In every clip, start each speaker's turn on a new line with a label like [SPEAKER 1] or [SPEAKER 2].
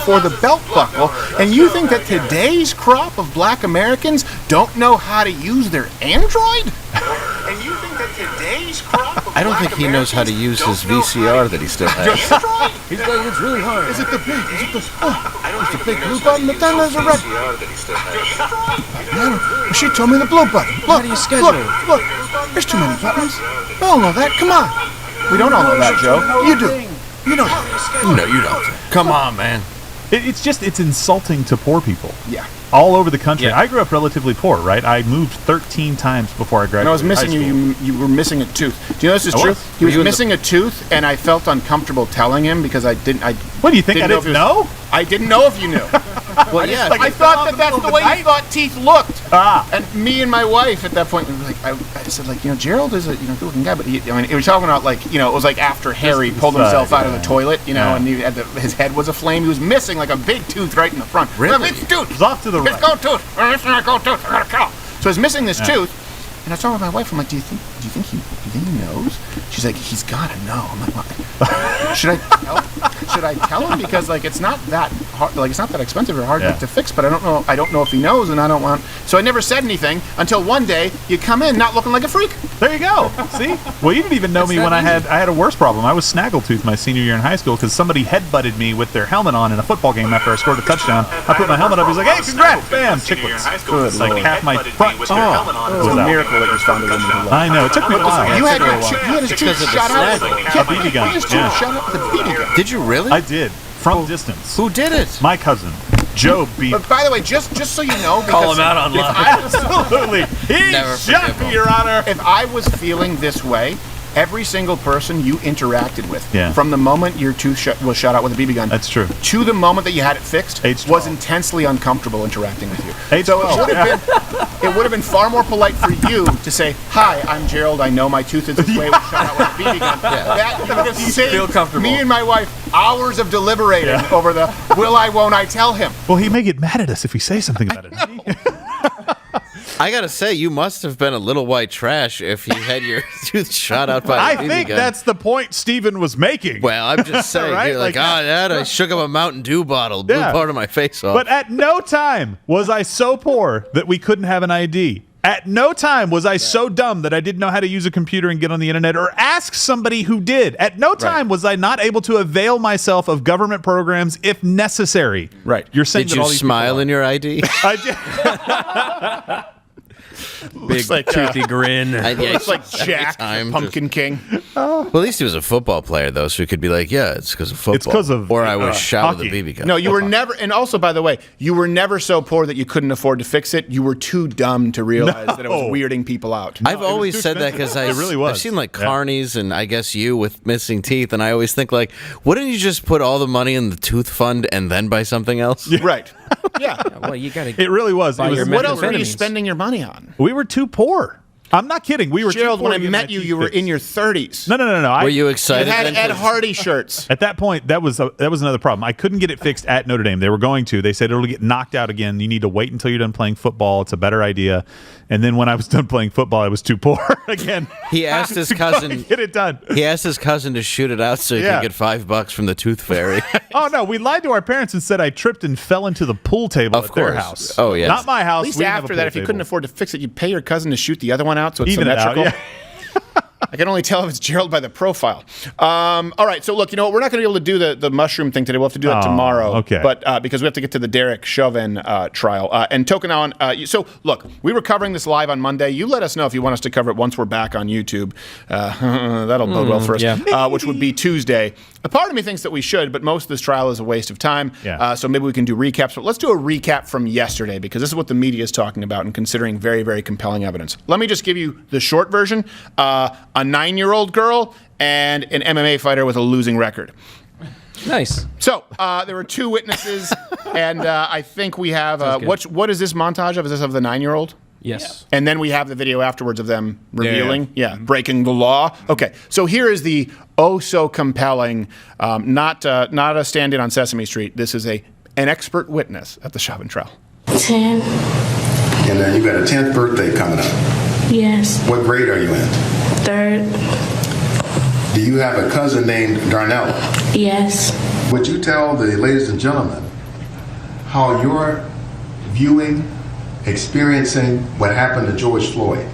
[SPEAKER 1] for the belt buckle, and you think that today's crop of black Americans don't know how to use their Android? And you think that today's crop of
[SPEAKER 2] I don't think he knows how to use his VCR that he still has.
[SPEAKER 3] He's like, it's really hard.
[SPEAKER 1] Is it the big blue button? But then there's a red. She told me the blue button. Look,
[SPEAKER 3] How do you schedule?
[SPEAKER 1] Look, there's too many buttons. We all know that. Come on. We don't all know that, Joe. You do. You know that.
[SPEAKER 2] No, you don't. Come on, man.
[SPEAKER 4] It's insulting to poor people.
[SPEAKER 1] Yeah.
[SPEAKER 4] All over the country.
[SPEAKER 3] Yeah.
[SPEAKER 4] I grew up relatively poor, right? I moved 13 times before I graduated.
[SPEAKER 1] And I was missing
[SPEAKER 4] high school.
[SPEAKER 1] you were missing a tooth. Do you know this is
[SPEAKER 4] I
[SPEAKER 1] true?
[SPEAKER 4] was?
[SPEAKER 1] He was missing a tooth, and I felt uncomfortable telling him because I didn't.
[SPEAKER 4] What do you think? I didn't know?
[SPEAKER 1] I didn't know if you knew.
[SPEAKER 2] Well, yeah.
[SPEAKER 1] I thought that that's the way you thought teeth looked.
[SPEAKER 4] Ah.
[SPEAKER 1] And me and my wife at that point, we were like, I said, like, Gerald is a good-looking guy, but he was talking about, like, it was like after Harry pulled himself out of the toilet, and he had his head was aflame. He was missing like a big tooth right in the front.
[SPEAKER 2] Really?
[SPEAKER 1] It's tooth.
[SPEAKER 4] It was off to the right.
[SPEAKER 1] It's gold tooth. It's not gold tooth. I gotta kill him. So he's missing this tooth, and I was talking with my wife. I'm like, do you think he knows? She's like, he's gotta know. I'm like, what? Should I tell him? Because like it's not that hard, like it's not that expensive or hard to fix. But I don't know if he knows, and I don't want. So I never said anything until one day you come in not looking like a freak.
[SPEAKER 4] There you go. See? Well, you didn't even know me when I had a worse problem. I was snaggletooth my senior year in high school because somebody headbutted me with their helmet on in a football game after I scored a touchdown. I put my helmet up. He's like, "Hey, congrats, bam, chicklets."
[SPEAKER 1] Good
[SPEAKER 4] Like
[SPEAKER 1] Lord.
[SPEAKER 4] half my front.
[SPEAKER 1] It was a miracle that you found a woman who loved.
[SPEAKER 4] I know. It took me a while.
[SPEAKER 1] You had his tooth shot out.
[SPEAKER 4] A BB gun.
[SPEAKER 1] His tooth
[SPEAKER 4] Yeah.
[SPEAKER 1] shot out with a BB gun.
[SPEAKER 2] Did you really?
[SPEAKER 4] I did. From distance.
[SPEAKER 2] Who did it?
[SPEAKER 4] My cousin, Joe B.
[SPEAKER 1] But by the way, just so you know,
[SPEAKER 3] Call him out online.
[SPEAKER 4] Absolutely. He
[SPEAKER 2] Never
[SPEAKER 4] shot
[SPEAKER 2] forgive
[SPEAKER 4] me,
[SPEAKER 2] him.
[SPEAKER 4] Your Honor.
[SPEAKER 1] if I was feeling this way, every single person you interacted with,
[SPEAKER 4] Yeah.
[SPEAKER 1] from the moment your tooth was shot out with a BB gun,
[SPEAKER 4] That's true.
[SPEAKER 1] to the moment that you had it fixed,
[SPEAKER 4] H12.
[SPEAKER 1] was intensely uncomfortable interacting with you.
[SPEAKER 4] H12.
[SPEAKER 1] So it would have been far more polite for you to say, "Hi, I'm Gerald. I know my tooth is this way. It was shot out with a BB gun." That you would have saved
[SPEAKER 2] Feel comfortable.
[SPEAKER 1] me and my wife hours of deliberating over the will I, won't I tell him.
[SPEAKER 4] Well, he may get mad at us if we say something about it.
[SPEAKER 2] I gotta say, you must have been a little white trash if you had your tooth shot out by a
[SPEAKER 4] I
[SPEAKER 2] BB
[SPEAKER 4] think
[SPEAKER 2] gun.
[SPEAKER 4] that's the point Stephen was making.
[SPEAKER 2] Well, I'm just saying.
[SPEAKER 4] Right?
[SPEAKER 2] You're like,
[SPEAKER 4] Like-
[SPEAKER 2] Dad, I shook up a Mountain Dew bottle, blew
[SPEAKER 4] Yeah.
[SPEAKER 2] part of my face off.
[SPEAKER 4] But at no time was I so poor that we couldn't have an ID. At no time was I so dumb that I didn't know how to use a computer and get on the internet or ask somebody who did. At no time was I not able to avail myself of government programs if necessary.
[SPEAKER 1] Right.
[SPEAKER 4] You're saying
[SPEAKER 2] Did
[SPEAKER 4] that
[SPEAKER 2] you
[SPEAKER 4] all these
[SPEAKER 2] smile
[SPEAKER 4] people
[SPEAKER 2] in your ID?
[SPEAKER 4] I did.
[SPEAKER 3] Big
[SPEAKER 1] like,
[SPEAKER 3] toothy grin.
[SPEAKER 1] It's like Jack, the
[SPEAKER 2] time,
[SPEAKER 1] Pumpkin King.
[SPEAKER 2] Well, at least he was a football player, though, so he could be like, yeah, it's because of football.
[SPEAKER 4] It's 'cause of,
[SPEAKER 2] Or I was shot with a
[SPEAKER 4] hockey.
[SPEAKER 2] BB gun.
[SPEAKER 1] No, you were never, and also, by the way, you were never so poor that you couldn't afford to fix it. You were too dumb to realize that it was
[SPEAKER 4] No.
[SPEAKER 1] weirding people out.
[SPEAKER 2] I've always
[SPEAKER 4] too
[SPEAKER 2] said that
[SPEAKER 4] expensive.
[SPEAKER 2] because
[SPEAKER 4] It really was.
[SPEAKER 2] I've seen like
[SPEAKER 4] Yeah.
[SPEAKER 2] carnies and I guess you with missing teeth, and I always think like, wouldn't you just put all the money in the tooth fund and then buy something else?
[SPEAKER 1] Right. Yeah.
[SPEAKER 3] Well, you gotta.
[SPEAKER 4] It really was. It
[SPEAKER 3] Buy
[SPEAKER 4] was
[SPEAKER 3] your
[SPEAKER 1] What else were you
[SPEAKER 3] methamphetamines.
[SPEAKER 1] spending your money on?
[SPEAKER 4] we were too poor. I'm not kidding. We were
[SPEAKER 1] Gerald,
[SPEAKER 4] too poor
[SPEAKER 1] when I
[SPEAKER 4] to get
[SPEAKER 1] met
[SPEAKER 4] my
[SPEAKER 1] you,
[SPEAKER 4] teeth
[SPEAKER 1] you were
[SPEAKER 4] fixed.
[SPEAKER 1] in your 30s.
[SPEAKER 4] No.
[SPEAKER 2] Were you
[SPEAKER 1] You
[SPEAKER 2] excited?
[SPEAKER 1] had
[SPEAKER 2] then?
[SPEAKER 1] Ed Hardy shirts.
[SPEAKER 4] At that point, that was another problem. I couldn't get it fixed at Notre Dame. They were going to. They said it'll get knocked out again. You need to wait until you're done playing football. It's a better idea. And then when I was done playing football, I was too poor again.
[SPEAKER 2] He asked his
[SPEAKER 4] to
[SPEAKER 2] cousin.
[SPEAKER 4] get it done.
[SPEAKER 2] He asked his cousin to shoot it out so he
[SPEAKER 4] Yeah.
[SPEAKER 2] could get $5 from the tooth fairy.
[SPEAKER 4] Oh no, we lied to our parents and said I tripped and fell into the pool table
[SPEAKER 2] Of
[SPEAKER 4] at their
[SPEAKER 2] course.
[SPEAKER 4] house.
[SPEAKER 2] Oh, yes.
[SPEAKER 4] Not my house.
[SPEAKER 1] At least
[SPEAKER 4] We didn't have a
[SPEAKER 1] after that,
[SPEAKER 4] pool
[SPEAKER 1] if you
[SPEAKER 4] table.
[SPEAKER 1] couldn't afford to fix it, you'd pay your cousin to shoot the other one out so it's
[SPEAKER 4] Even it out,
[SPEAKER 1] symmetrical.
[SPEAKER 4] yeah.
[SPEAKER 1] I can only tell if it's Gerald by the profile. All right, so look, we're not going to be able to do the mushroom thing today. We'll have to do that tomorrow.
[SPEAKER 4] okay.
[SPEAKER 1] But because we have to get to the Derek Chauvin trial. And Tokenawan, so look, we were covering this live on Monday. You let us know if you want us to cover it once we're back on YouTube. That'll bode well for us,
[SPEAKER 3] yeah.
[SPEAKER 1] which would be Tuesday. A part of me thinks that we should, but most of this trial is a waste of time.
[SPEAKER 4] Yeah.
[SPEAKER 1] So maybe we can do recaps. But let's do a recap from yesterday because this is what the media is talking about and considering very, very compelling evidence. Let me just give you the short version. A 9-year-old girl and an MMA fighter with a losing record.
[SPEAKER 3] Nice.
[SPEAKER 1] So there were two witnesses, and I think we have what is this montage of? Is this of the 9-year-old?
[SPEAKER 3] Yes.
[SPEAKER 1] And then we have the video afterwards of them revealing, breaking the law. Okay, so here is the so compelling, not a stand-in on Sesame Street. This is an expert witness at the Chauvin trial.
[SPEAKER 5] 10.
[SPEAKER 6] And then you got a 10th birthday coming up.
[SPEAKER 5] Yes.
[SPEAKER 6] What grade are you in?
[SPEAKER 5] 3rd.
[SPEAKER 6] Do you have a cousin named Darnell?
[SPEAKER 5] Yes.
[SPEAKER 6] Would you tell the ladies and gentlemen how your viewing, experiencing what happened to George Floyd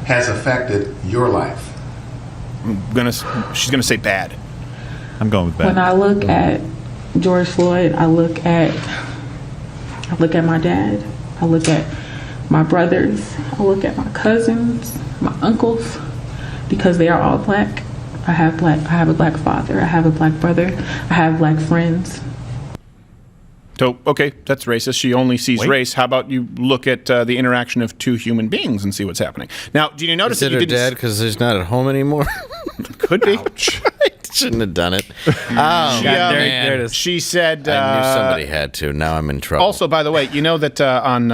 [SPEAKER 6] has affected your life?
[SPEAKER 1] She's gonna say bad.
[SPEAKER 4] I'm going with
[SPEAKER 7] When
[SPEAKER 4] that.
[SPEAKER 7] I look at George Floyd, I look at my dad, I look at my brothers, I look at my cousins, my uncles, because they are all black. I have a black father, I have a black brother, I have black friends.
[SPEAKER 1] So, okay, that's racist. She only sees race. How about you look at the interaction of two human beings and see what's happening? Now, did you notice
[SPEAKER 2] Is
[SPEAKER 1] that
[SPEAKER 2] it
[SPEAKER 1] you
[SPEAKER 2] her
[SPEAKER 1] didn't...
[SPEAKER 2] dad because he's not at home anymore?
[SPEAKER 1] Could be.
[SPEAKER 2] Shouldn't have done it. Oh,
[SPEAKER 3] there it is.
[SPEAKER 1] She said...
[SPEAKER 2] I knew somebody had to. Now I'm in trouble.
[SPEAKER 1] Also, by the way, you know that on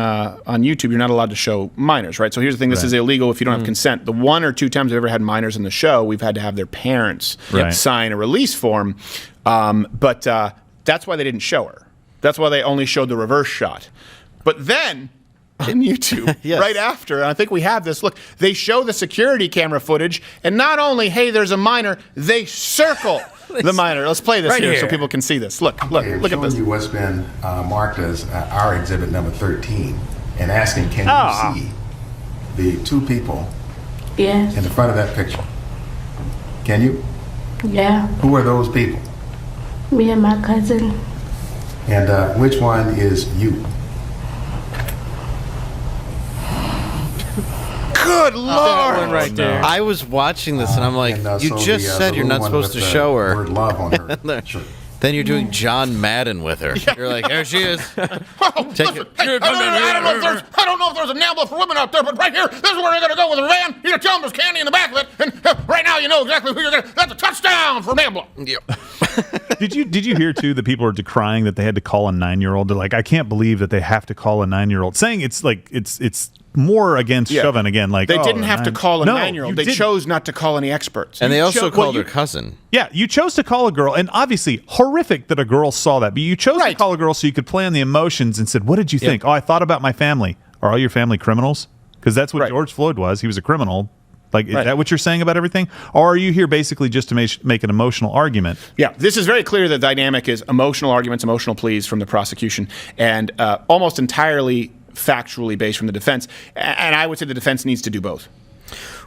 [SPEAKER 1] YouTube, you're not allowed to show minors, right? So here's the thing. This is illegal if you don't have consent. The 1 or 2 times I've ever had minors in the show, we've had to have their parents sign a release form. But that's why they didn't show her. That's why they only showed the reverse shot. But then... in YouTube, right after, and I think we have this, look, they show the security camera footage, and not only, hey, there's a minor, they circle the minor. Let's play this
[SPEAKER 3] Right
[SPEAKER 1] here so
[SPEAKER 3] here.
[SPEAKER 1] people can see this. Look
[SPEAKER 6] I'm
[SPEAKER 1] at
[SPEAKER 6] showing
[SPEAKER 1] this.
[SPEAKER 6] you what's been marked as our exhibit number 13 and asking, can you see the 2 people
[SPEAKER 5] Yes.
[SPEAKER 6] in the front of that picture? Can you?
[SPEAKER 5] Yeah.
[SPEAKER 6] Who are those people?
[SPEAKER 5] Me and my cousin.
[SPEAKER 6] And which one is you?
[SPEAKER 1] Good Lord!
[SPEAKER 3] One right there.
[SPEAKER 2] I was watching this and I'm like,
[SPEAKER 6] And,
[SPEAKER 2] you
[SPEAKER 6] so
[SPEAKER 2] just
[SPEAKER 6] the
[SPEAKER 2] said you're
[SPEAKER 6] little
[SPEAKER 2] not
[SPEAKER 6] one
[SPEAKER 2] supposed to
[SPEAKER 6] with the
[SPEAKER 2] show her.
[SPEAKER 6] word love on her shirt.
[SPEAKER 2] Then you're doing John Madden with her. You're like, there she is. Take it.
[SPEAKER 1] Hey, I don't know if there's a NAMBLA for women out there, but right here, this is where you're going to go with a van. You're going to tell them there's candy in the back of it, and right now you know exactly who you're going to... That's a touchdown for NAMBLA.
[SPEAKER 4] Did you hear too that people are decrying that they had to call a 9-year-old? They're like, I can't believe that they have to call a 9-year-old, saying it's like it's more against Chauvin again. Like
[SPEAKER 1] They didn't have to call a 9-year-old.
[SPEAKER 4] you
[SPEAKER 1] They
[SPEAKER 4] didn't.
[SPEAKER 1] chose not to call any experts.
[SPEAKER 2] And they also called
[SPEAKER 4] you-
[SPEAKER 2] her cousin.
[SPEAKER 4] Yeah, you chose to call a girl, and obviously horrific that a girl saw that. But you chose to call a girl so you could play on the emotions and said, "What did you think?" Oh, I thought about my family. Are all your family criminals? Because that's what George Floyd was. He was a criminal. Like, is that what you're saying about everything? Or are you here basically just to make an emotional argument?
[SPEAKER 1] Yeah, this is very clear. The dynamic is emotional arguments, emotional pleas from the prosecution, and almost entirely factually based from the defense. And I would say the defense needs to do both.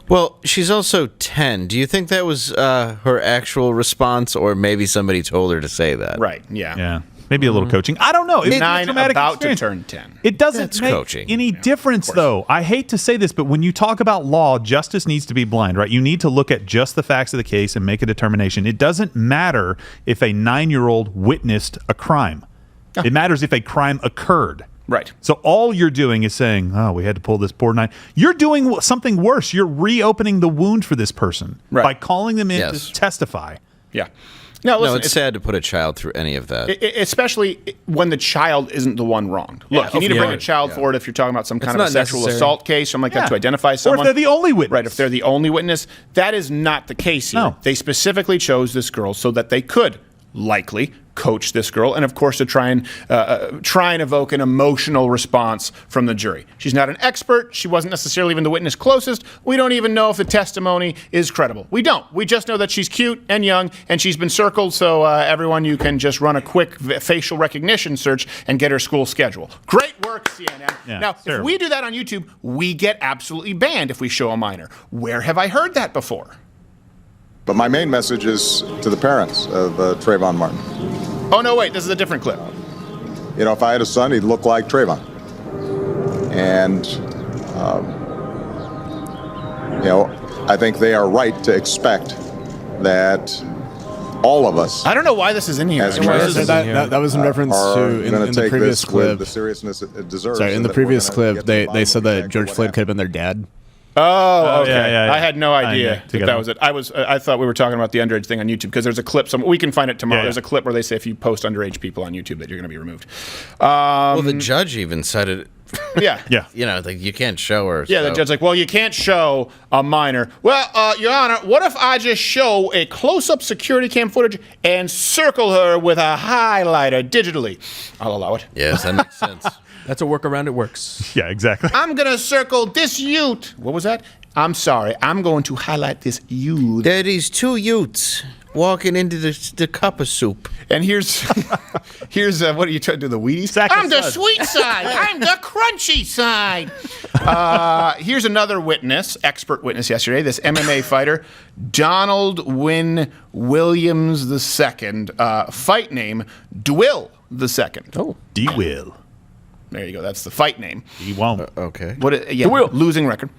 [SPEAKER 2] Well, she's also 10. Do you think that was her actual response, or maybe somebody told her to say that?
[SPEAKER 1] Right, yeah.
[SPEAKER 4] Yeah. Maybe a little coaching. I don't know. It's
[SPEAKER 1] 9
[SPEAKER 4] a traumatic
[SPEAKER 1] about
[SPEAKER 4] experience.
[SPEAKER 1] to turn 10.
[SPEAKER 4] It doesn't
[SPEAKER 2] That's
[SPEAKER 4] make
[SPEAKER 2] coaching.
[SPEAKER 4] any difference, though. I hate to say this, but when you talk about law, justice needs to be blind, right? You need to look at just the facts of the case and make a determination. It doesn't matter if a 9-year-old witnessed a crime. It matters if a crime occurred.
[SPEAKER 1] Right.
[SPEAKER 4] So all you're doing is saying, oh, we had to pull this poor 9. You're doing something worse. You're reopening the wound for this person by calling them in to testify.
[SPEAKER 1] Yeah. No, listen,
[SPEAKER 2] it's sad to put a child through any of that.
[SPEAKER 1] Especially when the child isn't the one wronged. Look, you need to bring a child forward if you're talking about some kind of a sexual assault case, something like that, to identify someone.
[SPEAKER 4] Or if they're the only witness.
[SPEAKER 1] Right, if they're the only witness. That is not the case here.
[SPEAKER 4] No.
[SPEAKER 1] They specifically chose this girl so that they could likely coach this girl, and of course to try and evoke an emotional response from the jury. She's not an expert. She wasn't necessarily even the witness closest. We don't even know if the testimony is credible. We don't. We just know that she's cute and young, and she's been circled, so everyone, you can just run a quick facial recognition search and get her school schedule. Great work, CNN.
[SPEAKER 4] Yeah,
[SPEAKER 1] now, if we do that on YouTube, we get absolutely banned if we show a minor. Where have I heard that before?
[SPEAKER 8] But my main message is to the parents of Trayvon Martin.
[SPEAKER 1] Oh, no, wait, this is a different clip.
[SPEAKER 8] You know, if I had a son, he'd look like Trayvon. And, you know, I think they are right to expect that all of us.
[SPEAKER 1] I don't know why this is in here.
[SPEAKER 8] As
[SPEAKER 9] That was in reference to in the previous clip.
[SPEAKER 8] The seriousness it deserves.
[SPEAKER 9] Sorry, in the previous clip, they said that George Floyd could have been their dad.
[SPEAKER 1] Oh, okay.
[SPEAKER 4] yeah.
[SPEAKER 1] I had no idea that was it. I thought we were talking about the underage thing on YouTube because there's a clip. We can find it tomorrow. There's a clip where they say if you post underage people on YouTube that you're going to be removed.
[SPEAKER 2] Well, the judge even said it.
[SPEAKER 1] Yeah.
[SPEAKER 4] Yeah.
[SPEAKER 2] You know, like you can't show her.
[SPEAKER 1] Yeah, the judge's like, well, you can't show a minor. Well, Your Honor, what if I just show a close-up security cam footage and circle her with a highlighter digitally? I'll allow it.
[SPEAKER 2] Yes, that makes sense.
[SPEAKER 3] That's a workaround. It works.
[SPEAKER 4] Yeah, exactly.
[SPEAKER 1] I'm going to circle this ute. What was that? I'm sorry. I'm going to highlight this ute.
[SPEAKER 2] There are these 2 Utes. walking into the cup of soup.
[SPEAKER 1] And here's what are you trying to do? The Wheaties? I'm the sweet side. I'm the crunchy side. Here's another expert witness yesterday. This MMA fighter, Donald Wynn Williams II. Fight name, Dwill II.
[SPEAKER 4] Oh, D-Will.
[SPEAKER 1] There you go. That's the fight name.
[SPEAKER 4] He won't.
[SPEAKER 2] Okay.
[SPEAKER 1] Losing record.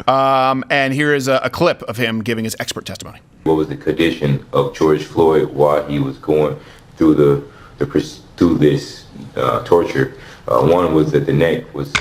[SPEAKER 1] And here is a clip of him giving his expert testimony.
[SPEAKER 10] What was the condition of George Floyd while he was going through this torture? One was that the neck was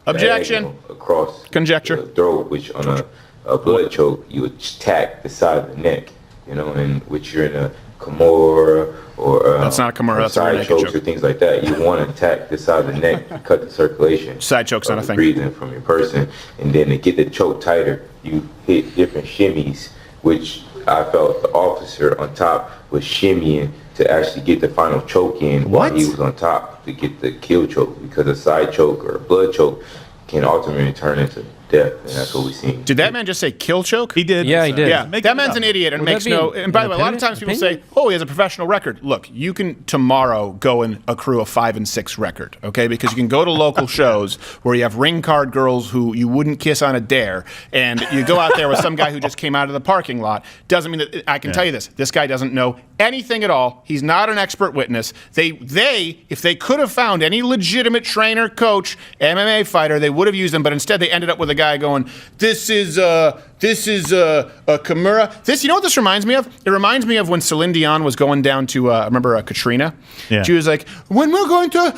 [SPEAKER 1] objection
[SPEAKER 10] across
[SPEAKER 1] conjecture
[SPEAKER 10] the throat, which on a blood choke you would tack the side of the neck, and which you're in a Kimura or
[SPEAKER 1] that's not a Kimura, that's
[SPEAKER 10] side chokes or things like that. You want to attack the side of the neck to cut the circulation.
[SPEAKER 1] Side choke's not a thing.
[SPEAKER 10] Breathing from your person, and then to get the choke tighter, you hit different shimmies, which I felt the officer on top was shimmying to actually get the final choke in while he was on top to get the kill choke, because a side choke or a blood choke can ultimately turn into death, and that's what we seen.
[SPEAKER 1] Did that man just say kill choke?
[SPEAKER 4] He did.
[SPEAKER 3] Yeah, he did.
[SPEAKER 1] Yeah, that man's an idiot and makes no. And by the way, a lot of times people say, "Oh, he has a professional record." Look, you can tomorrow go and accrue a 5-6 record, okay? Because you can go to local shows where you have ring card girls who you wouldn't kiss on a dare, and you go out there with some guy who just came out of the parking lot. Doesn't mean that I can tell you this. This guy doesn't know anything at all. He's not an expert witness. They, if they could have found any legitimate trainer, coach, MMA fighter, they would have used him. But instead, they ended up with a guy going, "This is a Kimura." You know what this reminds me of? It reminds me of when Celine Dion was going down to remember Katrina.
[SPEAKER 4] Yeah.
[SPEAKER 1] She was like, "When we're going down,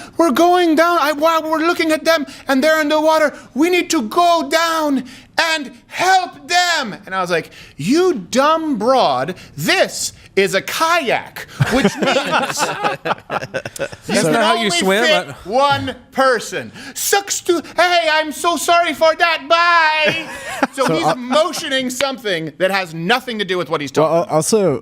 [SPEAKER 1] while we're looking at them and they're in the water, we need to go down and help them." And I was like, "You dumb broad, this is a kayak, which means you can
[SPEAKER 3] how you
[SPEAKER 1] only
[SPEAKER 3] swim.
[SPEAKER 1] fit one person." Sucks to, hey, I'm so sorry for that, bye. So he's motioning something that has nothing to do with what he's talking about.
[SPEAKER 9] Also,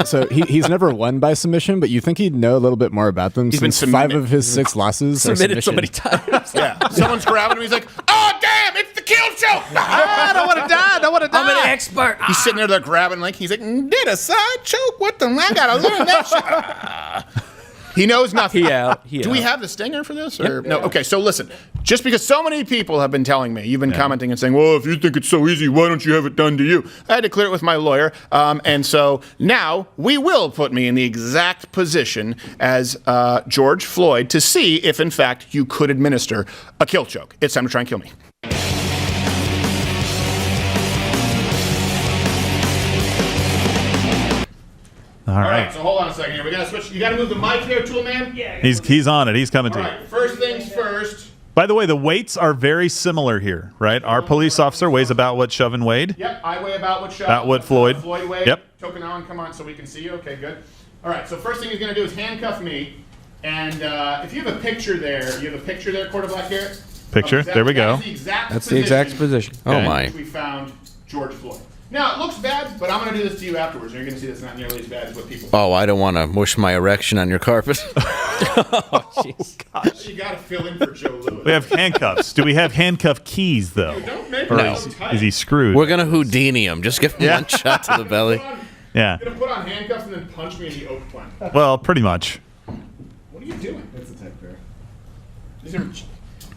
[SPEAKER 9] so he's never won by submission, but you think he'd know a little bit more about them.
[SPEAKER 1] He's
[SPEAKER 9] since
[SPEAKER 1] been
[SPEAKER 9] 5 of his 6 losses are
[SPEAKER 3] Submitted so
[SPEAKER 9] submission.
[SPEAKER 3] many times.
[SPEAKER 1] Yeah, someone's grabbing him. He's like, "Oh damn, it's the kill choke! I don't want to die. I don't want to die."
[SPEAKER 3] I'm an expert.
[SPEAKER 1] He's sitting there, they're grabbing like he's like, "Did a side choke? What the? I gotta learn that shit." He knows nothing. Do we have the stinger for this? Or no? Okay, so listen. Just because so many people have been telling me, you've been commenting and saying, "Well, if you think it's so easy, why don't you have it done to you?" I had to clear it with my lawyer, and so now we will put me in the exact position as George Floyd to see if, in fact, you could administer a kill choke. It's time to try and kill me.
[SPEAKER 4] All right.
[SPEAKER 1] So hold on a second here. We gotta switch. You gotta move the mic here, tool man. Yeah.
[SPEAKER 4] He's on it. He's coming to you.
[SPEAKER 1] All right. First things first.
[SPEAKER 4] By the way, the weights are very similar here, right? Our police officer weighs about what Chauvin weighed.
[SPEAKER 1] Yep, I weigh about what Chauvin.
[SPEAKER 4] About what Floyd.
[SPEAKER 1] Floyd weighed.
[SPEAKER 4] Yep.
[SPEAKER 1] Tokunawan, come on so we can see you. Okay, good. All right, so first thing he's going to do is handcuff me. And if you have a picture there, Quarter Black Garrett?
[SPEAKER 4] Picture. There we go.
[SPEAKER 3] That's the exact position.
[SPEAKER 2] Oh, my.
[SPEAKER 1] We found George Floyd. Now, it looks bad, but I'm going to do this to you afterwards. And you're going to see that's not nearly as bad as what people think.
[SPEAKER 2] Oh, I don't want to mush my erection on your carpet.
[SPEAKER 1] Gosh. You got to fill in for Joe Lewis.
[SPEAKER 4] We have handcuffs. Do we have handcuff keys, though?
[SPEAKER 1] Don't make
[SPEAKER 4] Or
[SPEAKER 1] it
[SPEAKER 4] is,
[SPEAKER 1] so tight.
[SPEAKER 4] is he screwed?
[SPEAKER 2] We're going to Houdini him. Just give him one shot to the belly.
[SPEAKER 4] Yeah.
[SPEAKER 1] You're going to put on handcuffs and then punch me in the oak plank.
[SPEAKER 4] Well, pretty much.
[SPEAKER 1] What are you doing? That's a tech pair. These are...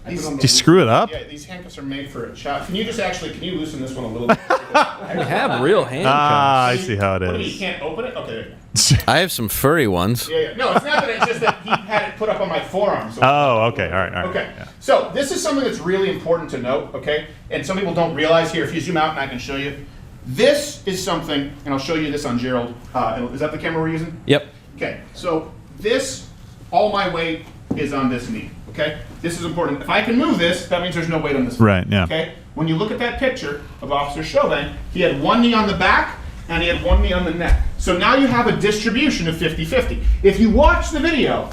[SPEAKER 4] Did you screw it up?
[SPEAKER 1] Yeah, these handcuffs are made for a child. Can you loosen this one a little bit?
[SPEAKER 3] We have real handcuffs.
[SPEAKER 4] Ah, I see how it
[SPEAKER 1] What do you mean,
[SPEAKER 4] is.
[SPEAKER 1] you can't open it? Okay, there you go.
[SPEAKER 2] I have some furry ones.
[SPEAKER 1] Yeah. No, it's not that. It's just that he had it put up on my forearm. So
[SPEAKER 4] Oh, okay. All right.
[SPEAKER 1] Okay.
[SPEAKER 4] Yeah.
[SPEAKER 1] So this is something that's really important to note, okay? And some people don't realize here. If you zoom out and I can show you. This is something, and I'll show you this on Gerald. Is that the camera we're using?
[SPEAKER 3] Yep.
[SPEAKER 1] Okay. So this, all my weight is on this knee, okay? This is important. If I can move this, that means there's no weight on this.
[SPEAKER 4] Right, yeah.
[SPEAKER 1] Okay? When you look at that picture of Officer Chauvin, he had one knee on the back and he had one knee on the neck. So now you have a distribution of 50-50. If you watch the video,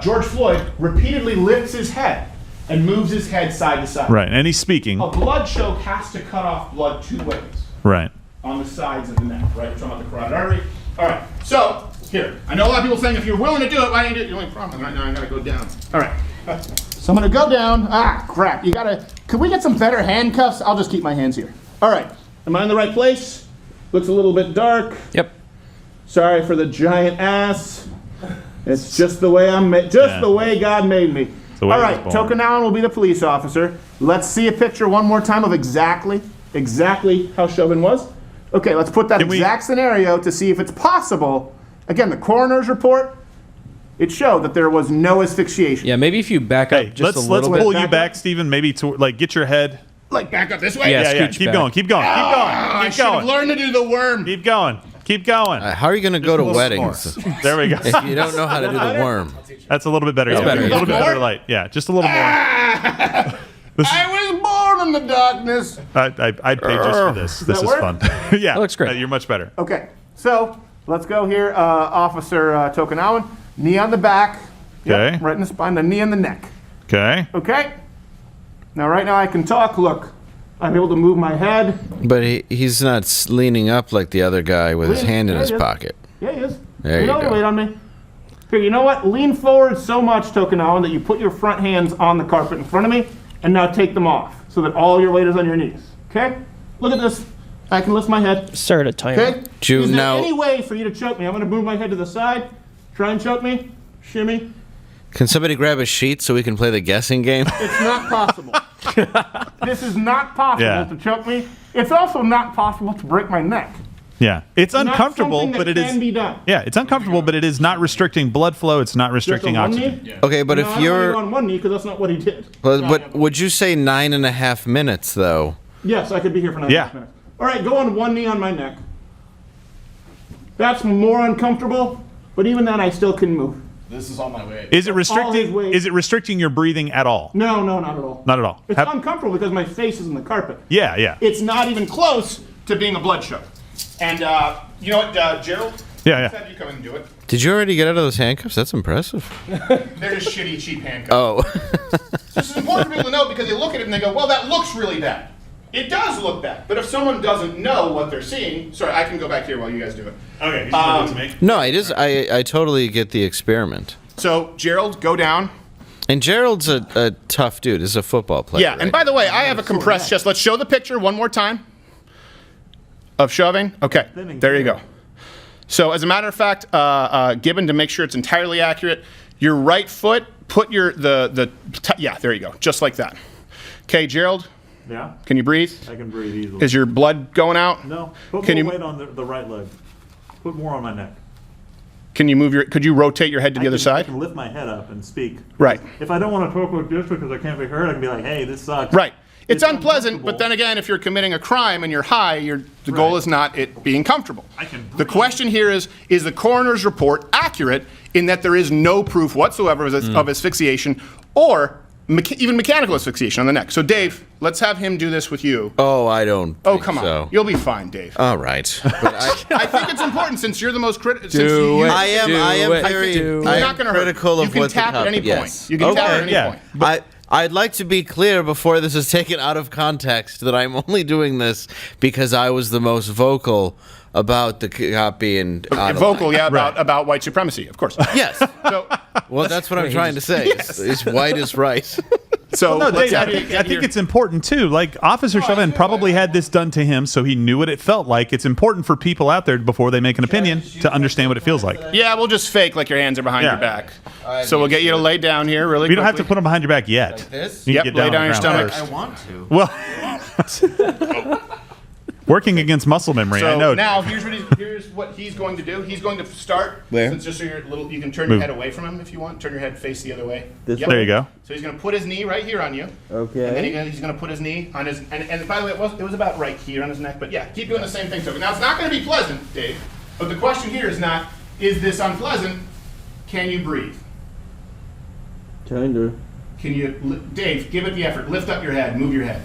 [SPEAKER 1] George Floyd repeatedly lifts his head and moves his head side to side.
[SPEAKER 4] Right, and he's speaking.
[SPEAKER 1] A blood choke has to cut off blood 2 ways.
[SPEAKER 4] Right.
[SPEAKER 1] On the sides of the neck, right? We're talking about the carotid artery. All right, so here, I know a lot of people saying if you're willing to do it, why don't you do it? The only problem right now, I gotta go down. All right, so I'm gonna go down. Ah, crap, could we get some better handcuffs? I'll just keep my hands here. All right, am I in the right place? Looks a little bit dark.
[SPEAKER 3] Yep.
[SPEAKER 1] Sorry for the giant ass. It's just the way I'm made. The way God made me.
[SPEAKER 4] The way
[SPEAKER 1] All
[SPEAKER 4] I was
[SPEAKER 1] right,
[SPEAKER 4] born.
[SPEAKER 1] Tokunawan will be the police officer. Let's see a picture one more time of exactly how Chauvin was. Okay, let's put that exact scenario to see if it's possible. Again, the coroner's report, it showed that there was no asphyxiation.
[SPEAKER 3] Yeah, maybe if you back up just a little bit.
[SPEAKER 4] Let's pull you back, Stephen. Maybe to like get your head.
[SPEAKER 1] Like back up this way?
[SPEAKER 4] Yeah. Keep going. Keep going.
[SPEAKER 1] I should have learned to do the worm.
[SPEAKER 4] Keep going. Keep going.
[SPEAKER 2] How are you going to go to weddings?
[SPEAKER 4] There we go.
[SPEAKER 2] If you don't know how to do the worm.
[SPEAKER 4] That's a little bit better.
[SPEAKER 3] That's better.
[SPEAKER 4] A little bit better light. Yeah, just a little more.
[SPEAKER 1] I was born in the darkness.
[SPEAKER 4] I'd pay just for this. This is fun. Yeah,
[SPEAKER 3] that looks great.
[SPEAKER 4] You're much better.
[SPEAKER 1] Okay, so let's go here. Officer Tokunawan, knee on the back.
[SPEAKER 4] Okay.
[SPEAKER 1] Yep, right in the spine, the knee in the neck.
[SPEAKER 4] Okay.
[SPEAKER 1] Okay. Now, right now I can talk. Look, I'm able to move my head.
[SPEAKER 2] But he's not leaning up like the other guy with his hand in his pocket.
[SPEAKER 1] Yeah, he is.
[SPEAKER 2] There you go.
[SPEAKER 1] Wait on me. Here, you know what? Lean forward so much, Tokunawan, that you put your front hands on the carpet in front of me, and now take them off so that all your weight is on your knees. Okay? Look at this. I can lift my head.
[SPEAKER 3] Start a timer.
[SPEAKER 1] Okay? Is there any way for you to choke me? I'm going to move my head to the side. Try and choke me. Shimmy.
[SPEAKER 2] Can somebody grab a sheet so we can play the guessing game?
[SPEAKER 1] It's not possible. This is not possible to choke me. It's also not possible to break my neck.
[SPEAKER 4] Yeah, it's uncomfortable, but it is.
[SPEAKER 1] Can be done.
[SPEAKER 4] Yeah, it's uncomfortable, but it is not restricting blood flow. It's not restricting oxygen.
[SPEAKER 1] Yeah.
[SPEAKER 2] Okay, but if you're
[SPEAKER 1] on one knee, because that's not what he did.
[SPEAKER 2] But would you say 9.5 minutes though?
[SPEAKER 1] Yes, I could be here for 9.5 minutes. All right, go on one knee on my neck. That's more uncomfortable, but even then, I still can move.
[SPEAKER 11] This is on my way.
[SPEAKER 4] Is it restricting? Is it restricting your breathing at all?
[SPEAKER 1] No, not at all.
[SPEAKER 4] Not at all.
[SPEAKER 1] It's uncomfortable because my face is in the carpet.
[SPEAKER 4] Yeah.
[SPEAKER 1] It's not even close to being a blood choke. And you know what, Gerald?
[SPEAKER 4] Yeah.
[SPEAKER 1] Said you come and do it.
[SPEAKER 2] Did you already get out of those handcuffs? That's impressive.
[SPEAKER 1] They're just shitty, cheap handcuffs.
[SPEAKER 2] Oh.
[SPEAKER 1] This is important for people to know because they look at it and they go, well, that looks really bad. It does look bad. But if someone doesn't know what they're seeing, sorry, I can go back here while you guys do it.
[SPEAKER 4] Okay, you just to me.
[SPEAKER 2] No, I totally get the experiment.
[SPEAKER 1] So, Gerald, go down.
[SPEAKER 2] And Gerald's a tough dude. He's a football player.
[SPEAKER 1] Yeah, and by the way, I have a compressed chest. Let's show the picture one more time of shoving. Okay, there you go. So, as a matter of fact, Gibbon, to make sure it's entirely accurate, your right foot, put your, yeah, there you go, just like that. Okay, Gerald?
[SPEAKER 12] Yeah?
[SPEAKER 1] Can you breathe?
[SPEAKER 12] I can breathe easily.
[SPEAKER 1] Is your blood going out?
[SPEAKER 12] No. Put more weight on the right leg. Put more on my neck.
[SPEAKER 1] Can you move could you rotate your head to the other side?
[SPEAKER 12] I can lift my head up and speak.
[SPEAKER 1] Right.
[SPEAKER 12] If I don't want to talk like this because I can't be heard, I can be like, hey, this sucks.
[SPEAKER 1] Right. It's unpleasant, but then again, if you're committing a crime and you're high, the goal is not it being comfortable. The question here is the coroner's report accurate in that there is no proof whatsoever of asphyxiation or even mechanical asphyxiation on the neck? So, Dave, let's have him do this with you.
[SPEAKER 2] Oh, I don't.
[SPEAKER 1] Oh, come on. You'll be fine, Dave.
[SPEAKER 2] All right. But
[SPEAKER 1] I think it's important since you're the most critical.
[SPEAKER 2] I am very
[SPEAKER 1] not going to
[SPEAKER 2] critical of
[SPEAKER 1] what's happening. You can tap at any point. You can tap at any point.
[SPEAKER 2] But I'd like to be clear before this is taken out of context that I'm only doing this because I was the most vocal about the cop being
[SPEAKER 1] vocal, about white supremacy, of course.
[SPEAKER 2] Yes. So, well, that's what I'm trying to say. Yes. It's white is right.
[SPEAKER 1] So,
[SPEAKER 4] well, no, Dave, I think it's important too. Like Officer Chauvin probably had this done to him, so he knew what it felt like. It's important for people out there before they make an opinion to understand what it feels like.
[SPEAKER 1] Yeah, we'll just fake like your hands are behind your back. So we'll get you to lay down here really quickly.
[SPEAKER 4] You don't have to put them behind your back yet.
[SPEAKER 2] Like this?
[SPEAKER 4] You
[SPEAKER 1] yep,
[SPEAKER 4] can
[SPEAKER 1] lay down on your stomach.
[SPEAKER 2] I want to.
[SPEAKER 4] Well, working against muscle memory,
[SPEAKER 1] so
[SPEAKER 4] I know.
[SPEAKER 1] Now here's what he's going to do. He's going to start.
[SPEAKER 2] Where?
[SPEAKER 1] Since just so you can turn your head away from him if you want. Turn your head face the other way.
[SPEAKER 4] This way? There you go.
[SPEAKER 1] So he's going to put his knee right here on you.
[SPEAKER 11] Okay.
[SPEAKER 1] And then he's going to put his knee on his and by the way, it was about right here on his neck. But yeah, keep doing the same thing. So now it's not going to be pleasant, Dave. But the question here is not, is this unpleasant? Can you breathe?
[SPEAKER 11] Kinda.
[SPEAKER 1] Can you, Dave? Give it the effort. Lift up your head. Move your head.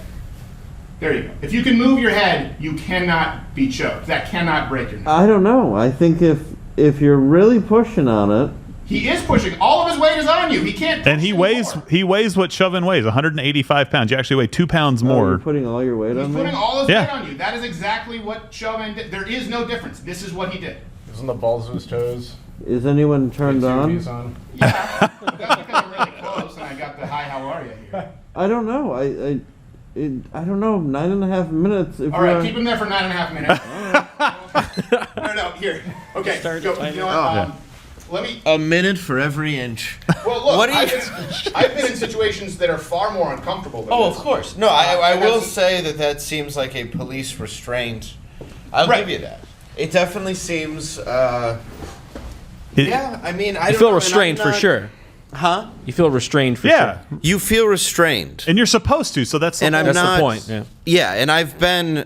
[SPEAKER 1] There you go. If you can move your head, you cannot be choked. That cannot break your neck.
[SPEAKER 11] I don't know. I think if you're really pushing on it.
[SPEAKER 1] He is pushing. All of his weight is on you. He can't.
[SPEAKER 4] And he weighs what Chauvin weighs, 185 pounds. You actually weigh 2 pounds more.
[SPEAKER 11] You're putting all your weight on me?
[SPEAKER 1] He's putting all his weight on you. That is exactly what Chauvin did. There is no difference. This is what he did.
[SPEAKER 11] Isn't the balls of his toes? Is anyone turned on?
[SPEAKER 1] Yeah. That's because I'm really close and I got the hi, how are you here.
[SPEAKER 11] I don't know. I don't know. 9.5 minutes.
[SPEAKER 1] All right, keep him there for 9.5 minutes. All No. Here. Okay.
[SPEAKER 3] Start
[SPEAKER 1] Go.
[SPEAKER 3] the
[SPEAKER 1] You know
[SPEAKER 3] timer.
[SPEAKER 1] what? Let me.
[SPEAKER 2] A minute for every inch.
[SPEAKER 1] Well, look.
[SPEAKER 2] What do you?
[SPEAKER 1] I've been in situations that are far more uncomfortable. Than
[SPEAKER 2] Oh,
[SPEAKER 1] this.
[SPEAKER 2] of course. No, I
[SPEAKER 1] And
[SPEAKER 2] will
[SPEAKER 1] that's-
[SPEAKER 2] say that seems like a police restraint. I'll give you that. It definitely seems. Yeah, I mean, I
[SPEAKER 3] You
[SPEAKER 2] don't
[SPEAKER 3] feel
[SPEAKER 2] know,
[SPEAKER 3] restrained
[SPEAKER 2] and I'm
[SPEAKER 3] for sure.
[SPEAKER 2] Huh?
[SPEAKER 3] You feel restrained for
[SPEAKER 4] Yeah.
[SPEAKER 3] sure.
[SPEAKER 2] You feel restrained,
[SPEAKER 4] And you're supposed to, so that's the
[SPEAKER 2] and I'm
[SPEAKER 3] That's
[SPEAKER 2] not.
[SPEAKER 3] the point. Yeah.
[SPEAKER 2] Yeah, and I've been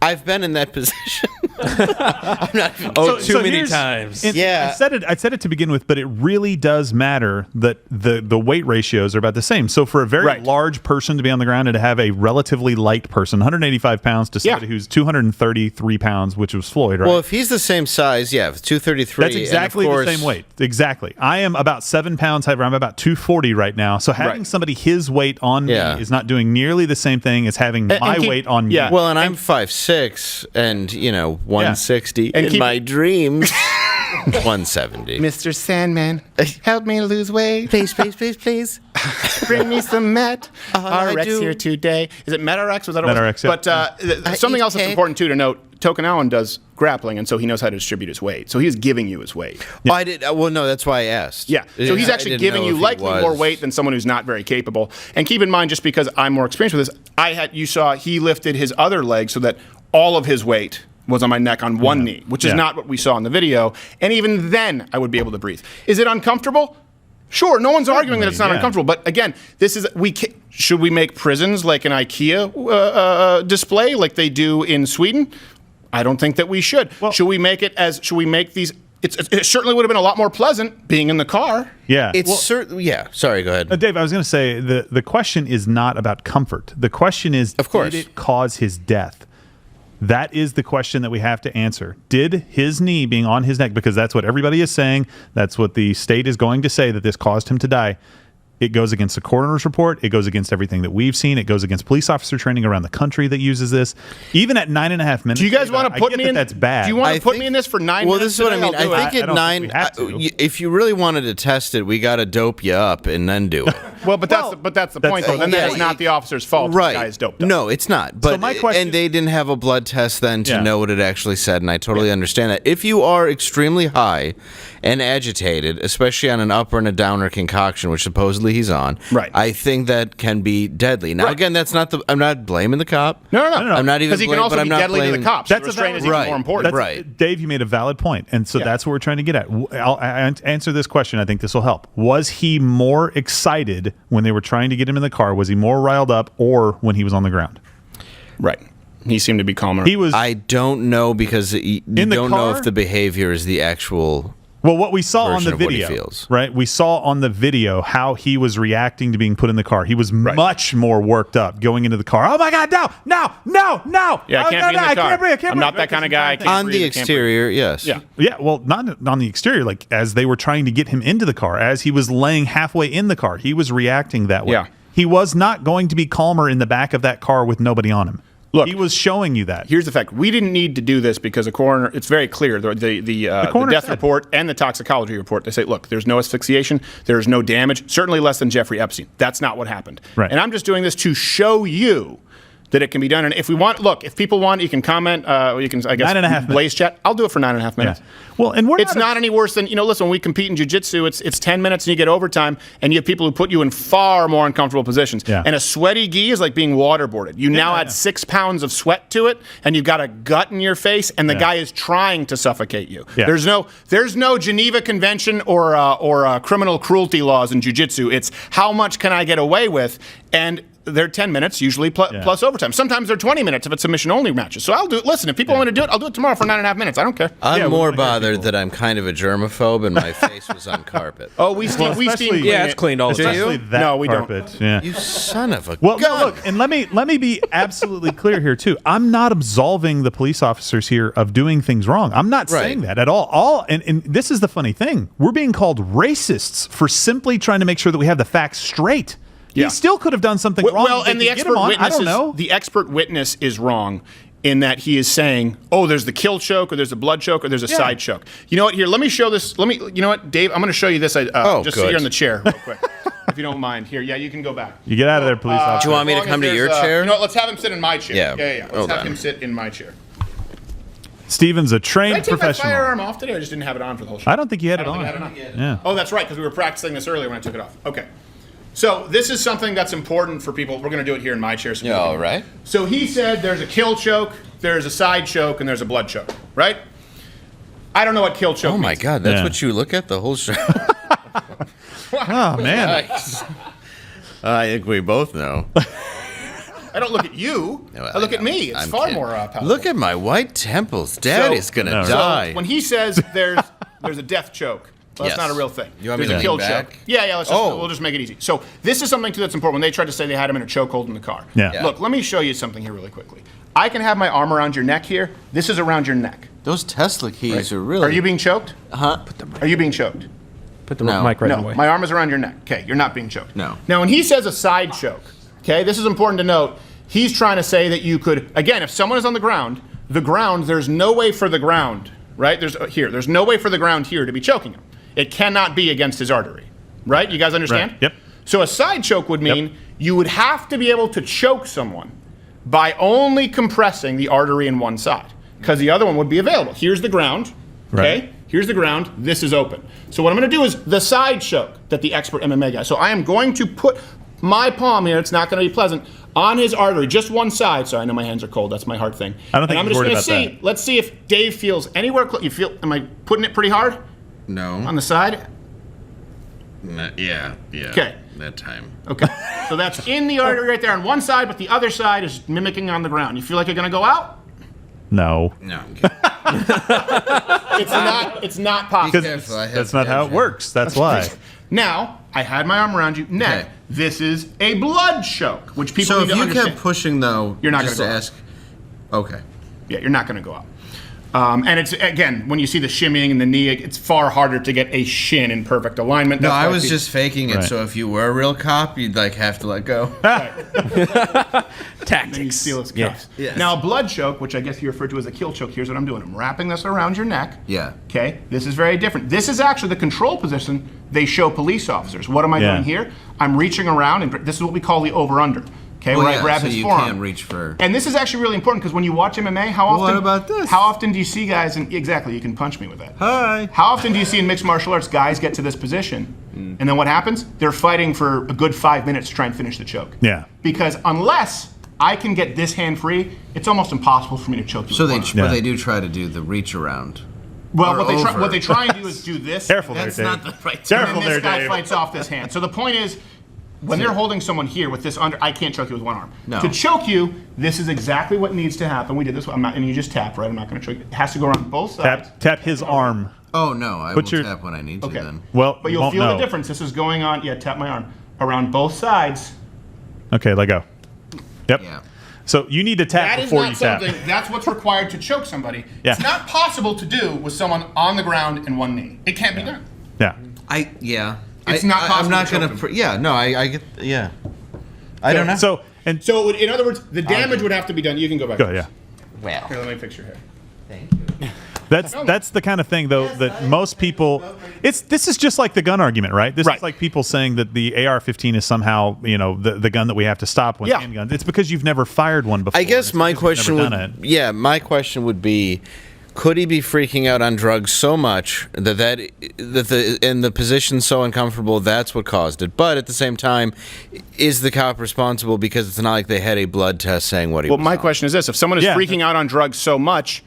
[SPEAKER 2] in that position. I'm not.
[SPEAKER 3] Oh,
[SPEAKER 4] So
[SPEAKER 3] too many
[SPEAKER 4] here's-
[SPEAKER 3] times.
[SPEAKER 2] Yeah.
[SPEAKER 4] I said it to begin with, but it really does matter that the weight ratios are about the same. So for a very
[SPEAKER 1] Right.
[SPEAKER 4] large person to be on the ground and to have a relatively light person, 185 pounds, to somebody who's 233 pounds, which was Floyd, right?
[SPEAKER 2] Well, if he's the same size, yeah, 233.
[SPEAKER 4] That's exactly
[SPEAKER 2] and of
[SPEAKER 4] the
[SPEAKER 2] course,
[SPEAKER 4] same weight. Exactly. I am about 7 pounds heavier. I'm about 240 right now. So having
[SPEAKER 1] Right.
[SPEAKER 4] somebody his weight on
[SPEAKER 2] Yeah.
[SPEAKER 4] me is not doing nearly the same thing as having my
[SPEAKER 1] keep-
[SPEAKER 4] weight on
[SPEAKER 1] yeah.
[SPEAKER 4] me.
[SPEAKER 2] Well, and I'm 5'6", and 160
[SPEAKER 1] And
[SPEAKER 2] in
[SPEAKER 1] keep-
[SPEAKER 2] my dreams. 170.
[SPEAKER 1] Mr. Sandman, help me lose weight.
[SPEAKER 2] Please, please, please, please.
[SPEAKER 1] Bring me some Met
[SPEAKER 2] I
[SPEAKER 1] RX
[SPEAKER 2] do-
[SPEAKER 1] here today. Is it Met RX? Was that what it was?
[SPEAKER 4] MetRx, yeah.
[SPEAKER 1] But something
[SPEAKER 2] eat
[SPEAKER 1] else that's
[SPEAKER 2] cake.
[SPEAKER 1] important too to note: Token Allen does grappling, and so he knows how to distribute his weight. So he's giving you his weight.
[SPEAKER 2] Oh, I did. Well, no, that's why I asked.
[SPEAKER 1] Yeah. So he's
[SPEAKER 2] I
[SPEAKER 1] actually
[SPEAKER 2] didn't
[SPEAKER 1] giving
[SPEAKER 2] know
[SPEAKER 1] you
[SPEAKER 2] if he
[SPEAKER 1] likely more
[SPEAKER 2] was.
[SPEAKER 1] weight than someone who's not very capable. And keep in mind, just because I'm more experienced with this, you saw he lifted his other leg so that all of his weight was on my neck on one knee, which is
[SPEAKER 4] Yeah.
[SPEAKER 1] not what we saw in the video. And even then, I would be able to breathe. Is it uncomfortable? Sure, no one's arguing that it's not
[SPEAKER 4] yeah.
[SPEAKER 1] uncomfortable. But again, should we make prisons like an IKEA display like they do in Sweden? I don't think that we should. Should we make these? It certainly would have been a lot more pleasant being in the car.
[SPEAKER 4] Yeah.
[SPEAKER 2] It's certainly. Yeah. Sorry. Go ahead.
[SPEAKER 4] Dave, I was going to say the question is not about comfort. The question is,
[SPEAKER 2] Of course.
[SPEAKER 4] did it cause his death? That is the question that we have to answer. Did his knee being on his neck, because that's what everybody is saying, that's what the state is going to say, that this caused him to die. It goes against the coroner's report. It goes against everything that we've seen. It goes against police officer training around the country that uses this. Even at 9.5 minutes.
[SPEAKER 1] Do you guys want to put me in?
[SPEAKER 4] That's bad.
[SPEAKER 1] Do you want to put me in this for 9
[SPEAKER 2] Well,
[SPEAKER 1] minutes?
[SPEAKER 2] this is what I
[SPEAKER 1] today?
[SPEAKER 2] mean.
[SPEAKER 1] I'll do
[SPEAKER 2] I
[SPEAKER 1] it.
[SPEAKER 2] think
[SPEAKER 4] I
[SPEAKER 2] at
[SPEAKER 4] don't
[SPEAKER 2] 9,
[SPEAKER 4] think we have to.
[SPEAKER 2] if you really wanted to test it, we got to dope you up and then do it.
[SPEAKER 1] Well, but that's the point, though. Then
[SPEAKER 2] yeah,
[SPEAKER 1] that is not the officer's fault.
[SPEAKER 2] Right.
[SPEAKER 1] The guy is doped up.
[SPEAKER 2] No, it's not. But
[SPEAKER 4] my question-
[SPEAKER 2] and they didn't have a blood test then to
[SPEAKER 4] Yeah.
[SPEAKER 2] know what it actually said, and I totally understand that. If you are extremely high and agitated, especially on an upper and a downer concoction, which supposedly he's on,
[SPEAKER 1] Right.
[SPEAKER 2] I think that can be deadly. Now,
[SPEAKER 1] Right.
[SPEAKER 2] again, that's not I'm not blaming the cop.
[SPEAKER 1] No.
[SPEAKER 2] I'm not even
[SPEAKER 1] Because he can
[SPEAKER 2] blaming,
[SPEAKER 1] also
[SPEAKER 2] but I'm
[SPEAKER 1] be
[SPEAKER 2] not
[SPEAKER 1] deadly to
[SPEAKER 2] blaming.
[SPEAKER 1] the cops.
[SPEAKER 4] That's
[SPEAKER 1] The
[SPEAKER 4] a
[SPEAKER 1] restraint is
[SPEAKER 4] valid-
[SPEAKER 1] even
[SPEAKER 2] Right.
[SPEAKER 1] more important.
[SPEAKER 2] Right.
[SPEAKER 4] Dave, you made a valid point, and so
[SPEAKER 1] Yeah.
[SPEAKER 4] that's what we're trying to get at. I'll answer this question. I think this will help. Was he more excited when they were trying to get him in the car? Was he more riled up, or when he was on the ground?
[SPEAKER 1] Right. He seemed to be calmer.
[SPEAKER 4] He was.
[SPEAKER 2] I don't know because you
[SPEAKER 4] In the
[SPEAKER 2] don't know
[SPEAKER 4] car?
[SPEAKER 2] if the behavior is the actual.
[SPEAKER 4] Well, what we saw on
[SPEAKER 2] version
[SPEAKER 4] the
[SPEAKER 2] of what he
[SPEAKER 4] video,
[SPEAKER 2] feels.
[SPEAKER 4] right? We saw on the video how he was reacting to being put in the car. He was much more worked up going into the car. Oh my God! No!
[SPEAKER 1] Yeah, I can't be in the car.
[SPEAKER 4] Can't breathe,
[SPEAKER 1] I'm not that kind of guy. I can't
[SPEAKER 2] On
[SPEAKER 1] breathe,
[SPEAKER 2] the
[SPEAKER 1] I can't
[SPEAKER 2] exterior, yes.
[SPEAKER 1] breathe.
[SPEAKER 4] Yeah, well, not on the exterior. Like as they were trying to get him into the car, as he was laying halfway in the car, he was reacting that way.
[SPEAKER 1] Yeah.
[SPEAKER 4] He was not going to be calmer in the back of that car with nobody on him.
[SPEAKER 1] Look,
[SPEAKER 4] he was showing you that.
[SPEAKER 1] Here's the fact: we didn't need to do this because the coroner. It's very clear. The
[SPEAKER 4] coroner
[SPEAKER 1] death
[SPEAKER 4] said.
[SPEAKER 1] report and the toxicology report. They say, look, there's no asphyxiation, there's no damage, certainly less than Jeffrey Epstein. That's not what happened.
[SPEAKER 4] Right.
[SPEAKER 1] And I'm just doing this to show you that it can be done. And if we want, look, if people want, you can comment. You can, I guess,
[SPEAKER 4] 9.5 minutes.
[SPEAKER 1] blaze chat. I'll do it for 9.5 minutes.
[SPEAKER 4] Yeah. Well, and
[SPEAKER 1] It's not any worse than, listen, when we compete in jiu-jitsu, it's 10 minutes and you get overtime, and you have people who put you in far more uncomfortable positions.
[SPEAKER 4] Yeah.
[SPEAKER 1] And a sweaty gi is like being waterboarded. You now add 6 pounds of sweat to it, and you've got a gut in your face, and the guy is trying to suffocate you.
[SPEAKER 4] Yeah.
[SPEAKER 1] There's no Geneva Convention or criminal cruelty laws in jiu-jitsu. It's how much can I get away with, and they're 10 minutes, usually plus overtime. Sometimes they're 20 minutes if it's submission-only matches. So I'll do it. Listen, if people want to do it, I'll do it tomorrow for 9.5 minutes. I don't care.
[SPEAKER 2] I'm more bothered that I'm kind of a germaphobe and my face was on carpet.
[SPEAKER 1] Oh, we steam clean
[SPEAKER 3] Yeah,
[SPEAKER 1] it.
[SPEAKER 3] it's cleaned all the time.
[SPEAKER 4] Especially that
[SPEAKER 1] No, we don't.
[SPEAKER 4] carpet. Yeah.
[SPEAKER 2] You son of a
[SPEAKER 4] Well,
[SPEAKER 2] gun.
[SPEAKER 4] no, look, and let me be absolutely clear here too. I'm not absolving the police officers here of doing things wrong. I'm not saying that at all. And this is the funny thing. We're being called racists for simply trying to make sure that we have the facts straight.
[SPEAKER 1] Yeah.
[SPEAKER 4] He still could have done something wrong.
[SPEAKER 1] Well,
[SPEAKER 4] They
[SPEAKER 1] and the
[SPEAKER 4] could get
[SPEAKER 1] expert
[SPEAKER 4] him on.
[SPEAKER 1] witness
[SPEAKER 4] I don't know.
[SPEAKER 1] the expert witness is wrong in that he is saying, "Oh, there's the kill choke, or there's a blood choke, or there's a side choke." You know what? Here, let me show this. You know what, Dave? I'm going to show you this. Just sit here in the chair, real quick, if you don't mind. Here, yeah, you can go back.
[SPEAKER 4] You get out of there, police officer.
[SPEAKER 2] Do you want me to
[SPEAKER 1] As long
[SPEAKER 2] come
[SPEAKER 1] as
[SPEAKER 2] to your
[SPEAKER 1] there's,
[SPEAKER 2] chair?
[SPEAKER 1] You know what? Let's have him sit in my chair.
[SPEAKER 2] Yeah.
[SPEAKER 1] Yeah. Let's
[SPEAKER 2] Hold
[SPEAKER 1] have
[SPEAKER 2] on.
[SPEAKER 1] him sit in my chair.
[SPEAKER 4] Steven's a trained
[SPEAKER 1] Did I take
[SPEAKER 4] professional.
[SPEAKER 1] my firearm off today? I just didn't have it on for the whole show.
[SPEAKER 4] I don't think you had it on.
[SPEAKER 1] I don't think I had it on.
[SPEAKER 4] Yeah.
[SPEAKER 1] Oh, that's right, because we were practicing this earlier when I took it off. Okay. So this is something that's important for people. We're going to do it here in my chair. So
[SPEAKER 2] Yeah, all right.
[SPEAKER 1] So he said there's a kill choke, there's a side choke, and there's a blood choke, right? I don't know what kill choke
[SPEAKER 2] Oh, my
[SPEAKER 1] means.
[SPEAKER 2] God. That's what you look at the whole show.
[SPEAKER 4] Oh, man.
[SPEAKER 2] Nice. I think we both know.
[SPEAKER 1] I don't look at you. I look at me. It's
[SPEAKER 2] I'm
[SPEAKER 1] far
[SPEAKER 2] kidding.
[SPEAKER 1] more powerful.
[SPEAKER 2] Look at my white temples. Daddy's going to die.
[SPEAKER 1] So when he says there's a death choke, well, that's
[SPEAKER 2] Yes.
[SPEAKER 1] not a real thing.
[SPEAKER 2] You want me
[SPEAKER 1] There's
[SPEAKER 2] to
[SPEAKER 1] a kill
[SPEAKER 2] lean back?
[SPEAKER 1] choke. Yeah, we'll just make it easy. So this is something too that's important. When they tried to say they had him in a chokehold in the car.
[SPEAKER 4] Yeah.
[SPEAKER 1] Look, let me show you something here really quickly. I can have my arm around your neck here. This is around your neck.
[SPEAKER 2] Those Tesla keys are really...
[SPEAKER 1] Are you being choked?
[SPEAKER 2] Huh?
[SPEAKER 1] Are you being choked?
[SPEAKER 3] Put the
[SPEAKER 2] No.
[SPEAKER 3] mic right in the
[SPEAKER 1] No,
[SPEAKER 3] way.
[SPEAKER 1] my arm is around your neck. Okay, you're not being choked.
[SPEAKER 2] No.
[SPEAKER 1] Now, when he says a side choke, okay, this is important to note. He's trying to say that you could, again, if someone is on the ground, there's no way for the ground, right? There's no way for the ground here to be choking him. It cannot be against his artery, right? You guys understand?
[SPEAKER 4] Right. Yep.
[SPEAKER 1] So a side choke would mean you would have to be able to choke someone by only compressing the artery in one side, because the other one would be available. Here's the ground, okay?
[SPEAKER 4] Right.
[SPEAKER 1] Here's the ground, this is open. So what I'm gonna do is the side choke that the expert MMA guy. So I am going to put my palm here, it's not gonna be pleasant, on his artery, just one side. So I know my hands are cold, that's my heart thing.
[SPEAKER 4] I don't think
[SPEAKER 1] and I'm
[SPEAKER 4] he's
[SPEAKER 1] just
[SPEAKER 4] worried
[SPEAKER 1] gonna
[SPEAKER 4] about
[SPEAKER 1] see,
[SPEAKER 4] that.
[SPEAKER 1] let's see if Dave feels anywhere close. Am I putting it pretty hard
[SPEAKER 2] No.
[SPEAKER 1] on the side?
[SPEAKER 2] Yeah.
[SPEAKER 1] Okay.
[SPEAKER 2] That time.
[SPEAKER 1] Okay, so that's in the artery right there on one side, but the other side is mimicking on the ground. You feel like you're gonna go out?
[SPEAKER 4] No.
[SPEAKER 2] No, I'm kidding.
[SPEAKER 1] It's not possible.
[SPEAKER 4] Because
[SPEAKER 2] careful, I have
[SPEAKER 4] that's not how it
[SPEAKER 2] cancer.
[SPEAKER 4] works. That's why.
[SPEAKER 1] Now, I had my arm around you. Neck.
[SPEAKER 2] Okay.
[SPEAKER 1] This is a blood choke, which people
[SPEAKER 2] So
[SPEAKER 1] need
[SPEAKER 2] if
[SPEAKER 1] to
[SPEAKER 2] you
[SPEAKER 1] understand.
[SPEAKER 2] kept pushing, though,
[SPEAKER 1] You're not
[SPEAKER 2] just
[SPEAKER 1] gonna
[SPEAKER 2] to
[SPEAKER 1] go
[SPEAKER 2] ask... Okay.
[SPEAKER 1] Yeah, you're not going to go out. And it's, again, when you see the shimmying in the knee, it's far harder to get a shin in perfect alignment.
[SPEAKER 2] No,
[SPEAKER 1] That's
[SPEAKER 2] I
[SPEAKER 1] why
[SPEAKER 2] was
[SPEAKER 1] people-
[SPEAKER 2] just faking it,
[SPEAKER 4] Right.
[SPEAKER 2] so if you were a real cop, you'd, like, have to let go.
[SPEAKER 1] Then you steal his cuffs.
[SPEAKER 2] Yes.
[SPEAKER 1] Now, a blood choke, which I guess you refer to as a kill choke, here's what I'm doing. I'm wrapping this around your neck.
[SPEAKER 2] Yeah.
[SPEAKER 1] Okay, this is very different. This is actually the control position they show police officers. What am I
[SPEAKER 4] Yeah.
[SPEAKER 1] doing here? I'm reaching around, and this is what we call the over-under. Okay,
[SPEAKER 2] Well,
[SPEAKER 1] where
[SPEAKER 2] yeah,
[SPEAKER 1] I grab
[SPEAKER 2] so
[SPEAKER 1] his
[SPEAKER 2] you
[SPEAKER 1] forearm.
[SPEAKER 2] can't reach for...
[SPEAKER 1] And this is actually really important because when you watch MMA, how often?
[SPEAKER 2] What about this?
[SPEAKER 1] How often do you see guys? And exactly, you can punch me with that.
[SPEAKER 2] Hi.
[SPEAKER 1] How often do you see in mixed martial arts guys get to this position, and then what happens? They're fighting for a good 5 minutes to try and finish the choke.
[SPEAKER 4] Yeah.
[SPEAKER 1] Because unless I can get this hand free, it's almost impossible for me to choke you.
[SPEAKER 2] So
[SPEAKER 1] with
[SPEAKER 2] they,
[SPEAKER 1] one arm.
[SPEAKER 2] but
[SPEAKER 4] Yeah.
[SPEAKER 2] they do try to do the reach around.
[SPEAKER 1] Well,
[SPEAKER 2] or
[SPEAKER 1] what they
[SPEAKER 2] over.
[SPEAKER 1] try and do is do this.
[SPEAKER 4] Careful
[SPEAKER 2] That's
[SPEAKER 4] there,
[SPEAKER 2] not
[SPEAKER 4] Dave.
[SPEAKER 2] the right
[SPEAKER 1] And
[SPEAKER 4] Careful
[SPEAKER 1] then this
[SPEAKER 4] there,
[SPEAKER 1] guy
[SPEAKER 4] Dave.
[SPEAKER 1] fights off this hand. So the point is, when they're holding someone here with this under, I can't choke you with one arm.
[SPEAKER 2] No.
[SPEAKER 1] To choke you, this is exactly what needs to happen. We did this. I'm not, and you just tap, right? I'm not going to choke you. It has to go around both sides.
[SPEAKER 4] Tap his arm.
[SPEAKER 2] Oh, no, I
[SPEAKER 4] Put
[SPEAKER 2] will
[SPEAKER 4] your-
[SPEAKER 2] tap when I need to
[SPEAKER 1] Okay.
[SPEAKER 2] then.
[SPEAKER 4] Well,
[SPEAKER 1] But
[SPEAKER 4] you
[SPEAKER 1] you'll
[SPEAKER 4] won't
[SPEAKER 1] feel
[SPEAKER 4] know.
[SPEAKER 1] the difference. This is going on. Yeah, tap my arm around both sides.
[SPEAKER 4] Okay, let go. Yep.
[SPEAKER 2] Yeah.
[SPEAKER 4] So you need to tap
[SPEAKER 1] That is
[SPEAKER 4] before
[SPEAKER 1] not
[SPEAKER 4] you tap.
[SPEAKER 1] something. That's what's required to choke somebody.
[SPEAKER 4] Yeah.
[SPEAKER 1] It's not possible to do with someone on the ground and one knee. It can't be done.
[SPEAKER 4] Yeah.
[SPEAKER 1] It's not possible
[SPEAKER 2] I'm not
[SPEAKER 1] to choke
[SPEAKER 2] gonna.
[SPEAKER 1] them.
[SPEAKER 2] Yeah, no, I get. Yeah. I don't know.
[SPEAKER 4] So and
[SPEAKER 1] So it would, in other words, the damage would have to be done. You can go back.
[SPEAKER 4] go. Yeah.
[SPEAKER 2] well,
[SPEAKER 1] Here, let me fix your hair.
[SPEAKER 4] That's the kind of thing though that most people. This is just like the gun argument, right? This
[SPEAKER 1] Right.
[SPEAKER 4] is like people saying that the AR-15 is somehow the gun that we have to stop when
[SPEAKER 1] Yeah.
[SPEAKER 4] handguns. It's because you've never fired one before.
[SPEAKER 2] I guess
[SPEAKER 4] It's
[SPEAKER 2] my
[SPEAKER 4] because you've
[SPEAKER 2] question
[SPEAKER 4] never
[SPEAKER 2] would.
[SPEAKER 4] done it.
[SPEAKER 2] Yeah, my question would be. Could he be freaking out on drugs so much that the position so uncomfortable that's what caused it? But at the same time, is the cop responsible because it's not like they had a blood test saying what he
[SPEAKER 1] Well,
[SPEAKER 2] was
[SPEAKER 1] my
[SPEAKER 2] on?
[SPEAKER 1] question is this: if someone is
[SPEAKER 4] Yeah.
[SPEAKER 1] freaking out on drugs so much,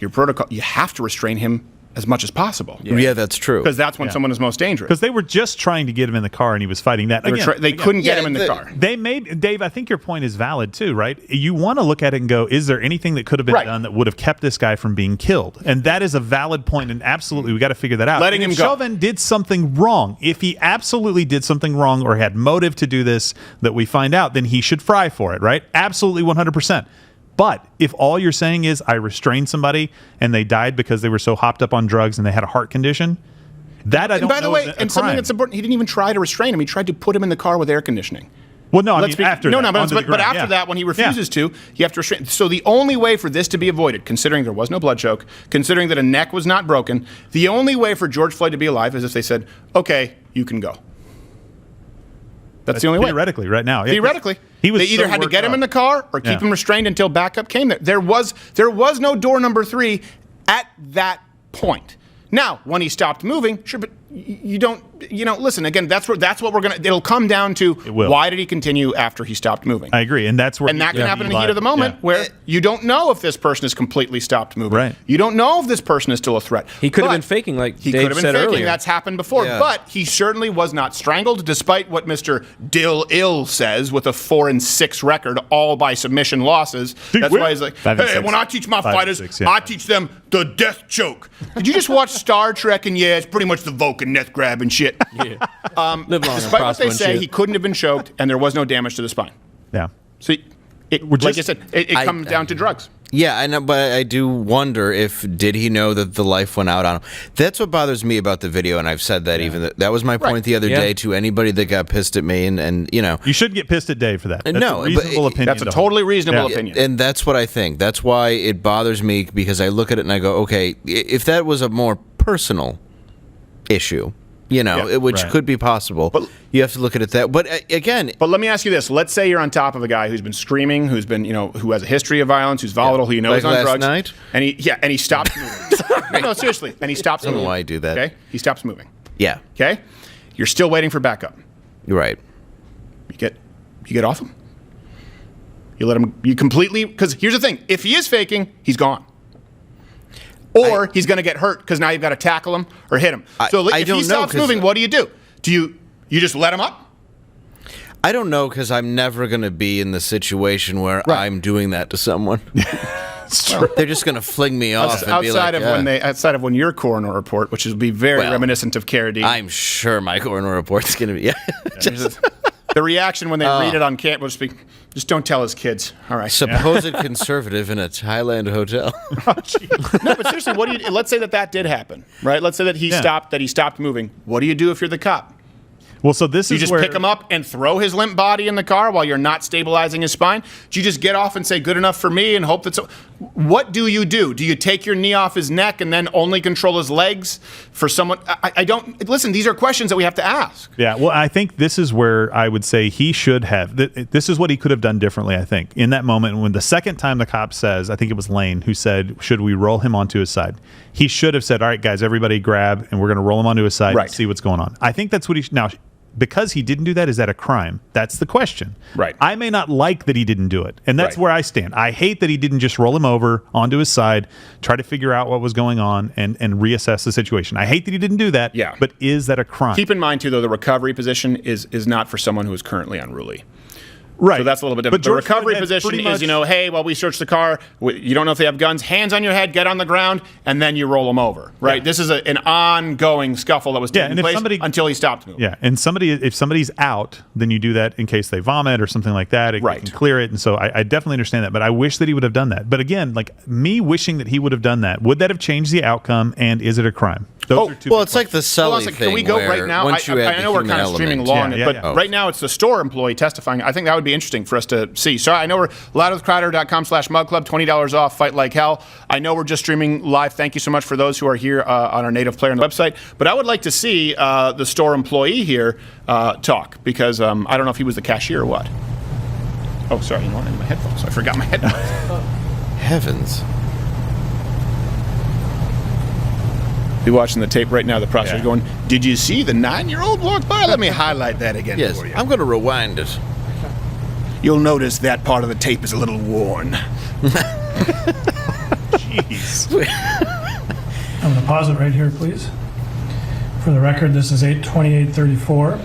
[SPEAKER 1] your protocol, you have to restrain him as much as possible.
[SPEAKER 2] Yeah, that's true.
[SPEAKER 1] Because that's when
[SPEAKER 4] Yeah.
[SPEAKER 1] someone is most dangerous.
[SPEAKER 4] Because they were just trying to get him in the car, and he was fighting that. Again,
[SPEAKER 1] They couldn't get
[SPEAKER 2] Yeah,
[SPEAKER 1] him in the car.
[SPEAKER 4] They made Dave. I think your point is valid too, right? You want to look at it and go, "Is there anything that could have been
[SPEAKER 1] Right.
[SPEAKER 4] done that would have kept this guy from being killed?" And that is a valid point, and absolutely, we got to figure that out.
[SPEAKER 1] Letting
[SPEAKER 4] And
[SPEAKER 1] him
[SPEAKER 4] if
[SPEAKER 1] go.
[SPEAKER 4] Chauvin did something wrong, if he absolutely did something wrong or had motive to do this that we find out, then he should fry for it, right? Absolutely, 100%. But if all you're saying is I restrained somebody and they died because they were so hopped up on drugs and they had a heart condition, that I
[SPEAKER 1] And
[SPEAKER 4] don't
[SPEAKER 1] by the
[SPEAKER 4] know
[SPEAKER 1] way,
[SPEAKER 4] is a
[SPEAKER 1] and something
[SPEAKER 4] crime.
[SPEAKER 1] that's important, he didn't even try to restrain him. He tried to put him in the car with air conditioning.
[SPEAKER 4] Well, no, I
[SPEAKER 1] Let's
[SPEAKER 4] mean after
[SPEAKER 1] no,
[SPEAKER 4] that,
[SPEAKER 1] no, but,
[SPEAKER 4] onto the
[SPEAKER 1] but
[SPEAKER 4] ground,
[SPEAKER 1] after
[SPEAKER 4] yeah.
[SPEAKER 1] that, when he refuses
[SPEAKER 4] Yeah.
[SPEAKER 1] to, you have to restrain. So the only way for this to be avoided, considering there was no blood choke, considering that a neck was not broken, the only way for George Floyd to be alive is if they said, "Okay, you can go." That's the only way.
[SPEAKER 4] Theoretically, right now. Yeah, 'cause
[SPEAKER 1] Theoretically,
[SPEAKER 4] He was
[SPEAKER 1] they either
[SPEAKER 4] so
[SPEAKER 1] had to
[SPEAKER 4] worked
[SPEAKER 1] get him
[SPEAKER 4] up.
[SPEAKER 1] in the car or keep him restrained until backup came. There was no door number 3 at that point. Now, when he stopped moving, sure, but you don't, listen, again, that's what we're going to, it'll come down to why did he continue after he stopped moving?
[SPEAKER 4] I agree. And that's where.
[SPEAKER 1] And that can happen in the heat of the moment where you don't know if this person has completely stopped moving.
[SPEAKER 4] Right.
[SPEAKER 1] You don't know if this person is still a threat.
[SPEAKER 3] He could have been faking, like
[SPEAKER 1] he
[SPEAKER 3] Dave
[SPEAKER 1] could have been
[SPEAKER 3] said
[SPEAKER 1] faking.
[SPEAKER 3] earlier.
[SPEAKER 1] That's happened before.
[SPEAKER 2] Yeah.
[SPEAKER 1] But he certainly was not strangled, despite what Mr. Dill says with a 4-6 record, all by submission losses. That's why he's like, hey, when I teach my fighters, I teach them the death choke. Did you just watch Star Trek? And yeah, it's pretty much the Vulcan death grab and shit.
[SPEAKER 3] Yeah.
[SPEAKER 1] Live long despite what they say, he couldn't have been choked, and there was no damage to the spine.
[SPEAKER 4] Yeah.
[SPEAKER 1] So, like I said, it comes down to drugs.
[SPEAKER 2] Yeah, I know, but I do wonder did he know that the life went out on him? That's what bothers me about the video, and I've said that that was my point the other day to anybody that got pissed at me, and
[SPEAKER 4] you should get pissed at Dave for that. That's a reasonable opinion.
[SPEAKER 1] That's a totally reasonable opinion,
[SPEAKER 2] and that's what I think. That's why it bothers me, because I look at it and I go, okay, if that was a more personal issue, which could be possible. But you have to look at it that. But again,
[SPEAKER 1] but let me ask you this: let's say you're on top of a guy who's been screaming, who's been, who has a history of violence, who's volatile, who you know is on
[SPEAKER 2] last
[SPEAKER 1] drugs,
[SPEAKER 2] night?
[SPEAKER 1] and he stops moving. No, seriously, and he stops moving.
[SPEAKER 2] I don't know why I do that.
[SPEAKER 1] Okay, he stops moving.
[SPEAKER 2] Yeah.
[SPEAKER 1] Okay, you're still waiting for backup.
[SPEAKER 2] You're right.
[SPEAKER 1] You get off him. You let him. You completely, because here's the thing: if he is faking, he's gone. Or he's going to get hurt because now you've got to tackle him or hit him. So if he stops moving, what do? Do you just let him up?
[SPEAKER 2] I don't know, because I'm never going to be in the situation where I'm doing that to someone. It's true. They're just going to fling me off.
[SPEAKER 1] Outside of when your coroner report, which will be very reminiscent of Cara D.
[SPEAKER 2] I'm sure my coroner report's going to be.
[SPEAKER 1] The reaction when they read it on camp will just be, just don't tell his kids. All right.
[SPEAKER 2] Supposed conservative in a Thailand hotel.
[SPEAKER 1] No, but seriously, what do you? Let's say that did happen, right? Let's say that he stopped moving. What do you do if you're the cop?
[SPEAKER 4] Well, so this
[SPEAKER 1] you
[SPEAKER 4] is
[SPEAKER 1] just
[SPEAKER 4] where
[SPEAKER 1] pick him up and throw his limp body in the car while you're not stabilizing his spine? Do you just get off and say good enough for me and hope that what do you do? Do you take your knee off his neck and then only control his legs for someone? I don't listen. These are questions that we have to ask.
[SPEAKER 4] Yeah, well, I think this is where I would say he should have. This is what he could have done differently. I think in that moment when the second time the cop says, I think it was Lane who said, "Should we roll him onto his side?" He should have said, "All right, guys, everybody grab, and we're going to roll him onto his side and see what's going on." I think that's what he now. Because he didn't do that, is that a crime? That's the question.
[SPEAKER 1] Right.
[SPEAKER 4] I may not like that he didn't do it, and that's where I stand. I hate that he didn't just roll him over onto his side, try to figure out what was going on, and reassess the situation. I hate that he didn't do that.
[SPEAKER 1] Yeah.
[SPEAKER 4] But is that a crime?
[SPEAKER 1] Keep in mind too, though, the recovery position is not for someone who is currently unruly.
[SPEAKER 4] Right.
[SPEAKER 1] So that's a little bit different.
[SPEAKER 4] But
[SPEAKER 1] the recovery position is, hey, while we search the car, you don't know if they have guns, hands on your head, get on the ground, and then you roll them over, right? Yeah. This is an ongoing scuffle that was taking place until he stopped moving.
[SPEAKER 4] Yeah, and if somebody's out, then you do that in case they vomit or something like that. It can clear it, and so I definitely understand that, but I wish that he would have done that. But again, like me wishing that he would have done that, would that have changed the outcome, and is it a crime? Those are two
[SPEAKER 2] well, it's like the Sully thing.
[SPEAKER 1] Can we go right now? I know we're kind of streaming along, but right now it's the store employee testifying. I think that would be interesting for us to see. So I know we're loudwithcrowder.com/mugclub, $20 off, fight like hell. I know we're just streaming live. Thank you so much for those who are here on our native player on the website. But I would like to see the store employee here talk, because I don't know if he was the cashier or what. Oh, sorry, you know what? I need my headphones. I forgot my headphones.
[SPEAKER 2] Heavens.
[SPEAKER 1] Be watching the tape right now. The prosecutor's going, did you see the 9-year-old walk by? Let me highlight that again for you.
[SPEAKER 2] I'm going to rewind it.
[SPEAKER 1] You'll notice that part of the tape is a little worn.
[SPEAKER 4] Jeez.
[SPEAKER 13] I'm going to pause it right here, please. For the record, this is 8/28/34.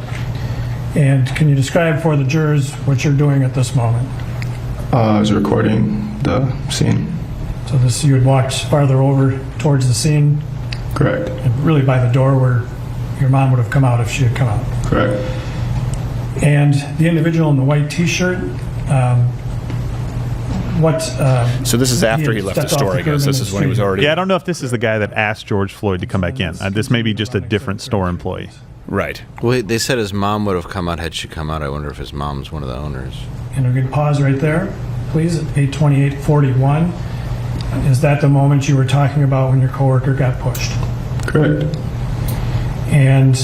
[SPEAKER 13] And can you describe for the jurors what you're doing at this moment?
[SPEAKER 14] I was recording the scene.
[SPEAKER 13] So you had walked farther over towards the scene?
[SPEAKER 14] Correct.
[SPEAKER 13] And really by the door where your mom would have come out if she had come out?
[SPEAKER 14] Correct.
[SPEAKER 13] And the individual in the white T-shirt,
[SPEAKER 1] so this is after he left the store, I guess. This is when he was already...
[SPEAKER 4] Yeah, I don't know if this is the guy that asked George Floyd to come back in. This may be just a different store employee.
[SPEAKER 1] Right.
[SPEAKER 2] Well, they said his mom would have come out had she come out. I wonder if his mom's one of the owners.
[SPEAKER 13] And we can pause right there, please, at 8/28/41. Is that the moment you were talking about when your coworker got pushed?
[SPEAKER 14] Correct.
[SPEAKER 13] And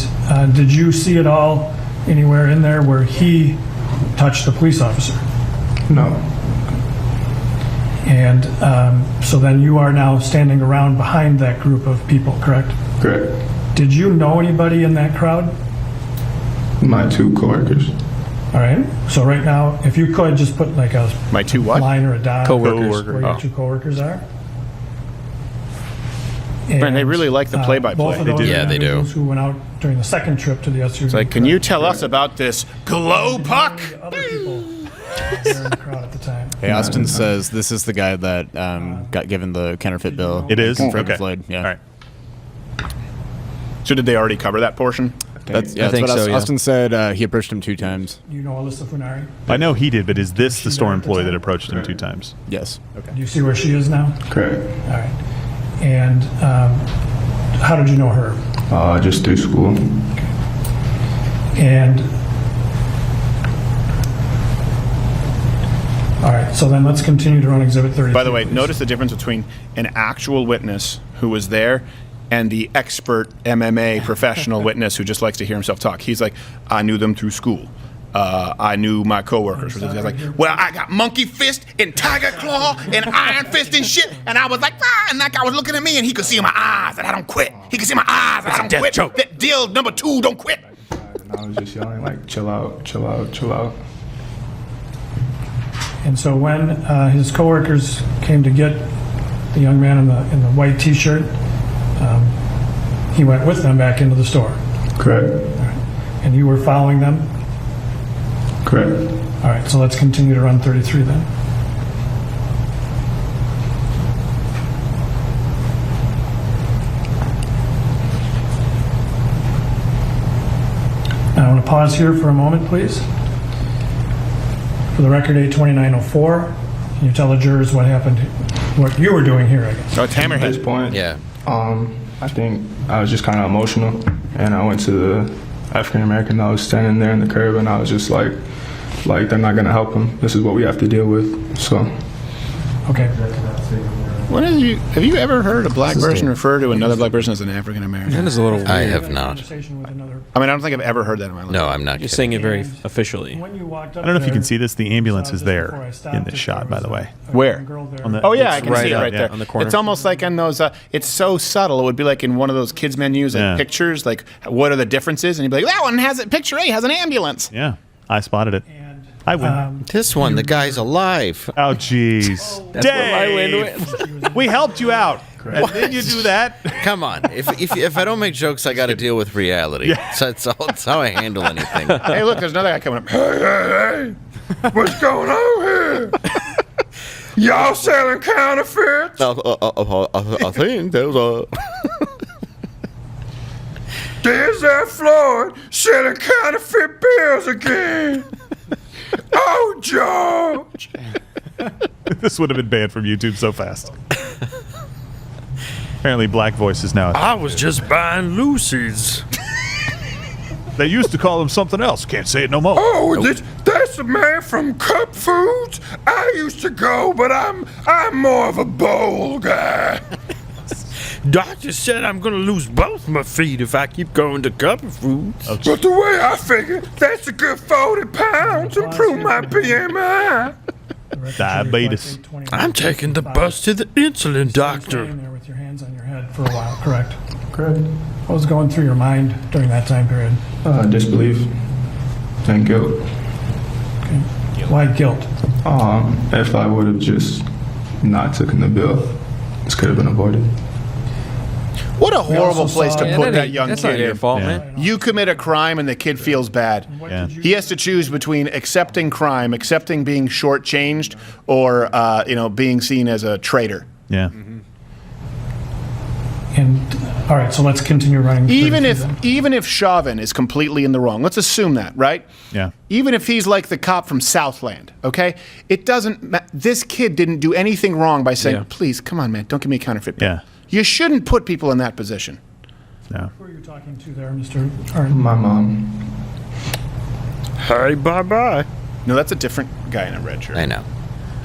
[SPEAKER 13] did you see it all anywhere in there where he touch the police officer?
[SPEAKER 14] No.
[SPEAKER 13] And so then you are now standing around behind that group of people, correct?
[SPEAKER 14] Correct.
[SPEAKER 13] Did you know anybody in that crowd?
[SPEAKER 14] My 2 coworkers.
[SPEAKER 13] All right. So right now, if you could just put like a
[SPEAKER 1] My 2 what?
[SPEAKER 13] line or a dot
[SPEAKER 3] Coworkers.
[SPEAKER 13] where your 2 coworkers are.
[SPEAKER 1] Man, they really like the
[SPEAKER 13] both
[SPEAKER 1] play-by-play.
[SPEAKER 13] of those
[SPEAKER 2] Yeah, they do.
[SPEAKER 13] individuals who went out during the second trip to the SUV.
[SPEAKER 1] It's like, can you tell us about this glow puck?
[SPEAKER 13] Other people there in the crowd at the time.
[SPEAKER 9] Hey, Austin says this is the guy that got given the counterfeit bill.
[SPEAKER 4] It is?
[SPEAKER 9] Confirmed
[SPEAKER 4] Okay.
[SPEAKER 9] Floyd. Yeah.
[SPEAKER 4] All right.
[SPEAKER 1] So did they already cover that portion?
[SPEAKER 9] That's
[SPEAKER 3] I think
[SPEAKER 9] what
[SPEAKER 3] so, yeah.
[SPEAKER 9] Austin said. He approached him 2 times.
[SPEAKER 13] You know Alyssa Funari?
[SPEAKER 4] I know he did, but is this the store employee that approached him 2 times?
[SPEAKER 9] Yes.
[SPEAKER 13] Do you see where she is now?
[SPEAKER 14] Correct.
[SPEAKER 13] All right. And how did you know her?
[SPEAKER 14] Just through school.
[SPEAKER 13] And all right, so then let's continue to run Exhibit 30.
[SPEAKER 1] By the way, notice the difference between an actual witness who was there and the expert MMA professional witness who just likes to hear himself talk. He's like, I knew them through school. I knew my coworkers. He's like, well, I got monkey fist and tiger claw and iron fist and shit, and I was like, ah, and that guy was looking at me, and he could see in my eyes that I don't quit. He could see in my eyes that I don't quit. That deal number 2, don't quit.
[SPEAKER 14] And I was just yelling like, chill out, chill out, chill out.
[SPEAKER 13] And so when his coworkers came to get the young man in the white T-shirt, he went with them back into the store.
[SPEAKER 14] Correct.
[SPEAKER 13] And you were following them?
[SPEAKER 14] Correct.
[SPEAKER 13] All right, so let's continue to run 33 then. Now, I want to pause here for a moment, please. For the record, 82904, can you tell the jurors what happened, what you were doing here, I guess?
[SPEAKER 1] Oh, it's
[SPEAKER 14] At
[SPEAKER 1] Hammerhead.
[SPEAKER 14] this point,
[SPEAKER 2] Yeah.
[SPEAKER 14] I think I was just kind of emotional, and I went to the African American that was standing there in the curb, and I was just like they're not gonna help him. This is what we have to deal with. So.
[SPEAKER 13] Okay.
[SPEAKER 1] Have you ever heard a black person refer to another black person as an African American?
[SPEAKER 3] That is a little weird.
[SPEAKER 2] I have not.
[SPEAKER 1] I mean, I don't think I've ever heard that in my life.
[SPEAKER 2] No, I'm not.
[SPEAKER 3] You're
[SPEAKER 2] kidding.
[SPEAKER 3] saying it very officially.
[SPEAKER 13] When you walked up
[SPEAKER 4] I don't know if you
[SPEAKER 13] there,
[SPEAKER 4] can see this. The ambulance
[SPEAKER 13] saw
[SPEAKER 4] is
[SPEAKER 13] just
[SPEAKER 4] there
[SPEAKER 13] before I stopped
[SPEAKER 4] in
[SPEAKER 13] it,
[SPEAKER 4] this shot,
[SPEAKER 13] there
[SPEAKER 4] by
[SPEAKER 13] was
[SPEAKER 4] the way.
[SPEAKER 13] a
[SPEAKER 1] Where?
[SPEAKER 13] young girl there.
[SPEAKER 4] On the-
[SPEAKER 1] Oh yeah, I
[SPEAKER 3] It's
[SPEAKER 1] can see it
[SPEAKER 3] right
[SPEAKER 1] right
[SPEAKER 3] up,
[SPEAKER 1] there.
[SPEAKER 3] on the corner.
[SPEAKER 1] It's almost like in those. It's so subtle. It would be like in one of those kids menus, like
[SPEAKER 4] Yeah.
[SPEAKER 1] pictures. Like, what are the differences? And you'd be like, that one has it. Picture A has an ambulance.
[SPEAKER 4] Yeah, I spotted it. I win.
[SPEAKER 2] This one, the guy's alive.
[SPEAKER 4] Oh, jeez.
[SPEAKER 3] That's where my win wins.
[SPEAKER 4] We helped you out. And then you do that.
[SPEAKER 2] Come on. If I don't make jokes, I got to deal with reality.
[SPEAKER 4] Yeah.
[SPEAKER 2] So that's how I handle anything.
[SPEAKER 1] Hey, look, there's another guy coming up. Hey, what's going on here? Y'all selling counterfeits?
[SPEAKER 2] I think there's a.
[SPEAKER 1] There's that Floyd selling counterfeit bills again. Oh, George.
[SPEAKER 4] This would have been banned from YouTube so fast. Apparently, black voice is now.
[SPEAKER 15] I was just buying Lucy's.
[SPEAKER 4] They used to call him something else. Can't say it no more.
[SPEAKER 1] Oh, that's the man from Cup Foods. I used to go, but I'm more of a bowl guy.
[SPEAKER 15] Doctor said I'm gonna lose both my feet if I keep going to Cup of Foods.
[SPEAKER 4] Oh,
[SPEAKER 1] But the way I figure, that's a good 40 pounds. Improve my BMI.
[SPEAKER 4] Diabetes.
[SPEAKER 15] I'm taking the bus to the insulin doctor.
[SPEAKER 13] Standing there with your hands on your head for a while, correct?
[SPEAKER 14] Correct.
[SPEAKER 13] What was going through your mind during that time period?
[SPEAKER 14] Disbelief and guilt.
[SPEAKER 13] Why guilt?
[SPEAKER 14] If I would have just not taken the bill, this could have been avoided.
[SPEAKER 1] What a
[SPEAKER 13] We
[SPEAKER 1] horrible
[SPEAKER 13] also
[SPEAKER 1] place
[SPEAKER 13] saw-
[SPEAKER 1] to
[SPEAKER 13] Yeah,
[SPEAKER 1] put that young
[SPEAKER 3] That's
[SPEAKER 1] kid
[SPEAKER 3] not your
[SPEAKER 1] in.
[SPEAKER 3] fault,
[SPEAKER 4] Yeah.
[SPEAKER 3] man.
[SPEAKER 1] You commit a crime and the kid feels bad.
[SPEAKER 4] Yeah.
[SPEAKER 1] He has to choose between accepting crime, accepting being shortchanged, or being seen as a traitor.
[SPEAKER 4] Yeah.
[SPEAKER 13] And all right, so let's continue running.
[SPEAKER 1] Even
[SPEAKER 13] 33 then.
[SPEAKER 1] even if Chauvin is completely in the wrong, let's assume that, right?
[SPEAKER 4] Yeah.
[SPEAKER 1] Even if he's like the cop from Southland, okay? It doesn't. This kid didn't do anything wrong by saying,
[SPEAKER 3] Yeah.
[SPEAKER 1] "Please, come on, man, don't give me a counterfeit bill."
[SPEAKER 4] Yeah.
[SPEAKER 1] You shouldn't put people in that position.
[SPEAKER 4] No.
[SPEAKER 13] Who are you talking to there, Mr. Arndt?
[SPEAKER 14] My mom.
[SPEAKER 15] Hey, bye-bye.
[SPEAKER 1] No, that's a different guy in a red shirt.
[SPEAKER 2] I know.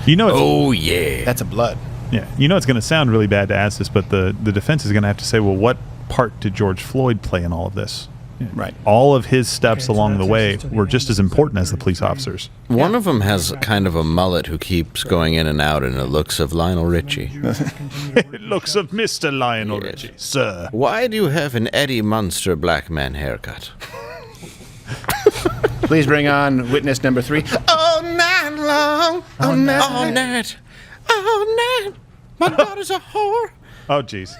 [SPEAKER 4] You know. It's,
[SPEAKER 2] Oh yeah.
[SPEAKER 1] That's a blood.
[SPEAKER 4] Yeah. You know it's going to sound really bad to ask this, but the defense is going to have to say, well, what part did George Floyd play in all of this?
[SPEAKER 1] Right.
[SPEAKER 4] All of his steps along the way were just as important as the police officers.
[SPEAKER 2] One of them has kind of a mullet who keeps going in and out, and it looks of Lionel Richie.
[SPEAKER 4] It looks of Mr. Lionel Richie, sir.
[SPEAKER 2] Why do you have an Eddie Munster black man haircut?
[SPEAKER 1] Please bring on witness number 3. All night long. All night.
[SPEAKER 2] All night. All night. My daughter's a whore.
[SPEAKER 4] Oh, jeez.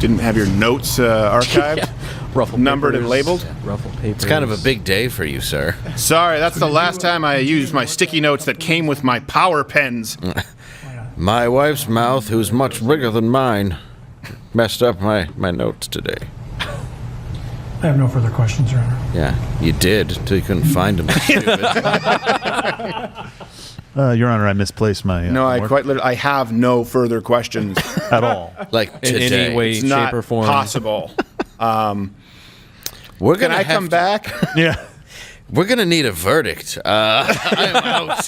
[SPEAKER 1] Didn't have your notes archived,
[SPEAKER 3] Ruffle
[SPEAKER 1] numbered
[SPEAKER 3] papers,
[SPEAKER 1] and labeled.
[SPEAKER 3] Ruffle papers.
[SPEAKER 2] It's kind of a big day for you, sir.
[SPEAKER 1] Sorry, that's the last time I used my sticky notes that came with my power pens.
[SPEAKER 2] My wife's mouth, who's much bigger than mine, messed up my notes today.
[SPEAKER 13] I have no further questions, Your Honor.
[SPEAKER 2] Yeah, you did, till you couldn't find them. Stupid.
[SPEAKER 4] Your Honor, I misplaced my.
[SPEAKER 1] No, I
[SPEAKER 4] homework.
[SPEAKER 1] quite literally, I have no further questions
[SPEAKER 4] at all.
[SPEAKER 2] Like
[SPEAKER 3] in
[SPEAKER 2] today.
[SPEAKER 3] any way,
[SPEAKER 1] It's
[SPEAKER 3] shape,
[SPEAKER 1] not
[SPEAKER 3] or form.
[SPEAKER 1] possible.
[SPEAKER 2] We're
[SPEAKER 1] Can
[SPEAKER 2] gonna
[SPEAKER 1] I
[SPEAKER 2] have
[SPEAKER 1] come
[SPEAKER 2] to-
[SPEAKER 1] back?
[SPEAKER 4] Yeah.
[SPEAKER 2] We're gonna need a verdict. I'm out.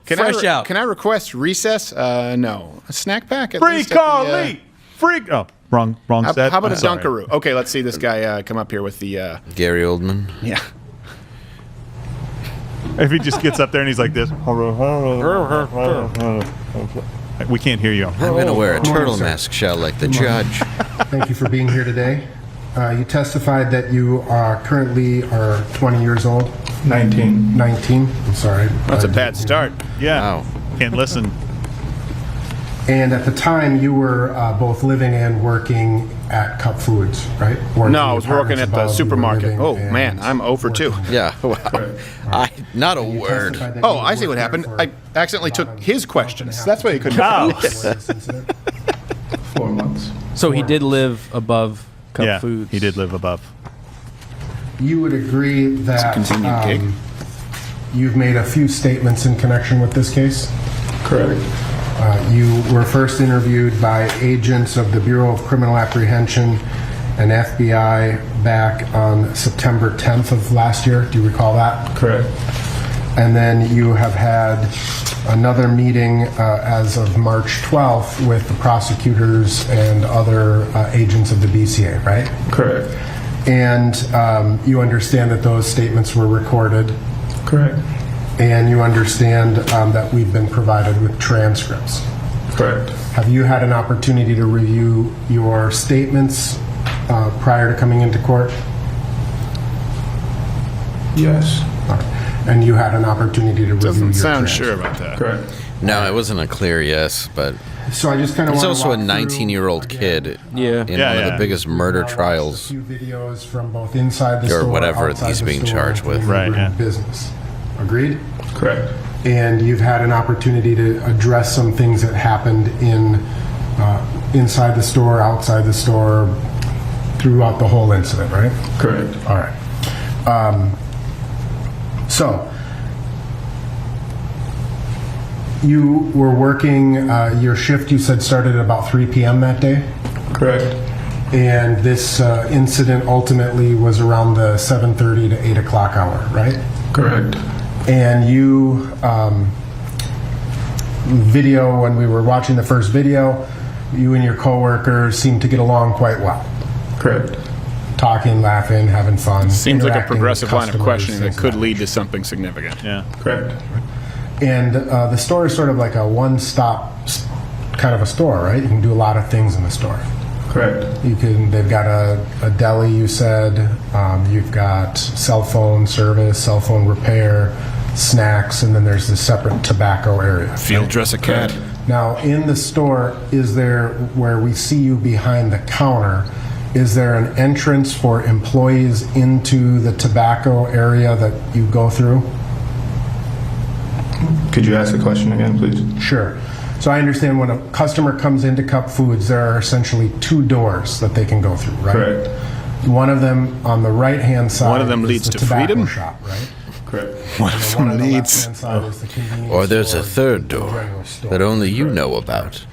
[SPEAKER 3] Fresh out.
[SPEAKER 1] Can I request recess? No. A snack pack? At
[SPEAKER 4] Free
[SPEAKER 1] least at the,
[SPEAKER 4] Carly! Free. Oh, wrong set.
[SPEAKER 1] How about a
[SPEAKER 4] I'm sorry.
[SPEAKER 1] Dunkaroo? Okay, let's see this guy come up here with the.
[SPEAKER 2] Gary Oldman.
[SPEAKER 1] Yeah.
[SPEAKER 4] If he just gets up there and he's like this. We can't hear you.
[SPEAKER 2] I'm gonna wear a
[SPEAKER 6] Good morning,
[SPEAKER 2] turtle
[SPEAKER 6] sir.
[SPEAKER 2] mask shell like the judge.
[SPEAKER 6] Thank you for being here today. You testified that you currently are 20 years old.
[SPEAKER 14] 19.
[SPEAKER 6] 19. I'm sorry.
[SPEAKER 1] That's a bad start.
[SPEAKER 4] Yeah.
[SPEAKER 2] Wow.
[SPEAKER 4] Can't listen.
[SPEAKER 6] And at the time, you were both living and working at Cup Foods, right? Or
[SPEAKER 1] No, I
[SPEAKER 6] the
[SPEAKER 1] was working
[SPEAKER 6] apartments
[SPEAKER 1] at the
[SPEAKER 6] above, you were
[SPEAKER 1] supermarket.
[SPEAKER 6] living
[SPEAKER 1] Oh,
[SPEAKER 6] and
[SPEAKER 1] man, I'm 0 for 2.
[SPEAKER 2] Yeah. Wow. Not a
[SPEAKER 6] You
[SPEAKER 2] word.
[SPEAKER 6] testified that
[SPEAKER 1] Oh,
[SPEAKER 6] you
[SPEAKER 1] I see what
[SPEAKER 6] worked there
[SPEAKER 1] happened.
[SPEAKER 6] for
[SPEAKER 1] I accidentally took
[SPEAKER 6] about
[SPEAKER 1] his
[SPEAKER 6] a
[SPEAKER 1] questions.
[SPEAKER 6] month and a
[SPEAKER 1] That's
[SPEAKER 6] half
[SPEAKER 1] why
[SPEAKER 6] to
[SPEAKER 1] you couldn't.
[SPEAKER 6] 2
[SPEAKER 4] Oh.
[SPEAKER 6] months before this incident.
[SPEAKER 14] 4 months.
[SPEAKER 3] So he did live above Cup
[SPEAKER 4] Yeah,
[SPEAKER 3] Foods.
[SPEAKER 4] he did live above.
[SPEAKER 6] You would agree that
[SPEAKER 1] continued gig.
[SPEAKER 6] you've made a few statements in connection with this case?
[SPEAKER 14] Correct.
[SPEAKER 6] You were first interviewed by agents of the Bureau of Criminal Apprehension and FBI back on September 10th of last year. Do you recall that?
[SPEAKER 14] Correct.
[SPEAKER 6] And then you have had another meeting as of March 12th with the prosecutors and other agents of the BCA, right?
[SPEAKER 14] Correct.
[SPEAKER 6] And you understand that those statements were recorded,
[SPEAKER 14] Correct.
[SPEAKER 6] and you understand that we've been provided with transcripts.
[SPEAKER 14] Correct.
[SPEAKER 6] Have you had an opportunity to review your statements prior to coming into court?
[SPEAKER 14] Yes.
[SPEAKER 6] All right. And you had an opportunity to review
[SPEAKER 1] Doesn't
[SPEAKER 6] your
[SPEAKER 1] sound
[SPEAKER 6] transcripts.
[SPEAKER 1] sure about that.
[SPEAKER 14] Correct.
[SPEAKER 2] No, it wasn't a clear yes, but
[SPEAKER 6] So I just kind of
[SPEAKER 2] he's
[SPEAKER 6] want to
[SPEAKER 2] also a 19-year-old kid
[SPEAKER 3] Yeah.
[SPEAKER 2] in one of the biggest murder
[SPEAKER 6] A
[SPEAKER 2] trials.
[SPEAKER 6] few videos from both inside the
[SPEAKER 2] Or
[SPEAKER 6] store,
[SPEAKER 2] whatever
[SPEAKER 6] outside
[SPEAKER 2] he's
[SPEAKER 6] the
[SPEAKER 2] being
[SPEAKER 6] store,
[SPEAKER 2] charged with.
[SPEAKER 6] and
[SPEAKER 4] Right, yeah.
[SPEAKER 6] business. Agreed?
[SPEAKER 14] Correct.
[SPEAKER 6] And you've had an opportunity to address some things that happened inside the store, outside the store, throughout the whole incident, right?
[SPEAKER 14] Correct.
[SPEAKER 6] All right. So, you were working, your shift you said started at about 3 p.m. that day?
[SPEAKER 14] Correct.
[SPEAKER 6] And this incident ultimately was around the 7:30 to 8 o'clock hour, right?
[SPEAKER 14] Correct.
[SPEAKER 6] And you, video, when we were watching the first video, you and your coworkers seemed to get along quite well.
[SPEAKER 14] Correct.
[SPEAKER 6] Talking, laughing, having fun.
[SPEAKER 1] Seems like a
[SPEAKER 6] interacting with
[SPEAKER 1] progressive line of
[SPEAKER 6] customers,
[SPEAKER 1] questioning that
[SPEAKER 6] things
[SPEAKER 1] could
[SPEAKER 6] like
[SPEAKER 1] lead to something significant.
[SPEAKER 4] Yeah.
[SPEAKER 14] Correct.
[SPEAKER 6] And the store is sort of like a one-stop kind of a store, right? You can do a lot of things in the store.
[SPEAKER 14] Correct.
[SPEAKER 6] They've got a deli, you said. You've got cell phone service, cell phone repair, snacks, and then there's the separate tobacco area.
[SPEAKER 1] Field dress a cat.
[SPEAKER 6] Now, in the store, is there, where we see you behind the counter, is there an entrance for employees into the tobacco area that you go through?
[SPEAKER 14] Could you ask the question again, please?
[SPEAKER 6] Sure. So I understand when a customer comes into Cup Foods, there are essentially 2 doors that they can go through, right?
[SPEAKER 14] Correct.
[SPEAKER 6] One of them on the right-hand side
[SPEAKER 1] One of them
[SPEAKER 6] is
[SPEAKER 1] leads
[SPEAKER 6] the
[SPEAKER 1] to
[SPEAKER 6] tobacco
[SPEAKER 1] freedom?
[SPEAKER 6] shop, right?
[SPEAKER 14] Correct.
[SPEAKER 1] One
[SPEAKER 6] And
[SPEAKER 1] of
[SPEAKER 6] the one
[SPEAKER 1] them
[SPEAKER 6] on the
[SPEAKER 1] leads.
[SPEAKER 6] left-hand side is the convenience
[SPEAKER 2] Or there's a
[SPEAKER 6] store,
[SPEAKER 2] third
[SPEAKER 6] the
[SPEAKER 2] door
[SPEAKER 6] general store.
[SPEAKER 2] that only you know about.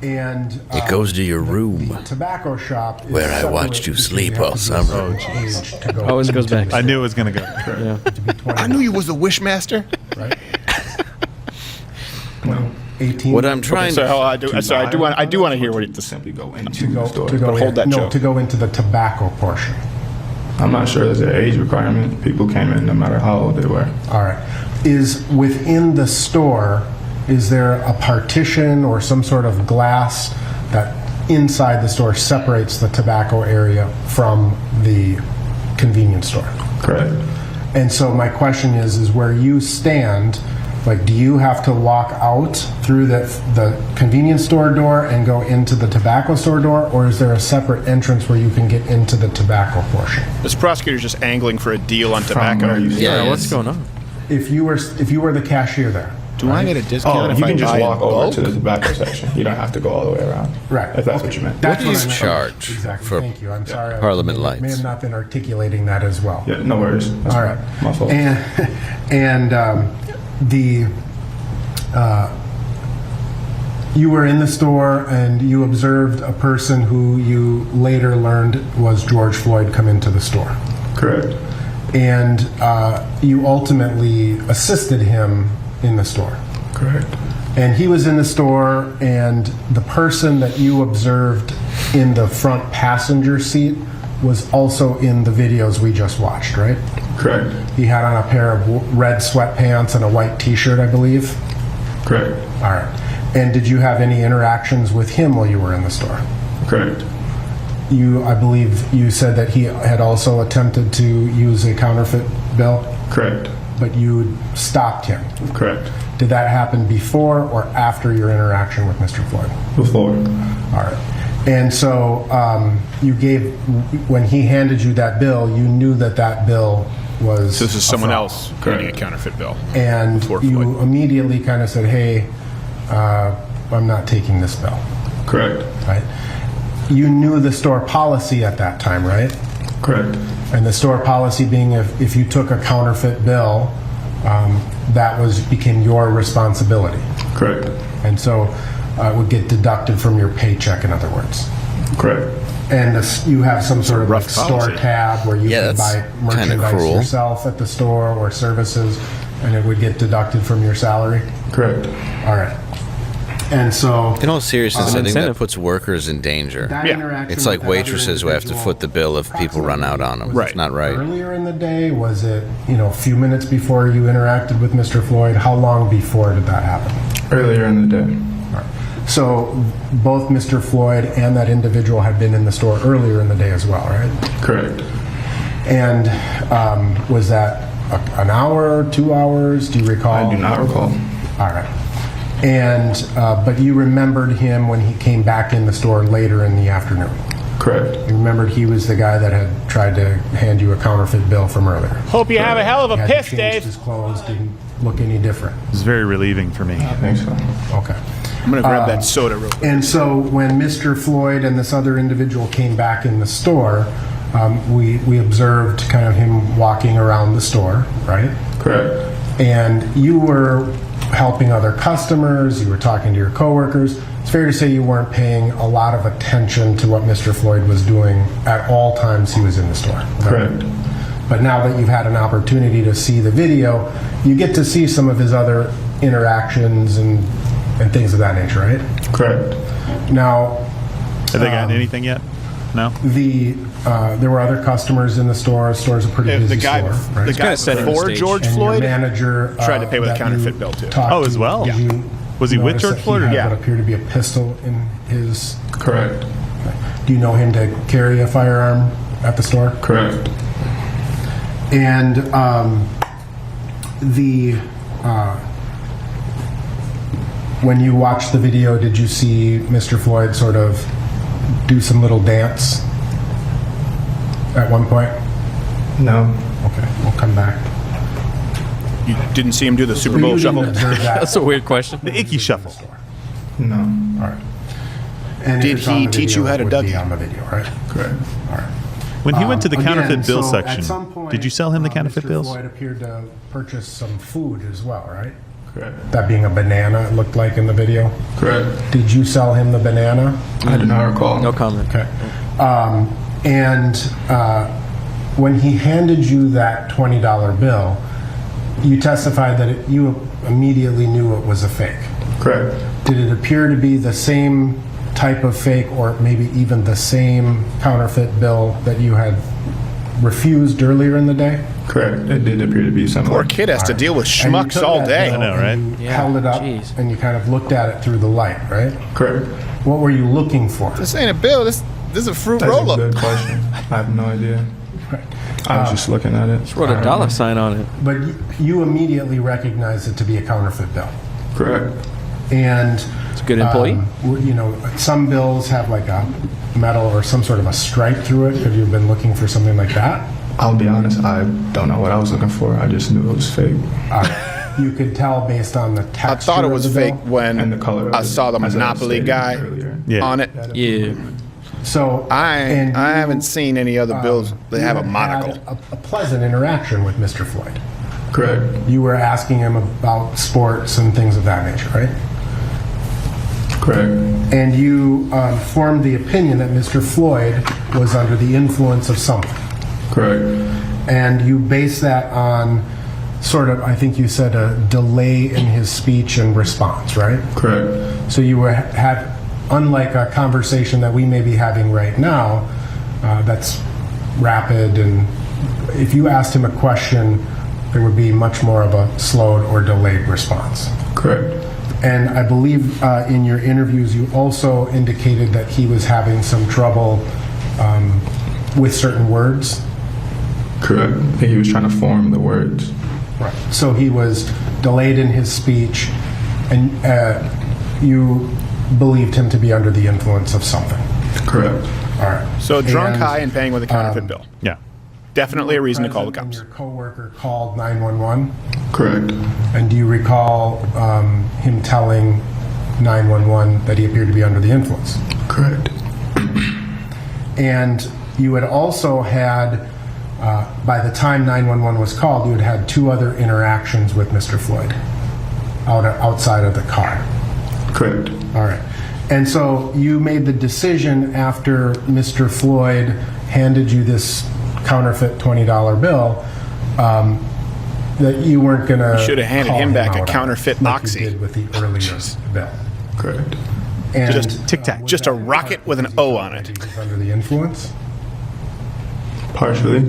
[SPEAKER 6] And
[SPEAKER 2] It goes to your room,
[SPEAKER 6] the tobacco shop is
[SPEAKER 2] where I watched
[SPEAKER 6] separate
[SPEAKER 2] you
[SPEAKER 6] because
[SPEAKER 2] sleep
[SPEAKER 6] have
[SPEAKER 2] all
[SPEAKER 6] to be a
[SPEAKER 2] summer.
[SPEAKER 6] certain age to go
[SPEAKER 3] Always goes
[SPEAKER 6] into
[SPEAKER 3] back.
[SPEAKER 6] the
[SPEAKER 4] I knew it was going to go.
[SPEAKER 3] Yeah.
[SPEAKER 6] to be 21,
[SPEAKER 1] I knew you was the Wishmaster.
[SPEAKER 6] right? 18.
[SPEAKER 2] What I'm trying
[SPEAKER 1] So
[SPEAKER 2] to
[SPEAKER 1] I do want to hear what it
[SPEAKER 14] simply go into
[SPEAKER 6] to go
[SPEAKER 14] the store.
[SPEAKER 6] to go
[SPEAKER 1] But hold
[SPEAKER 6] in,
[SPEAKER 1] that
[SPEAKER 6] no
[SPEAKER 1] joke.
[SPEAKER 6] to go into the tobacco portion.
[SPEAKER 14] I'm not sure there's an age requirement. People came in no matter how old they were.
[SPEAKER 6] All right. Is within the store, is there a partition or some sort of glass that inside the store separates the tobacco area from the convenience store?
[SPEAKER 14] Correct.
[SPEAKER 6] And so my question is where you stand, like, do you have to walk out through the convenience store door and go into the tobacco store door, or is there a separate entrance where you can get into the tobacco portion?
[SPEAKER 1] This prosecutor's just angling for a deal on tobacco.
[SPEAKER 3] Yeah, what's going on?
[SPEAKER 6] If you were the cashier there,
[SPEAKER 1] Do I get a discount if
[SPEAKER 14] you
[SPEAKER 1] I
[SPEAKER 14] can just
[SPEAKER 1] buy
[SPEAKER 14] walk
[SPEAKER 1] in
[SPEAKER 14] over
[SPEAKER 1] bulk?
[SPEAKER 14] to the tobacco section. You don't have to go all the way around.
[SPEAKER 6] right?
[SPEAKER 14] If that's what you meant.
[SPEAKER 6] That's
[SPEAKER 2] What
[SPEAKER 6] what
[SPEAKER 2] is
[SPEAKER 6] I meant.
[SPEAKER 2] charge
[SPEAKER 6] Exactly.
[SPEAKER 2] for
[SPEAKER 6] Thank you. I'm sorry.
[SPEAKER 2] Parliament
[SPEAKER 6] I may
[SPEAKER 2] lights?
[SPEAKER 6] have not been articulating that as well.
[SPEAKER 14] Yeah, no worries. That's
[SPEAKER 6] All right.
[SPEAKER 14] my fault.
[SPEAKER 6] And you were in the store and you observed a person who you later learned was George Floyd come into the store.
[SPEAKER 14] Correct.
[SPEAKER 6] And you ultimately assisted him in the store.
[SPEAKER 14] Correct.
[SPEAKER 6] And he was in the store, and the person that you observed in the front passenger seat was also in the videos we just watched, right?
[SPEAKER 14] Correct.
[SPEAKER 6] He had on a pair of red sweatpants and a white t-shirt, I believe.
[SPEAKER 14] Correct.
[SPEAKER 6] All right. And did you have any interactions with him while you were in the store?
[SPEAKER 14] Correct.
[SPEAKER 6] I believe you said that he had also attempted to use a counterfeit bill,
[SPEAKER 14] Correct.
[SPEAKER 6] but you stopped him.
[SPEAKER 14] Correct.
[SPEAKER 6] Did that happen before or after your interaction with Mr. Floyd?
[SPEAKER 14] Before.
[SPEAKER 6] All right. And so when he handed you that bill, you knew that bill was.
[SPEAKER 1] So this is
[SPEAKER 6] a
[SPEAKER 1] someone
[SPEAKER 6] fraud.
[SPEAKER 1] else creating a counterfeit bill.
[SPEAKER 6] And
[SPEAKER 1] before
[SPEAKER 6] you
[SPEAKER 1] Floyd.
[SPEAKER 6] immediately kind of said, hey, I'm not taking this bill.
[SPEAKER 14] Correct.
[SPEAKER 6] Right? You knew the store policy at that time, right?
[SPEAKER 14] Correct.
[SPEAKER 6] And the store policy being if you took a counterfeit bill, that became your responsibility.
[SPEAKER 14] Correct.
[SPEAKER 6] And so it would get deducted from your paycheck, in other words.
[SPEAKER 14] Correct.
[SPEAKER 6] And you have some sort of
[SPEAKER 1] rough
[SPEAKER 6] store
[SPEAKER 1] policy.
[SPEAKER 6] tab where you can
[SPEAKER 2] that's
[SPEAKER 6] buy
[SPEAKER 2] kinda
[SPEAKER 6] merchandise
[SPEAKER 2] cruel.
[SPEAKER 6] yourself at the store or services, and it would get deducted from your salary.
[SPEAKER 14] Correct.
[SPEAKER 6] All right. And so
[SPEAKER 2] In all seriousness, I think that
[SPEAKER 3] incentive.
[SPEAKER 2] puts workers in danger.
[SPEAKER 6] that interaction
[SPEAKER 2] It's
[SPEAKER 6] with
[SPEAKER 2] like
[SPEAKER 6] that other
[SPEAKER 2] waitresses who have to
[SPEAKER 6] individual
[SPEAKER 2] foot the bill if people run out on them.
[SPEAKER 1] Right.
[SPEAKER 2] It's not right.
[SPEAKER 6] earlier in the day, was it a few minutes before you interacted with Mr. Floyd? How long before did that happen?
[SPEAKER 14] Earlier in the day.
[SPEAKER 6] So both Mr. Floyd and that individual had been in the store earlier in the day as well, right?
[SPEAKER 14] Correct.
[SPEAKER 6] And was that an hour, 2 hours? Do you recall?
[SPEAKER 14] I do not recall.
[SPEAKER 6] All right. And but you remembered him when he came back in the store later in the afternoon.
[SPEAKER 14] Correct.
[SPEAKER 6] You remembered he was the guy that had tried to hand you a counterfeit bill from earlier.
[SPEAKER 16] Hope you have a hell of a
[SPEAKER 6] He
[SPEAKER 16] piss,
[SPEAKER 6] hadn't changed
[SPEAKER 16] Dave.
[SPEAKER 6] his clothes, didn't look any different.
[SPEAKER 4] It's very relieving for me.
[SPEAKER 14] I think so.
[SPEAKER 6] Okay.
[SPEAKER 1] I'm going to grab that soda real quick.
[SPEAKER 6] And so when Mr. Floyd and this other individual came back in the store, we observed kind of him walking around the store, right?
[SPEAKER 14] Correct.
[SPEAKER 6] And you were helping other customers, you were talking to your coworkers. It's fair to say you weren't paying a lot of attention to what Mr. Floyd was doing at all times he was in the store.
[SPEAKER 14] Correct.
[SPEAKER 6] But now that you've had an opportunity to see the video, you get to see some of his other interactions and things of that nature, right?
[SPEAKER 14] Correct.
[SPEAKER 6] Now,
[SPEAKER 4] Have they gotten anything yet? No?
[SPEAKER 6] there were other customers in the store. The store's a pretty busy
[SPEAKER 1] The guy,
[SPEAKER 6] store, right?
[SPEAKER 1] the guy before George
[SPEAKER 6] And your
[SPEAKER 1] Floyd
[SPEAKER 6] manager
[SPEAKER 1] tried to pay with a
[SPEAKER 6] that
[SPEAKER 1] counterfeit
[SPEAKER 6] you
[SPEAKER 1] bill too.
[SPEAKER 6] talked
[SPEAKER 4] Oh, as
[SPEAKER 6] to,
[SPEAKER 4] well?
[SPEAKER 6] did you
[SPEAKER 4] Was he with
[SPEAKER 6] notice
[SPEAKER 4] George
[SPEAKER 6] that
[SPEAKER 4] Floyd or-
[SPEAKER 6] He had
[SPEAKER 1] Yeah.
[SPEAKER 6] what appeared to be a pistol in his.
[SPEAKER 14] Correct.
[SPEAKER 6] Do you know him to carry a firearm at the store?
[SPEAKER 14] Correct.
[SPEAKER 6] And when you watched the video, did you see Mr. Floyd sort of do some little dance at one point?
[SPEAKER 14] No.
[SPEAKER 6] Okay, we'll come back.
[SPEAKER 1] You didn't see him do the Super
[SPEAKER 6] So
[SPEAKER 1] Bowl
[SPEAKER 6] you didn't
[SPEAKER 1] shuffle?
[SPEAKER 6] observe that.
[SPEAKER 3] That's a weird question.
[SPEAKER 4] The icky shuffle.
[SPEAKER 14] No.
[SPEAKER 6] All right. And if
[SPEAKER 1] Did
[SPEAKER 6] it's on
[SPEAKER 1] he
[SPEAKER 6] the
[SPEAKER 1] teach
[SPEAKER 6] video,
[SPEAKER 1] you how to
[SPEAKER 6] it would
[SPEAKER 1] duck?
[SPEAKER 6] be on the video, right?
[SPEAKER 14] Correct.
[SPEAKER 6] All right.
[SPEAKER 4] When he went to the
[SPEAKER 6] Again,
[SPEAKER 4] counterfeit bill
[SPEAKER 6] so at
[SPEAKER 4] section,
[SPEAKER 6] some point,
[SPEAKER 4] did you sell him the counterfeit
[SPEAKER 6] Mr.
[SPEAKER 4] bills?
[SPEAKER 6] Floyd appeared to purchase some food as well, right?
[SPEAKER 14] Correct.
[SPEAKER 6] That being a banana, it looked like in the video.
[SPEAKER 14] Correct.
[SPEAKER 6] Did you sell him the banana?
[SPEAKER 14] I do not recall.
[SPEAKER 3] No comment.
[SPEAKER 6] Okay. And when he handed you that $20 bill, you testified that you immediately knew it was a fake.
[SPEAKER 14] Correct.
[SPEAKER 6] Did it appear to be the same type of fake, or maybe even the same counterfeit bill that you had refused earlier in the day?
[SPEAKER 14] Correct. It did appear to be something.
[SPEAKER 1] Poor kid has to deal with schmucks all day.
[SPEAKER 4] I know, right?
[SPEAKER 6] You held it up and you kind of looked at it through the light, right?
[SPEAKER 14] Correct.
[SPEAKER 6] What were you looking for?
[SPEAKER 1] This ain't a bill. This is a fruit
[SPEAKER 14] That's
[SPEAKER 1] roll-up.
[SPEAKER 14] a good question. I have no idea. I was just looking at it.
[SPEAKER 3] Just wrote a dollar sign on it.
[SPEAKER 6] But you immediately recognized it to be a counterfeit bill.
[SPEAKER 14] Correct.
[SPEAKER 6] And
[SPEAKER 3] it's a good employee.
[SPEAKER 6] You know, some bills have like a metal or some sort of a stripe through it. Have you been looking for something like that?
[SPEAKER 14] I'll be honest, I don't know what I was looking for. I just knew it was fake.
[SPEAKER 6] You could tell based on the texture.
[SPEAKER 1] I thought it was
[SPEAKER 6] of the
[SPEAKER 1] fake
[SPEAKER 6] bill.
[SPEAKER 1] when
[SPEAKER 14] And the color of
[SPEAKER 1] I
[SPEAKER 14] it,
[SPEAKER 1] saw the
[SPEAKER 14] as I
[SPEAKER 1] Monopoly
[SPEAKER 14] stated
[SPEAKER 1] guy
[SPEAKER 14] earlier.
[SPEAKER 1] on it.
[SPEAKER 3] Yeah.
[SPEAKER 6] So
[SPEAKER 1] I haven't seen any other bills that have a monocle.
[SPEAKER 6] Had a pleasant interaction with Mr. Floyd.
[SPEAKER 14] Correct.
[SPEAKER 6] You were asking him about sports and things of that nature, right?
[SPEAKER 14] Correct.
[SPEAKER 6] And you formed the opinion that Mr. Floyd was under the influence of something.
[SPEAKER 14] Correct.
[SPEAKER 6] And you base that on sort of, I think you said, a delay in his speech and response, right?
[SPEAKER 14] Correct.
[SPEAKER 6] So you had, unlike a conversation that we may be having right now, that's rapid, and if you asked him a question, there would be much more of a slowed or delayed response.
[SPEAKER 14] Correct.
[SPEAKER 6] And I believe in your interviews you also indicated that he was having some trouble with certain words.
[SPEAKER 14] Correct. I think he was trying to form the words.
[SPEAKER 6] Right. So he was delayed in his speech, and you believed him to be under the influence of something.
[SPEAKER 14] Correct.
[SPEAKER 6] All right.
[SPEAKER 1] So drunk, high, and paying with a counterfeit bill.
[SPEAKER 4] Yeah.
[SPEAKER 1] Definitely a reason to call the cops.
[SPEAKER 6] Your coworker called 911.
[SPEAKER 14] Correct.
[SPEAKER 6] And do you recall him telling 911 that he appeared to be under the influence?
[SPEAKER 14] Correct.
[SPEAKER 6] And you had also had, by the time 911 was called, you had had two other interactions with Mr. Floyd outside of the car.
[SPEAKER 14] Correct.
[SPEAKER 6] All right. And so you made the decision after Mr. Floyd handed you this counterfeit $20 bill that you weren't going to.
[SPEAKER 1] You should have handed him back a counterfeit Oxy.
[SPEAKER 6] Like you did with the earlier bill.
[SPEAKER 14] Correct.
[SPEAKER 6] And
[SPEAKER 1] just Tic Tac. Just a rocket with an O on it.
[SPEAKER 6] He was under the influence?
[SPEAKER 14] Partially.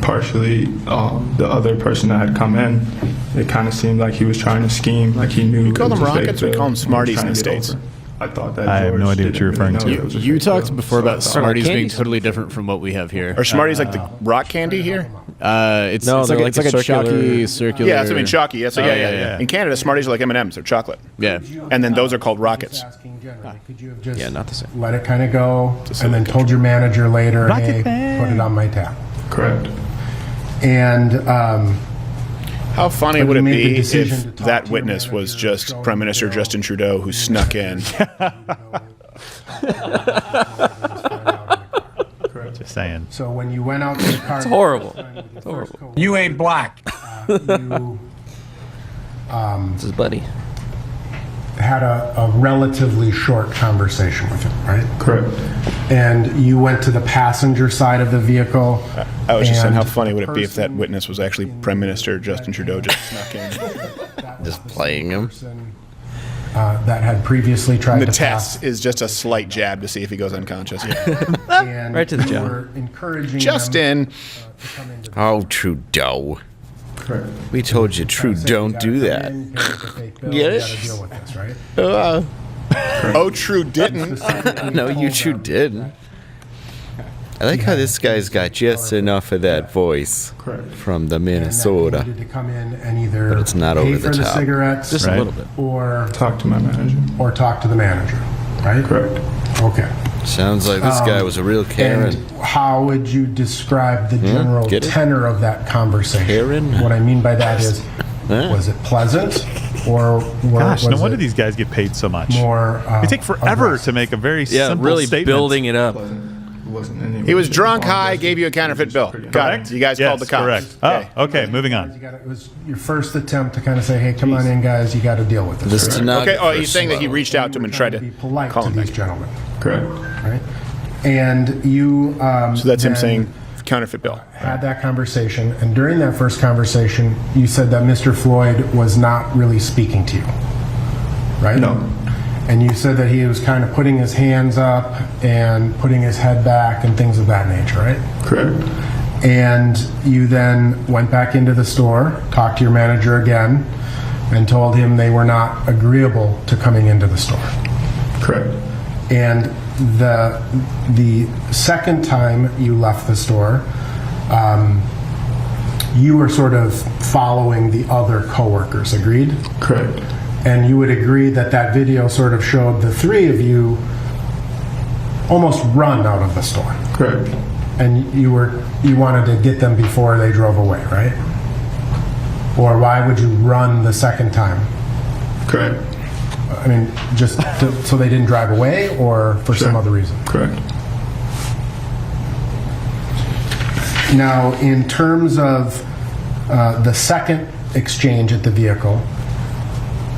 [SPEAKER 14] The other person that had come in, it kind of seemed like he was trying to scheme, like he knew.
[SPEAKER 1] You call
[SPEAKER 14] it was
[SPEAKER 1] them
[SPEAKER 14] a fake
[SPEAKER 1] rockets or
[SPEAKER 14] bill,
[SPEAKER 1] call them
[SPEAKER 14] and he was
[SPEAKER 1] Smarties in
[SPEAKER 14] trying
[SPEAKER 1] the
[SPEAKER 14] to get
[SPEAKER 1] States?
[SPEAKER 14] over. I thought that
[SPEAKER 4] I have
[SPEAKER 14] George
[SPEAKER 4] no idea what you're
[SPEAKER 14] didn't
[SPEAKER 4] referring
[SPEAKER 14] really
[SPEAKER 4] to.
[SPEAKER 14] know it was a
[SPEAKER 9] You
[SPEAKER 14] fake
[SPEAKER 9] talked
[SPEAKER 14] bill,
[SPEAKER 9] before
[SPEAKER 14] so I
[SPEAKER 9] about
[SPEAKER 14] thought-
[SPEAKER 9] Smarties being
[SPEAKER 3] candies?
[SPEAKER 9] totally different from what we have here.
[SPEAKER 1] Are Smarties like the rock candy here?
[SPEAKER 9] It's
[SPEAKER 3] No,
[SPEAKER 9] it's
[SPEAKER 3] they're
[SPEAKER 9] like,
[SPEAKER 3] like
[SPEAKER 9] it's like
[SPEAKER 3] a
[SPEAKER 9] a chalky,
[SPEAKER 3] circular-
[SPEAKER 9] circular.
[SPEAKER 1] Yeah, that's what I mean, chalky. That's yeah. In Canada, Smarties are like M&Ms. They're chocolate.
[SPEAKER 9] Yeah.
[SPEAKER 1] And then those are called rockets.
[SPEAKER 6] Asking generally, could you have just
[SPEAKER 3] Yeah, not the same.
[SPEAKER 6] let it kind of go and then told your manager later,
[SPEAKER 4] Rocket
[SPEAKER 6] hey,
[SPEAKER 4] Man.
[SPEAKER 6] put it on my tab?
[SPEAKER 14] Correct.
[SPEAKER 6] And
[SPEAKER 1] How funny
[SPEAKER 6] But
[SPEAKER 1] would
[SPEAKER 6] you
[SPEAKER 1] it
[SPEAKER 6] made the
[SPEAKER 1] be
[SPEAKER 6] decision to
[SPEAKER 1] if
[SPEAKER 6] talk
[SPEAKER 1] that
[SPEAKER 6] to your
[SPEAKER 1] witness was
[SPEAKER 6] manager,
[SPEAKER 1] just
[SPEAKER 6] show
[SPEAKER 1] Prime
[SPEAKER 6] him
[SPEAKER 1] Minister
[SPEAKER 6] the
[SPEAKER 1] Justin Trudeau who snuck in?
[SPEAKER 4] Just saying.
[SPEAKER 6] so when you went out to the car,
[SPEAKER 3] It's horrible.
[SPEAKER 6] It's
[SPEAKER 3] horrible.
[SPEAKER 6] You
[SPEAKER 16] ain't black.
[SPEAKER 6] you
[SPEAKER 3] It's his buddy.
[SPEAKER 6] had a relatively short conversation with him, right?
[SPEAKER 14] Correct.
[SPEAKER 6] And you went to the passenger side of the vehicle.
[SPEAKER 1] I was just saying, how
[SPEAKER 6] and
[SPEAKER 1] funny
[SPEAKER 6] the
[SPEAKER 1] would it be if that
[SPEAKER 6] person
[SPEAKER 1] witness was actually Prime Minister Justin Trudeau just snuck in?
[SPEAKER 6] that
[SPEAKER 2] Just
[SPEAKER 6] was the
[SPEAKER 2] playing him.
[SPEAKER 6] person, that had previously tried
[SPEAKER 1] The
[SPEAKER 6] to
[SPEAKER 1] test is just a slight jab to see if he goes unconscious.
[SPEAKER 6] pass, and
[SPEAKER 3] Right to the
[SPEAKER 6] you
[SPEAKER 3] jaw.
[SPEAKER 6] were encouraging
[SPEAKER 1] Justin.
[SPEAKER 6] them, to come into the
[SPEAKER 2] Oh, Trudeau.
[SPEAKER 14] Correct.
[SPEAKER 2] We told you, Trudeau, don't do that.
[SPEAKER 6] Yes.
[SPEAKER 2] Yes.
[SPEAKER 6] Deal with this, right?
[SPEAKER 1] Oh, true didn't.
[SPEAKER 2] No, you true didn't. I like how this guy's got just enough of that voice
[SPEAKER 14] Correct.
[SPEAKER 2] from the
[SPEAKER 6] And that you
[SPEAKER 2] Minnesota.
[SPEAKER 6] needed to come in and either
[SPEAKER 2] But it's not
[SPEAKER 6] pay
[SPEAKER 2] over the
[SPEAKER 6] for the
[SPEAKER 2] top.
[SPEAKER 6] cigarettes
[SPEAKER 3] Just
[SPEAKER 4] Right.
[SPEAKER 3] a little bit.
[SPEAKER 6] or
[SPEAKER 14] Talk to my manager.
[SPEAKER 6] talk to the manager, right?
[SPEAKER 14] Correct.
[SPEAKER 6] Okay.
[SPEAKER 2] Sounds like this guy was a real Karen.
[SPEAKER 6] And how would you describe the general
[SPEAKER 2] Get it?
[SPEAKER 6] tenor of that conversation?
[SPEAKER 2] Karen?
[SPEAKER 6] What I mean by that is,
[SPEAKER 2] Huh?
[SPEAKER 6] was it pleasant, or
[SPEAKER 4] Gosh, no
[SPEAKER 6] was
[SPEAKER 4] wonder
[SPEAKER 6] it
[SPEAKER 4] these guys get paid so much.
[SPEAKER 6] more?
[SPEAKER 4] They take forever
[SPEAKER 6] aggressive?
[SPEAKER 4] to make a very
[SPEAKER 3] Yeah,
[SPEAKER 4] simple
[SPEAKER 3] really
[SPEAKER 4] statement.
[SPEAKER 3] building it up.
[SPEAKER 14] It wasn't any.
[SPEAKER 1] He was drunk, high, gave you a counterfeit bill. Got it.
[SPEAKER 4] Correct?
[SPEAKER 1] You guys
[SPEAKER 4] Yes,
[SPEAKER 1] called the cops.
[SPEAKER 4] correct.
[SPEAKER 1] Okay.
[SPEAKER 4] Oh, okay, moving
[SPEAKER 6] You
[SPEAKER 4] on.
[SPEAKER 6] it was your first attempt to kind of say, "Hey, come on in, guys. You got to deal with this."
[SPEAKER 2] This
[SPEAKER 6] right?
[SPEAKER 2] stenographer
[SPEAKER 1] Okay. Oh, he's saying that he reached out to him and tried to
[SPEAKER 6] be polite
[SPEAKER 1] call
[SPEAKER 6] to
[SPEAKER 1] him
[SPEAKER 6] these
[SPEAKER 1] back.
[SPEAKER 6] gentlemen,
[SPEAKER 14] Correct.
[SPEAKER 6] right? And you.
[SPEAKER 1] So that's him
[SPEAKER 6] then
[SPEAKER 1] saying counterfeit bill.
[SPEAKER 6] had that conversation, and during that first conversation, you said that Mr. Floyd was not really speaking to you, right?
[SPEAKER 14] No.
[SPEAKER 6] And you said that he was kind of putting his hands up and putting his head back and things of that nature, right?
[SPEAKER 14] Correct.
[SPEAKER 6] And you then went back into the store, talked to your manager again, and told him they were not agreeable to coming into the store.
[SPEAKER 14] Correct.
[SPEAKER 6] And the second time you left the store, you were sort of following the other coworkers, agreed?
[SPEAKER 14] Correct.
[SPEAKER 6] And you would agree that that video sort of showed the three of you almost run out of the store.
[SPEAKER 14] Correct.
[SPEAKER 6] And you wanted to get them before they drove away, right? Or why would you run the second time?
[SPEAKER 14] Correct.
[SPEAKER 6] I mean, just so they didn't drive away, or for some other reason?
[SPEAKER 14] Correct.
[SPEAKER 6] Now, in terms of the second exchange at the vehicle,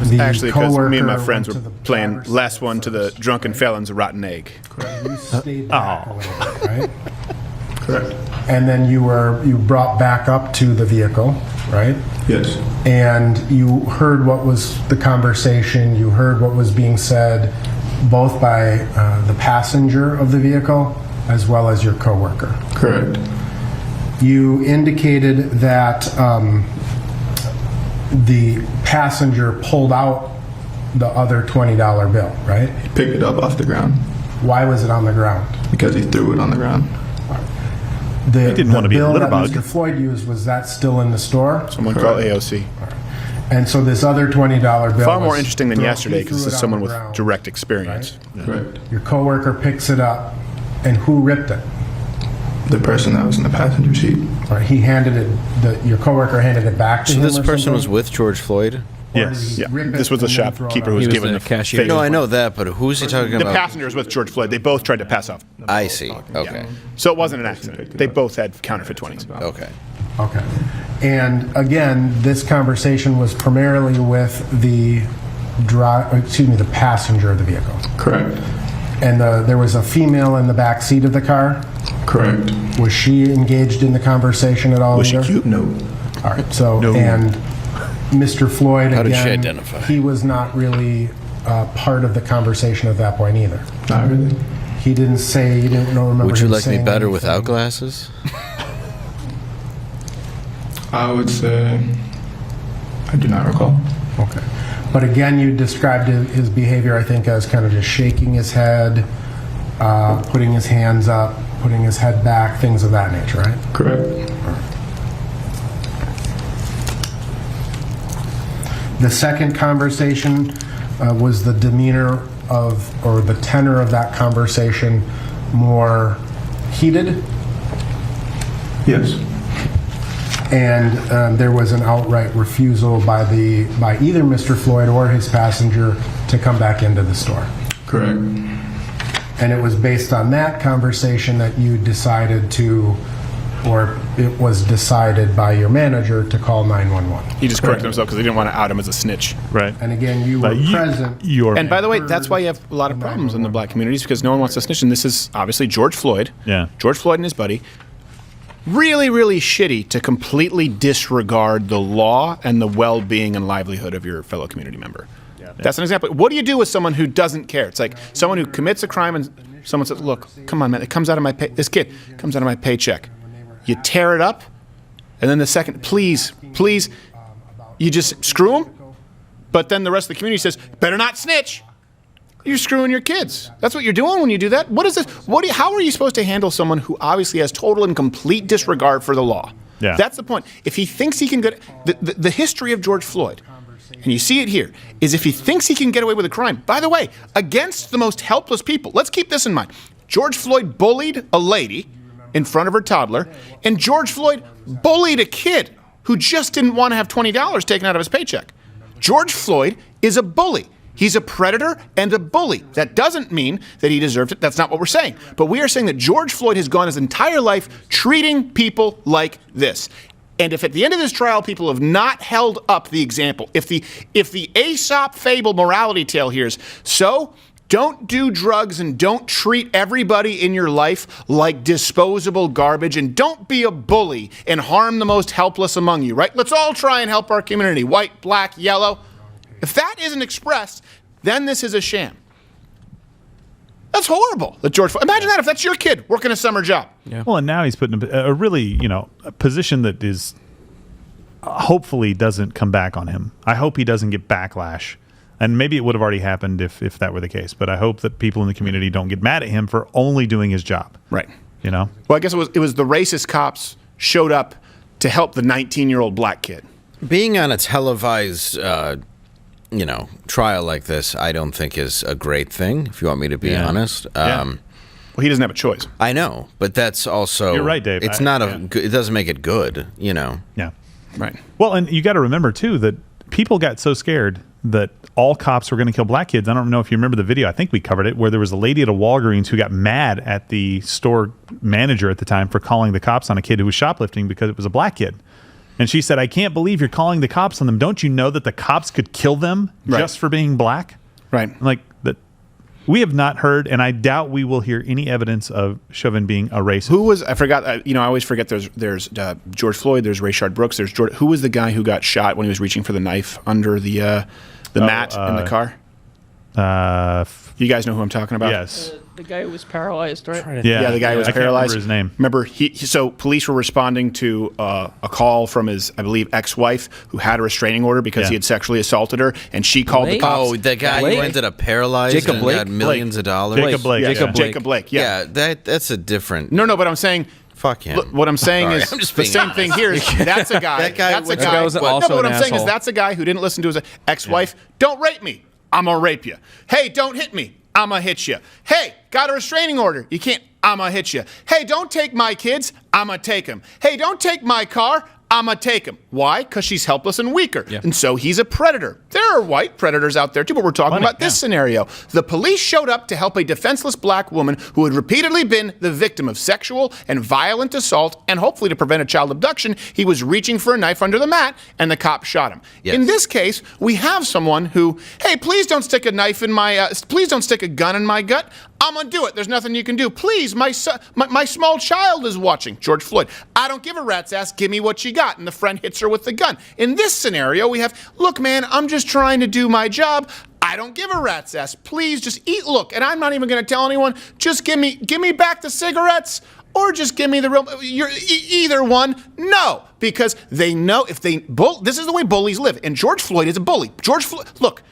[SPEAKER 6] the
[SPEAKER 1] Actually, because me and my
[SPEAKER 6] coworker
[SPEAKER 1] friends
[SPEAKER 6] went
[SPEAKER 1] were
[SPEAKER 6] to the
[SPEAKER 1] playing last one to the drunken felons a rotten egg.
[SPEAKER 6] You stayed back a little bit, right?
[SPEAKER 14] Correct.
[SPEAKER 6] And then you brought back up to the vehicle, right?
[SPEAKER 14] Yes.
[SPEAKER 6] And you heard what was the conversation, you heard what was being said, both by the passenger of the vehicle as well as your coworker.
[SPEAKER 14] Correct.
[SPEAKER 6] You indicated that the passenger pulled out the other $20 bill, right?
[SPEAKER 14] He picked it up off the ground.
[SPEAKER 6] Why was it on the ground?
[SPEAKER 14] Because he threw it on the ground.
[SPEAKER 6] The
[SPEAKER 4] didn't want to be a
[SPEAKER 6] bill
[SPEAKER 4] litter
[SPEAKER 6] that
[SPEAKER 4] bug.
[SPEAKER 6] Mr. Floyd used, was that still in the store?
[SPEAKER 1] Someone call AOC.
[SPEAKER 6] And so this other $20 bill
[SPEAKER 1] Far more
[SPEAKER 6] was
[SPEAKER 1] interesting than
[SPEAKER 6] thrown-
[SPEAKER 1] yesterday
[SPEAKER 6] he
[SPEAKER 1] because
[SPEAKER 6] threw
[SPEAKER 1] this
[SPEAKER 6] it
[SPEAKER 1] is
[SPEAKER 6] on
[SPEAKER 1] someone
[SPEAKER 6] the
[SPEAKER 1] with
[SPEAKER 6] ground,
[SPEAKER 1] direct experience.
[SPEAKER 14] Correct.
[SPEAKER 6] Your coworker picks it up, and who ripped it?
[SPEAKER 14] The person that was in the passenger seat.
[SPEAKER 6] Or he handed it. Your coworker handed it back to
[SPEAKER 2] So
[SPEAKER 6] him.
[SPEAKER 2] this
[SPEAKER 6] or
[SPEAKER 2] person
[SPEAKER 6] something?
[SPEAKER 2] was with George Floyd?
[SPEAKER 4] Yes.
[SPEAKER 1] Yeah,
[SPEAKER 6] Rip it
[SPEAKER 1] this was the
[SPEAKER 6] and then throw it
[SPEAKER 1] shopkeeper
[SPEAKER 6] on.
[SPEAKER 1] who was
[SPEAKER 3] He was
[SPEAKER 1] given
[SPEAKER 3] the
[SPEAKER 1] the
[SPEAKER 3] cashier.
[SPEAKER 1] fake-
[SPEAKER 2] No, I know that, but who's he talking
[SPEAKER 1] The
[SPEAKER 2] about?
[SPEAKER 1] passenger was with George Floyd. They both tried to pass off.
[SPEAKER 2] I see. Okay.
[SPEAKER 1] So it wasn't an accident. They both had counterfeit 20s.
[SPEAKER 2] Okay.
[SPEAKER 6] Okay. And again, this conversation was primarily with the the passenger of the vehicle.
[SPEAKER 14] Correct.
[SPEAKER 6] And there was a female in the back seat of the car.
[SPEAKER 14] Correct.
[SPEAKER 6] Was she engaged in the conversation at all?
[SPEAKER 14] Was she
[SPEAKER 6] either?
[SPEAKER 14] cute? No.
[SPEAKER 6] All right. So
[SPEAKER 14] No.
[SPEAKER 6] and Mr. Floyd
[SPEAKER 2] How did
[SPEAKER 6] again,
[SPEAKER 2] she identify?
[SPEAKER 6] he was not really part of the conversation at that point either.
[SPEAKER 14] Not really.
[SPEAKER 6] He didn't say. He didn't remember.
[SPEAKER 2] Would you
[SPEAKER 6] him
[SPEAKER 2] like me
[SPEAKER 6] saying
[SPEAKER 2] better
[SPEAKER 6] anything.
[SPEAKER 2] without glasses?
[SPEAKER 14] I would say I do not recall.
[SPEAKER 6] Okay. But again, you described his behavior, I think, as kind of just shaking his head, putting his hands up, putting his head back, things of that nature, right?
[SPEAKER 14] Correct.
[SPEAKER 6] The second conversation was the demeanor of, or the tenor of that conversation more heated?
[SPEAKER 14] Yes.
[SPEAKER 6] And there was an outright refusal by either Mr. Floyd or his passenger to come back into the store.
[SPEAKER 14] Correct.
[SPEAKER 6] And it was based on that conversation that you decided to, or it was decided by your manager to call 911.
[SPEAKER 1] He just corrected himself because he didn't want to out him as a snitch.
[SPEAKER 4] Right.
[SPEAKER 6] And again, you were present.
[SPEAKER 1] And by the way, that's why you have a lot of problems in the black communities because no one wants to snitch. And this is obviously George Floyd.
[SPEAKER 4] Yeah.
[SPEAKER 1] George Floyd and his buddy. Really, really shitty to completely disregard the law and the well-being and livelihood of your fellow community member. Yeah. That's an example. What do you do with someone who doesn't care? It's like someone who commits a crime and someone says, "Look, come on, man, it comes out of my this kid comes out of my paycheck." You tear it up, and then the second, please, you just screw him. But then the rest of the community says, "Better not snitch." You're screwing your kids. That's what you're doing when you do that. What is this? How are you supposed to handle someone who obviously has total and complete disregard for the law?
[SPEAKER 4] Yeah.
[SPEAKER 1] That's the point. If he thinks he can get the history of George Floyd, and you see it here, is if he thinks he can get away with a crime, by the way, against the most helpless people. Let's keep this in mind. George Floyd bullied a lady in front of her toddler, and George Floyd bullied a kid who just didn't want to have $20 taken out of his paycheck. George Floyd is a bully. He's a predator and a bully. That doesn't mean that he deserved it. That's not what we're saying. But we are saying that George Floyd has gone his entire life treating people like this. And if at the end of this trial people have not held up the example, if the Aesop fable morality tale here is, so don't do drugs and don't treat everybody in your life like disposable garbage and don't be a bully and harm the most helpless among you, right? Let's all try and help our community, white, black, yellow. If that isn't expressed, then this is a sham. That's horrible. That George Floyd. Imagine that if that's your kid working a summer job.
[SPEAKER 4] Yeah. Well, and now he's put in a really, a position that is hopefully doesn't come back on him. I hope he doesn't get backlash. And maybe it would have already happened if that were the case. But I hope that people in the community don't get mad at him for only doing his job.
[SPEAKER 1] Right.
[SPEAKER 4] Well,
[SPEAKER 1] I guess it was the racist cops showed up to help the 19-year-old black kid.
[SPEAKER 2] Being on a televised, trial like this, I don't think is a great thing, if you want me to be honest.
[SPEAKER 1] Well, he doesn't have a choice.
[SPEAKER 2] I know, but that's also...
[SPEAKER 4] You're right, Dave.
[SPEAKER 2] It's it doesn't make it good,
[SPEAKER 4] Yeah.
[SPEAKER 1] Right.
[SPEAKER 4] Well, and you got to remember, too, that people got so scared that all cops were going to kill black kids. I don't know if you remember the video. I think we covered it, where there was a lady at a Walgreens who got mad at the store manager at the time for calling the cops on a kid who was shoplifting because it was a black kid. And she said, I can't believe you're calling the cops on them. Don't you know that the cops could kill them just for being black?
[SPEAKER 1] Right.
[SPEAKER 4] Like, that. We have not heard, and I doubt we will hear any evidence of Chauvin being a racist.
[SPEAKER 1] Who was, I forgot, I always forget there's George Floyd, there's Rayshard Brooks, there's George, who was the guy who got shot when he was reaching for the knife under the mat in the car? You guys know who I'm talking about?
[SPEAKER 4] Yes.
[SPEAKER 3] The guy who was paralyzed, right?
[SPEAKER 1] Yeah, the guy who was
[SPEAKER 4] I can't
[SPEAKER 1] paralyzed.
[SPEAKER 4] remember his name.
[SPEAKER 1] Remember, so police were responding to a call from his, I believe, ex-wife who had a restraining order because he had sexually assaulted her, and she called the cops.
[SPEAKER 2] Oh, the guy who ended up paralyzed and got millions of dollars?
[SPEAKER 4] Jacob Blake.
[SPEAKER 1] Jacob Blake,
[SPEAKER 2] yeah. That's a different...
[SPEAKER 1] No, but I'm saying...
[SPEAKER 2] Fuck him.
[SPEAKER 1] Look, what I'm saying is
[SPEAKER 2] I'm just
[SPEAKER 1] the
[SPEAKER 2] being
[SPEAKER 1] same
[SPEAKER 2] honest.
[SPEAKER 1] thing here. That's a guy. That's a guy.
[SPEAKER 3] was
[SPEAKER 1] No,
[SPEAKER 3] also
[SPEAKER 1] but what
[SPEAKER 3] an
[SPEAKER 1] I'm saying is
[SPEAKER 3] asshole.
[SPEAKER 1] that's a guy who didn't listen to his ex-wife. Don't rape me. I'm gonna rape you. Hey, don't hit me. I'm gonna hit you. Hey, got a restraining order. You can't. I'm gonna hit you. Hey, don't take my kids. I'm gonna take them. Hey, don't take my car. I'm gonna take him. Why? Because she's helpless and weaker. Yeah. And so he's a predator. There are white predators out there too, but we're talking about this scenario. The police showed up to help a defenseless black woman who had repeatedly been the victim of sexual and violent assault, and hopefully to prevent a child abduction, he was reaching for a knife under the mat, and the cop shot him. Yes. In this case, we have someone who, hey, please don't stick a knife in my, please don't stick a gun in my gut. I'm gonna do it. There's nothing you can do. Please, my small child is watching. George Floyd. I don't give a rat's ass. Give me what you got. And the friend hits her with the gun. In this scenario, we have, look, man, I'm just trying to do my job. I don't give a rat's ass. Please just eat. Look, and I'm not even gonna tell anyone. Just give me back the cigarettes, or just give me the real. Either one. No, because they know if they this is the way bullies live. And George Floyd is a bully. George Floyd. Look.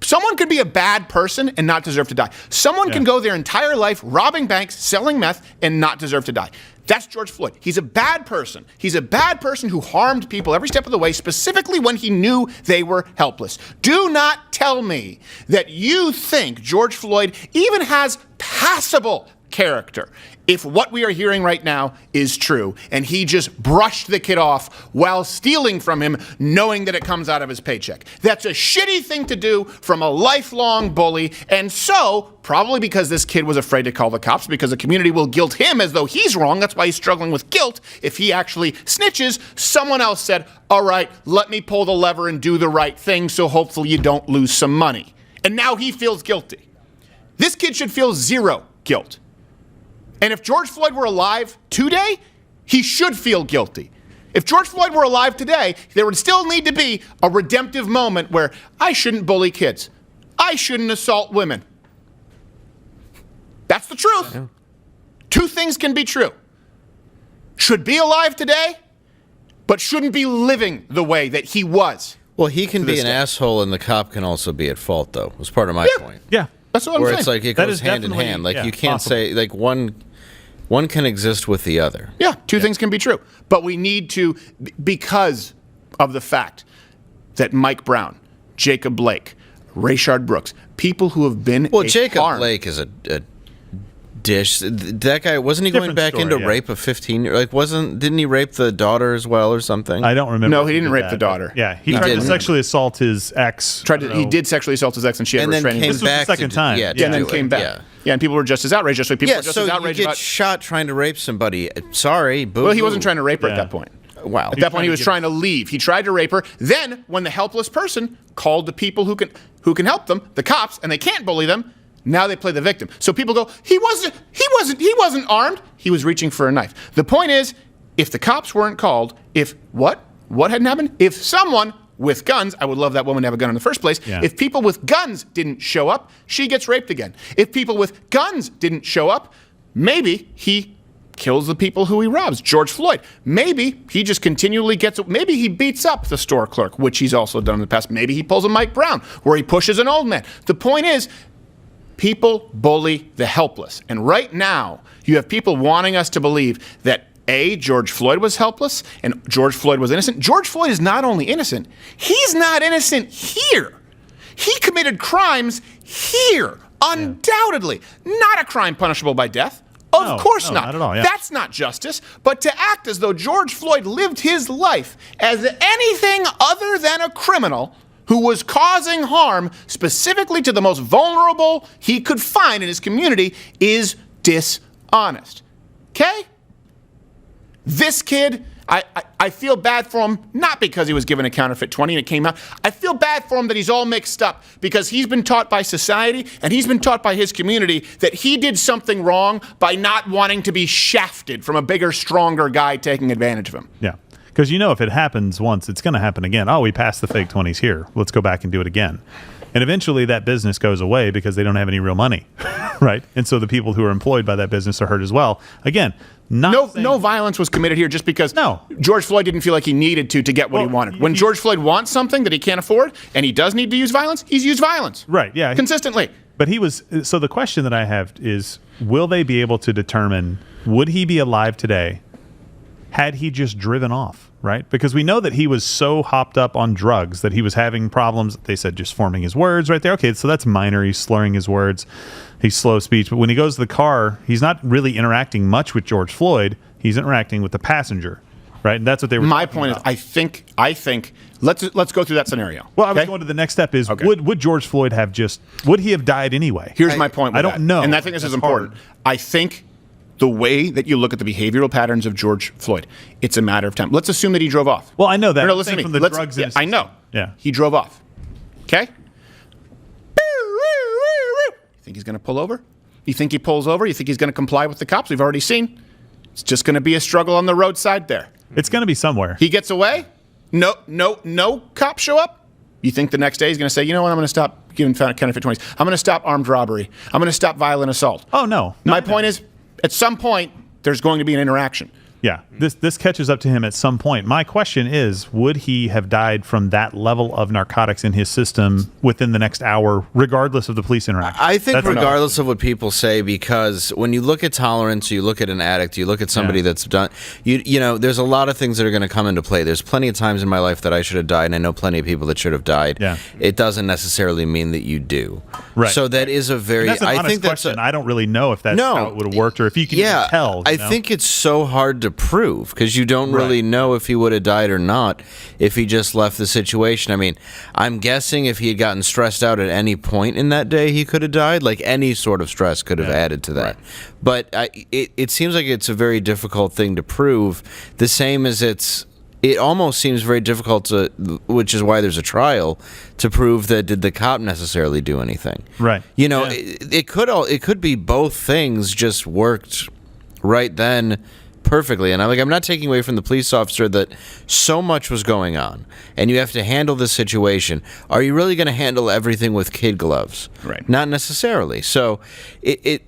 [SPEAKER 1] Someone could be a bad person and not deserve to die. Someone can go their entire life robbing banks, selling meth, and not deserve to die. That's George Floyd. He's a bad person. He's a bad person who harmed people every step of the way, specifically when he knew they were helpless. Do not tell me that you think George Floyd even has passable character if what we are hearing right now is true, and he just brushed the kid off while stealing from him, knowing that it comes out of his paycheck. That's a shitty thing to do from a lifelong bully, and so, probably because this kid was afraid to call the cops, because the community will guilt him as though he's wrong, that's why he's struggling with guilt. If he actually snitches, someone else said, all right, let me pull the lever and do the right thing, so hopefully you don't lose some money. And now he feels guilty. This kid should feel zero guilt. And if George Floyd were alive today, he should feel guilty. If George Floyd were alive today, there would still need to be a redemptive moment where I shouldn't bully kids. I shouldn't assault women. That's the truth. Yeah. Two things can be true. Should be alive today, but shouldn't be living the way that he was.
[SPEAKER 2] Well, he can be an asshole, and the cop can also be at fault, though. Was part of my point.
[SPEAKER 4] Yeah.
[SPEAKER 1] That's what I'm
[SPEAKER 2] Where
[SPEAKER 1] saying.
[SPEAKER 2] it's like it goes hand in hand. Like you can't say like one can exist with the other.
[SPEAKER 1] Yeah, two things can be true. But we need to, because of the fact that Mike Brown, Jacob Blake, Rayshard Brooks, people who have been
[SPEAKER 2] Jacob Blake is a dish. That guy, wasn't he going back into rape of 15? Like, didn't he rape the daughter as well or something?
[SPEAKER 4] I don't remember.
[SPEAKER 1] No, he didn't rape the daughter.
[SPEAKER 4] Yeah, he tried to sexually assault his ex.
[SPEAKER 1] He did sexually assault his ex, and she had restraining.
[SPEAKER 4] This was the second time.
[SPEAKER 1] Yeah, and then came back. Yeah, and people were just as outraged. Just like people were just as outraged
[SPEAKER 2] you get shot trying to rape somebody. Sorry, boo.
[SPEAKER 1] Well, he wasn't trying to rape her at that point.
[SPEAKER 2] Wow.
[SPEAKER 1] At that point, he was trying to leave. He tried to rape her. Then, when the helpless person called the people who can help them, the cops, and they can't bully them, now they play the victim. So people go, he wasn't armed. He was reaching for a knife. The point is, if the cops weren't called, if what hadn't happened? If someone with guns, I would love that woman to have a gun in the first place.
[SPEAKER 4] Yeah.
[SPEAKER 1] If people with guns didn't show up, she gets raped again. If people with guns didn't show up, maybe he kills the people who he robs. George Floyd. Maybe he just continually maybe he beats up the store clerk, which he's also done in the past. Maybe he pulls a Mike Brown, where he pushes an old man. The point is, people bully the helpless. And right now, you have people wanting us to believe that George Floyd was helpless and George Floyd was innocent. George Floyd is not only innocent, he's not innocent here. He committed crimes here, undoubtedly. Not a crime punishable by death. Of course not.
[SPEAKER 4] Not at all, yeah.
[SPEAKER 1] That's not justice. But to act as though George Floyd lived his life as anything other than a criminal who was causing harm specifically to the most vulnerable he could find in his community is dishonest. Okay? This kid, I feel bad for him, not because he was given a counterfeit 20 and it came out. I feel bad for him that he's all mixed up because he's been taught by society and he's been taught by his community that he did something wrong by not wanting to be shafted from a bigger, stronger guy taking advantage of him.
[SPEAKER 4] Yeah. Because if it happens once, it's going to happen again. Oh, we passed the fake 20s here. Let's go back and do it again. And eventually that business goes away because they don't have any real money, right? And so the people who are employed by that business are hurt as well. Again, no
[SPEAKER 1] violence was committed here just because George Floyd didn't feel like he needed to get what he wanted. When George Floyd wants something that he can't afford and he does need to use violence, he's used violence.
[SPEAKER 4] Right, yeah.
[SPEAKER 1] Consistently.
[SPEAKER 4] But so the question that I have is, will they be able to determine, would he be alive today had he just driven off, right? Because we know that he was so hopped up on drugs that he was having problems, they said, just forming his words right there. Okay, so that's minor. He's slurring his words. He's slow speech. But when he goes to the car, he's not really interacting much with George Floyd. He's interacting with the passenger, right? And that's what they were
[SPEAKER 1] My point about. Is, I think, let's go through that scenario.
[SPEAKER 4] Well, I was going to the next step is, would George Floyd would he have died anyway?
[SPEAKER 1] Here's my point.
[SPEAKER 4] I don't know.
[SPEAKER 1] And I think this is important. I think the way that you look at the behavioral patterns of George Floyd, it's a matter of time. Let's assume that he drove off.
[SPEAKER 4] Well, I know that.
[SPEAKER 1] No, listen to me.
[SPEAKER 4] From the drugs
[SPEAKER 1] I know.
[SPEAKER 4] Yeah.
[SPEAKER 1] He drove off. Okay? You think he's going to pull over? You think he pulls over? You think he's going to comply with the cops? We've already seen. It's just going to be a struggle on the roadside there.
[SPEAKER 4] It's going to be somewhere.
[SPEAKER 1] He gets away? No cops show up? You think the next day he's going to say, you know what, I'm going to stop giving counterfeit 20s. I'm going to stop armed robbery. I'm going to stop violent assault.
[SPEAKER 4] Oh, no.
[SPEAKER 1] My point is, at some point, there's going to be an interaction.
[SPEAKER 4] Yeah, this catches up to him at some point. My question is, would he have died from that level of narcotics in his system within the next hour, regardless of the police interaction?
[SPEAKER 2] I think regardless of what people say, because when you look at tolerance, you look at an addict, you look at somebody that's done, you know, there's a lot of things that are going to come into play. There's plenty of times in my life that I should have died, and I know plenty of people that should have died.
[SPEAKER 4] Yeah.
[SPEAKER 2] It doesn't necessarily mean that you do.
[SPEAKER 4] Right.
[SPEAKER 2] So that is a very,
[SPEAKER 4] that's an honest question. I don't really know if that's how it would have worked, or if you can even tell.
[SPEAKER 2] I think it's so hard to prove, because you don't really know if he would have died or not if he just left the situation. I mean, I'm guessing if he had gotten stressed out at any point in that day, he could have died. Like, any sort of stress could have added to that. Right. But it seems like it's a very difficult thing to prove. The same as it almost seems very difficult to, which is why there's a trial, to prove that did the cop necessarily do anything.
[SPEAKER 4] Right.
[SPEAKER 2] You know, it could be both things just worked right then perfectly. And I'm not taking away from the police officer that so much was going on and you have to handle this situation. Are you really going to handle everything with kid gloves?
[SPEAKER 1] Right.
[SPEAKER 2] Not necessarily. So it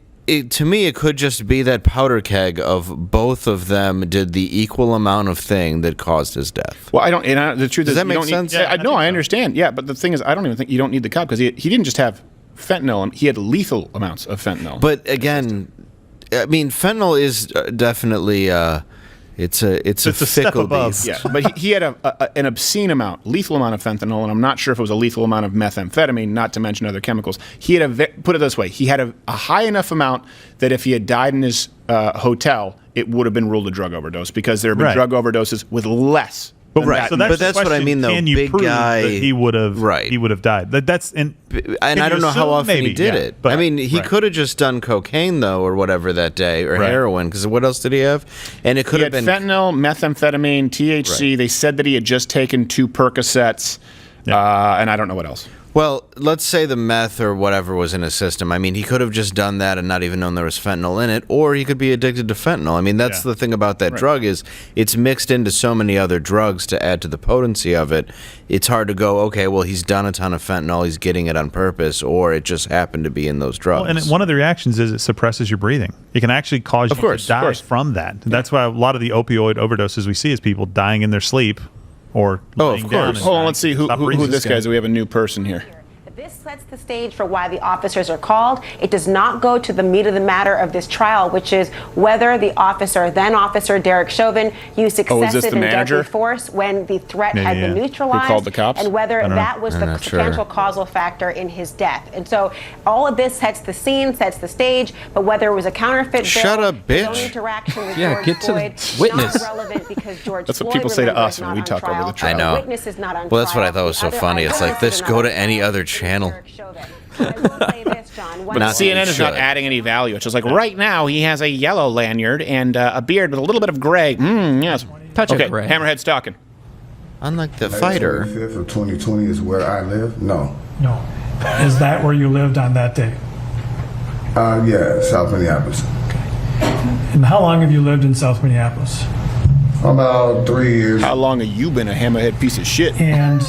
[SPEAKER 2] to me, it could just be that powder keg of both of them did the equal amount of thing that caused his death.
[SPEAKER 1] Well, the truth is,
[SPEAKER 2] does that make sense?
[SPEAKER 1] I understand. Yeah, but the thing is, I don't even think you don't need the cop, because he didn't just have fentanyl; he had lethal amounts of fentanyl.
[SPEAKER 2] But again, I mean, fentanyl is definitely it's a fickle beast.
[SPEAKER 1] Yeah, but he had an obscene amount, lethal amount of fentanyl, and I'm not sure if it was a lethal amount of methamphetamine, not to mention other chemicals. He had put it this way: he had a high enough amount that if he had died in his hotel, it would have been ruled a drug overdose, because there have been drug overdoses with less.
[SPEAKER 4] But
[SPEAKER 2] so that's what I mean, though.
[SPEAKER 4] Can you
[SPEAKER 2] big
[SPEAKER 4] prove
[SPEAKER 2] guy,
[SPEAKER 4] that he would have died? And
[SPEAKER 2] I don't know how often he did it.
[SPEAKER 4] But,
[SPEAKER 2] I mean, he could have just done cocaine, though, or whatever that day, or heroin, because what else did he have? And it could have been
[SPEAKER 1] fentanyl, methamphetamine, THC. They said that he had just taken 2 Percocets, and I don't know what else.
[SPEAKER 2] Well, let's say the meth or whatever was in his system. I mean, he could have just done that and not even known there was fentanyl in it, or he could be addicted to fentanyl. I mean, that's the thing about that drug is it's mixed into so many other drugs to add to the potency of it. It's hard to go, okay, well, he's done a ton of fentanyl, he's getting it on purpose, or it just happened to be in those drugs.
[SPEAKER 4] Well, and one of the reactions is it suppresses your breathing. It can actually cause you to die from that. That's why a lot of the opioid overdoses we see is people dying in their sleep or laying down.
[SPEAKER 16] Hold on, let's see who this guy is. We have a new person here.
[SPEAKER 17] This sets the stage for why the officers are called. It does not go to the meat of the matter of this trial, which is whether the then officer Derek Chauvin used excessive and deadly force when the threat had been neutralized,
[SPEAKER 16] who called the cops?
[SPEAKER 17] and whether that was the substantial causal factor in his death. And so all of this sets the scene, sets the stage, but whether it was a counterfeit bill, his own interaction with George
[SPEAKER 2] get to
[SPEAKER 17] Floyd,
[SPEAKER 2] the witness.
[SPEAKER 17] not relevant because George
[SPEAKER 16] That's what
[SPEAKER 17] Floyd,
[SPEAKER 16] people say to
[SPEAKER 17] remember,
[SPEAKER 16] us
[SPEAKER 17] is
[SPEAKER 16] when
[SPEAKER 17] not
[SPEAKER 16] we
[SPEAKER 17] on
[SPEAKER 16] talk over
[SPEAKER 17] trial.
[SPEAKER 16] the trial.
[SPEAKER 2] I know.
[SPEAKER 17] The witness is not on
[SPEAKER 2] Well, that's what I
[SPEAKER 17] trial.
[SPEAKER 2] thought was so
[SPEAKER 17] The
[SPEAKER 2] funny. It's like this, go to any other channel.
[SPEAKER 16] But CNN is not adding any value. It's just like right now he has a yellow lanyard and a beard with a little bit of gray. Yes.
[SPEAKER 3] Touch of
[SPEAKER 16] okay,
[SPEAKER 3] gray.
[SPEAKER 16] Hammerhead's talking.
[SPEAKER 2] Unlike the fighter.
[SPEAKER 18] 25th of 2020 is where I live? No.
[SPEAKER 13] No. Is that where you lived on that day?
[SPEAKER 18] Yeah, South Minneapolis.
[SPEAKER 13] And how long have you lived in South Minneapolis?
[SPEAKER 18] About 3 years.
[SPEAKER 16] How long have you been a hammerhead piece of shit?
[SPEAKER 13] And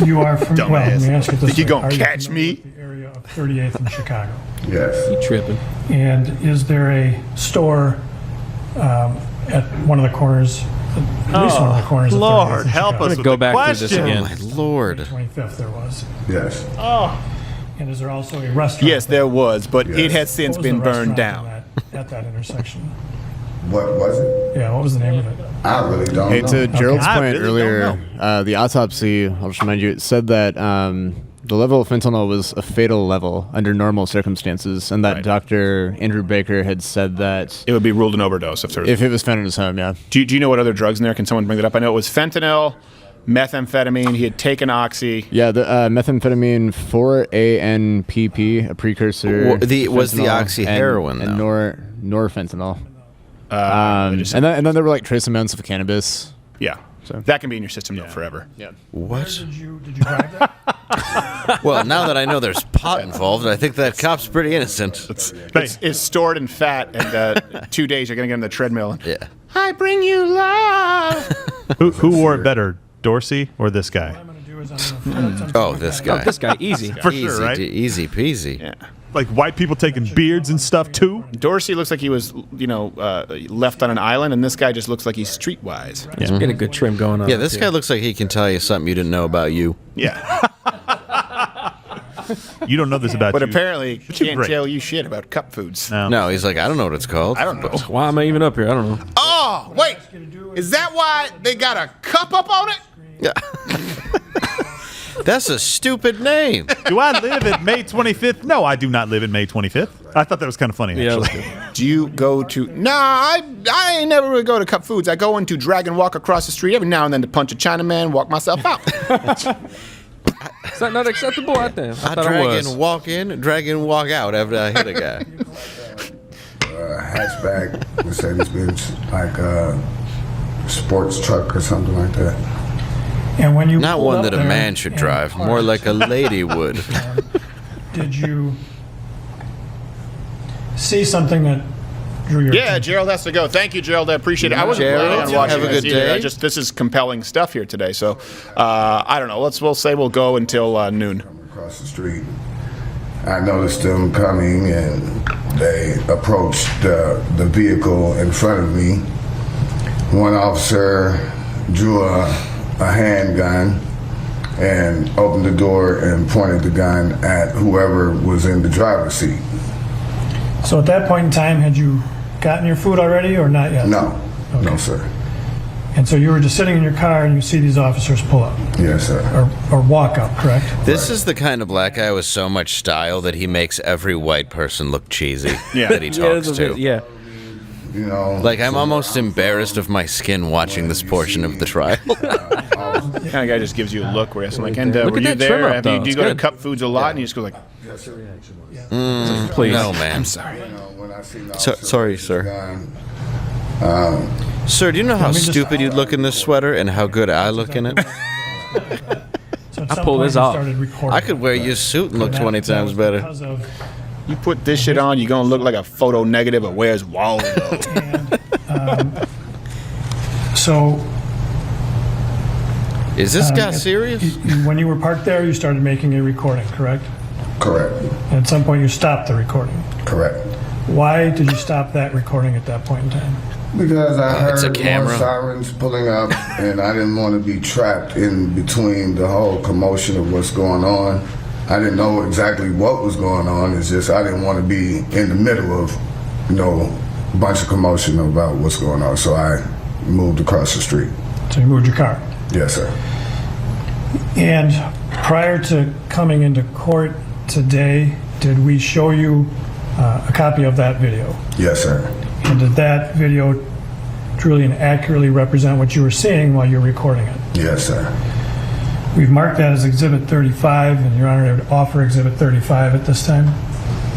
[SPEAKER 13] you are from, well, let me ask you this.
[SPEAKER 16] Think you gonna
[SPEAKER 13] Are
[SPEAKER 16] catch
[SPEAKER 13] familiar
[SPEAKER 16] me?
[SPEAKER 13] with the area of 38th in Chicago?
[SPEAKER 18] Yes.
[SPEAKER 3] You tripping.
[SPEAKER 13] And is there a store at one of the corners, at least one of the corners of 38th
[SPEAKER 4] Lord,
[SPEAKER 13] in
[SPEAKER 4] help
[SPEAKER 13] Chicago?
[SPEAKER 4] us with
[SPEAKER 3] Go
[SPEAKER 4] the
[SPEAKER 3] back through this
[SPEAKER 4] question.
[SPEAKER 3] again.
[SPEAKER 2] My Lord.
[SPEAKER 13] 25th there was.
[SPEAKER 18] Yes.
[SPEAKER 13] And is there also a restaurant?
[SPEAKER 16] Yes, there was, but
[SPEAKER 18] Yes.
[SPEAKER 16] it has since
[SPEAKER 13] What was
[SPEAKER 16] been
[SPEAKER 13] the
[SPEAKER 16] burned
[SPEAKER 13] restaurant
[SPEAKER 16] down.
[SPEAKER 13] at that intersection?
[SPEAKER 18] What was it?
[SPEAKER 13] Yeah, what was the name of it?
[SPEAKER 18] I really don't
[SPEAKER 9] Hey,
[SPEAKER 18] know.
[SPEAKER 9] to Gerald's
[SPEAKER 4] I
[SPEAKER 9] point
[SPEAKER 4] really
[SPEAKER 9] earlier,
[SPEAKER 4] don't
[SPEAKER 9] the autopsy, I'll just remind you, it said that the level of fentanyl was a fatal level under normal circumstances, and that Dr. Andrew Baker had said that
[SPEAKER 16] It would be ruled an overdose if
[SPEAKER 9] it was found in his home, yeah.
[SPEAKER 16] Do you know what other drugs in there? Can someone bring that up? I know it was fentanyl, methamphetamine. He had taken oxy.
[SPEAKER 9] Yeah, the methamphetamine 4-ANPP, a precursor.
[SPEAKER 2] Was the
[SPEAKER 9] fentanyl,
[SPEAKER 2] oxy heroin,
[SPEAKER 9] and
[SPEAKER 2] though?
[SPEAKER 9] norfentanil. And then there were like trace amounts of cannabis.
[SPEAKER 16] Yeah.
[SPEAKER 9] So
[SPEAKER 16] That can be in your system though forever.
[SPEAKER 9] Yeah.
[SPEAKER 2] What?
[SPEAKER 13] Did you drive that?
[SPEAKER 2] Well, now that I know there's pot involved, I think that cop's pretty innocent.
[SPEAKER 16] It's stored in fat, and 2 days you're gonna get on the treadmill.
[SPEAKER 2] Yeah.
[SPEAKER 16] I bring you love.
[SPEAKER 4] Who wore it better, Dorsey or this guy?
[SPEAKER 2] Oh, this guy.
[SPEAKER 3] Oh, this guy, easy.
[SPEAKER 4] For sure, right?
[SPEAKER 2] Easy peasy.
[SPEAKER 16] Yeah.
[SPEAKER 4] Like white people taking beards and stuff too.
[SPEAKER 16] Dorsey looks like he was, left on an island, and this guy just looks like he's streetwise.
[SPEAKER 3] He's got a good trim going on.
[SPEAKER 2] Yeah, this guy looks like he can tell you something you didn't know about you.
[SPEAKER 16] Yeah.
[SPEAKER 4] You don't know this about
[SPEAKER 16] But
[SPEAKER 4] you.
[SPEAKER 16] apparently,
[SPEAKER 4] But you're
[SPEAKER 16] can't
[SPEAKER 4] great.
[SPEAKER 16] tell you shit about cup foods.
[SPEAKER 2] No, he's like, I don't know what it's called.
[SPEAKER 16] I don't know.
[SPEAKER 3] Why am I even up here? I don't know.
[SPEAKER 16] Oh, wait. Is that why they got a cup up on it?
[SPEAKER 2] Yeah. That's a stupid name.
[SPEAKER 4] Do I live at May 25th? No, I do not live at May 25th. I thought that was kind of funny,
[SPEAKER 3] Yeah,
[SPEAKER 4] actually.
[SPEAKER 16] Do you go to... Nah, I ain't never really go to Cup Foods. I go into Drag and Walk across the street every now and then to punch a Chinaman, walk myself out.
[SPEAKER 3] Is that not acceptable out there? I thought it
[SPEAKER 2] drag
[SPEAKER 3] was.
[SPEAKER 2] and walk in, drag and walk out after I hit a guy.
[SPEAKER 18] Hatchback, Mercedes-Benz, like a sports truck or something like that.
[SPEAKER 13] And when you
[SPEAKER 2] Not
[SPEAKER 13] pulled
[SPEAKER 2] one
[SPEAKER 13] up
[SPEAKER 2] that a
[SPEAKER 13] there
[SPEAKER 2] man should
[SPEAKER 13] and
[SPEAKER 2] drive, more
[SPEAKER 13] parked,
[SPEAKER 2] like a lady would.
[SPEAKER 13] Did you see something that drew your
[SPEAKER 16] Yeah, Gerald has to go. Thank you, Gerald. I appreciate it. I wasn't
[SPEAKER 2] Gerald,
[SPEAKER 16] planning on watching
[SPEAKER 2] have a
[SPEAKER 16] this
[SPEAKER 2] good
[SPEAKER 16] either.
[SPEAKER 2] day.
[SPEAKER 16] This is compelling stuff here today. So, I don't know. We'll say we'll go until noon.
[SPEAKER 18] Across the street, I noticed them coming, and they approached the vehicle in front of me. One officer drew a handgun and opened the door and pointed the gun at whoever was in the driver's seat.
[SPEAKER 13] So at that point in time, had you gotten your food already or not yet?
[SPEAKER 18] No, no, sir.
[SPEAKER 13] And so you were just sitting in your car and you see these officers pull up
[SPEAKER 18] Yes, sir.
[SPEAKER 13] or walk up, correct?
[SPEAKER 2] This is the kind of black guy with so much style that he makes every white person look cheesy
[SPEAKER 16] Yeah.
[SPEAKER 2] that he talks to.
[SPEAKER 3] Yeah.
[SPEAKER 18] You know,
[SPEAKER 2] Like, I'm almost embarrassed of my skin watching this portion of the trial.
[SPEAKER 16] The kind of guy just gives you a look where it's like, and
[SPEAKER 3] Look
[SPEAKER 16] were
[SPEAKER 3] at
[SPEAKER 16] you
[SPEAKER 3] that
[SPEAKER 16] there?
[SPEAKER 3] trim up,
[SPEAKER 16] Do
[SPEAKER 3] though.
[SPEAKER 16] you
[SPEAKER 3] It's
[SPEAKER 16] go to
[SPEAKER 3] good.
[SPEAKER 16] Cup Foods a lot? And you just go like,
[SPEAKER 3] Please.
[SPEAKER 2] No, man.
[SPEAKER 16] I'm sorry.
[SPEAKER 2] Sorry, sir. Sir, do you know how stupid you'd look in this sweater and how good I look in it?
[SPEAKER 13] So at
[SPEAKER 3] I
[SPEAKER 13] some
[SPEAKER 3] pull
[SPEAKER 13] point
[SPEAKER 3] this
[SPEAKER 13] you
[SPEAKER 3] off.
[SPEAKER 13] started recording.
[SPEAKER 2] I could wear your suit and look 20 times better.
[SPEAKER 13] Because of
[SPEAKER 1] You put this shit on, you're gonna look like a photo negative of Where's Waldo.
[SPEAKER 13] so.
[SPEAKER 2] Is this guy serious?
[SPEAKER 13] When you were parked there, you started making a recording, correct?
[SPEAKER 18] Correct.
[SPEAKER 13] And at some point, you stopped the recording.
[SPEAKER 18] Correct.
[SPEAKER 13] Why did you stop that recording at that point in time?
[SPEAKER 18] Because I
[SPEAKER 2] it's a
[SPEAKER 18] heard more
[SPEAKER 2] camera.
[SPEAKER 18] sirens pulling up, and I didn't want to be trapped in between the whole commotion of what's going on. I didn't know exactly what was going on. It's just I didn't want to be in the middle of, a bunch of commotion about what's going on. So I moved across the street.
[SPEAKER 13] So you moved your car.
[SPEAKER 18] Yes, sir.
[SPEAKER 13] And prior to coming into court today, did we show you a copy of that video?
[SPEAKER 18] Yes, sir.
[SPEAKER 13] And did that video truly and accurately represent what you were seeing while you were recording it?
[SPEAKER 18] Yes, sir.
[SPEAKER 13] We've marked that as Exhibit 35, and Your Honor, I would offer Exhibit 35 at this time.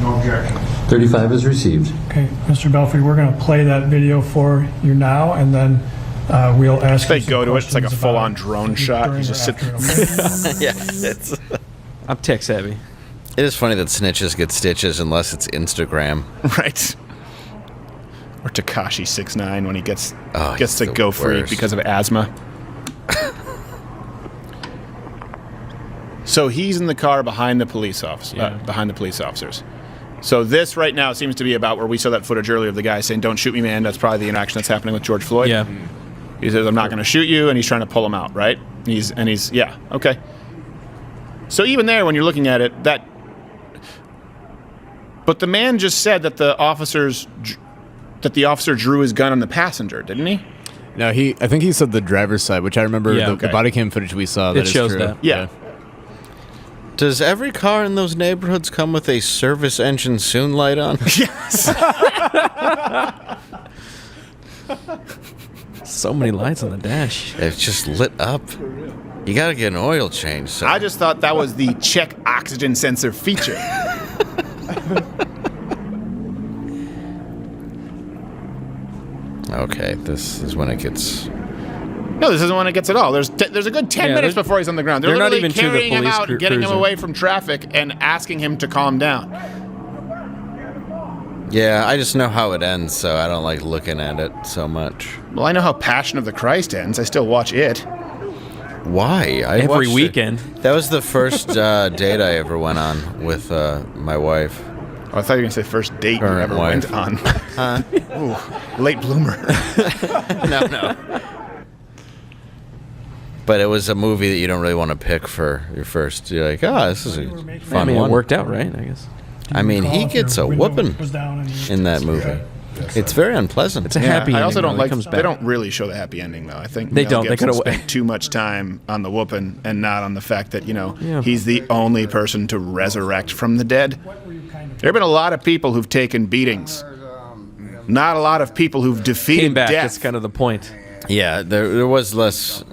[SPEAKER 18] No objection.
[SPEAKER 19] 35 is received.
[SPEAKER 13] Okay, Mr. Belfry, we're going to play that video for you now, and then we'll ask
[SPEAKER 1] They
[SPEAKER 13] you some
[SPEAKER 1] go to it, it's like a
[SPEAKER 13] questions
[SPEAKER 1] full-on
[SPEAKER 13] about
[SPEAKER 1] drone
[SPEAKER 13] it
[SPEAKER 1] shot.
[SPEAKER 13] during
[SPEAKER 1] You
[SPEAKER 13] or
[SPEAKER 1] just sit
[SPEAKER 13] after, okay?
[SPEAKER 2] Yeah, it's.
[SPEAKER 3] I'm tech savvy.
[SPEAKER 2] It is funny that snitches get stitches unless it's Instagram.
[SPEAKER 1] Right. Or Tekashi 6ix9ine when he gets
[SPEAKER 2] he's
[SPEAKER 1] to
[SPEAKER 2] the
[SPEAKER 1] go free
[SPEAKER 2] worst.
[SPEAKER 1] because of asthma. So he's in the car behind the police officer, behind the police officers. So this right now seems to be about where we saw that footage earlier of the guy saying, "Don't shoot me, man." That's probably the interaction that's happening with George Floyd.
[SPEAKER 3] Yeah.
[SPEAKER 1] He says, "I'm not going to shoot you," and he's trying to pull him out, right? He's yeah, okay. So even there, when you're looking at it, but the man just said that the officer drew his gun on the passenger, didn't he?
[SPEAKER 9] No, I think he said the driver's side, which I remember the body cam footage we saw. That
[SPEAKER 3] It shows
[SPEAKER 9] is true.
[SPEAKER 3] that.
[SPEAKER 1] Yeah.
[SPEAKER 2] Does every car in those neighborhoods come with a service engine soon light on?
[SPEAKER 1] Yes.
[SPEAKER 3] So many lights on the dash.
[SPEAKER 2] It's just lit up. You gotta get an oil change. So.
[SPEAKER 1] I just thought that was the check oxygen sensor feature.
[SPEAKER 2] Okay, this is when it gets.
[SPEAKER 1] No, this isn't when it gets at all. There's a good 10 minutes before he's on the ground. They're
[SPEAKER 3] not
[SPEAKER 1] literally
[SPEAKER 3] even to the
[SPEAKER 1] carrying him
[SPEAKER 3] police
[SPEAKER 1] out and getting him
[SPEAKER 3] cruiser.
[SPEAKER 1] away from traffic and asking him to calm down.
[SPEAKER 2] Yeah, I just know how it ends, so I don't like looking at it so much.
[SPEAKER 1] Well, I know how Passion of the Christ ends. I still watch it.
[SPEAKER 2] Why?
[SPEAKER 3] Every
[SPEAKER 2] watched
[SPEAKER 3] weekend.
[SPEAKER 2] That was the first date I ever went on with my wife.
[SPEAKER 1] Oh, I thought you were going to say first date you
[SPEAKER 2] Current
[SPEAKER 1] ever
[SPEAKER 2] wife.
[SPEAKER 1] went on. Ooh, late bloomer.
[SPEAKER 2] No. But it was a movie that you don't really want to pick for your first. You're like, this is a fun
[SPEAKER 3] I mean,
[SPEAKER 2] one.
[SPEAKER 3] it worked out, right? I guess.
[SPEAKER 2] I mean, he gets a whooping in that movie. It's very unpleasant.
[SPEAKER 3] It's a happy ending.
[SPEAKER 1] I also don't
[SPEAKER 3] though. It
[SPEAKER 1] like.
[SPEAKER 3] comes
[SPEAKER 1] They
[SPEAKER 3] back.
[SPEAKER 1] don't really show the happy ending though. I think
[SPEAKER 3] They
[SPEAKER 1] Mel
[SPEAKER 3] don't. They
[SPEAKER 1] Gibson
[SPEAKER 3] could've-
[SPEAKER 1] spent too much time on the whooping and not on the fact that he's the only person to resurrect from the dead. There have been a lot of people who've taken beatings. Not a lot of people who've defeated
[SPEAKER 3] Came back.
[SPEAKER 1] death.
[SPEAKER 3] That's kind of the point.
[SPEAKER 2] Yeah, there was less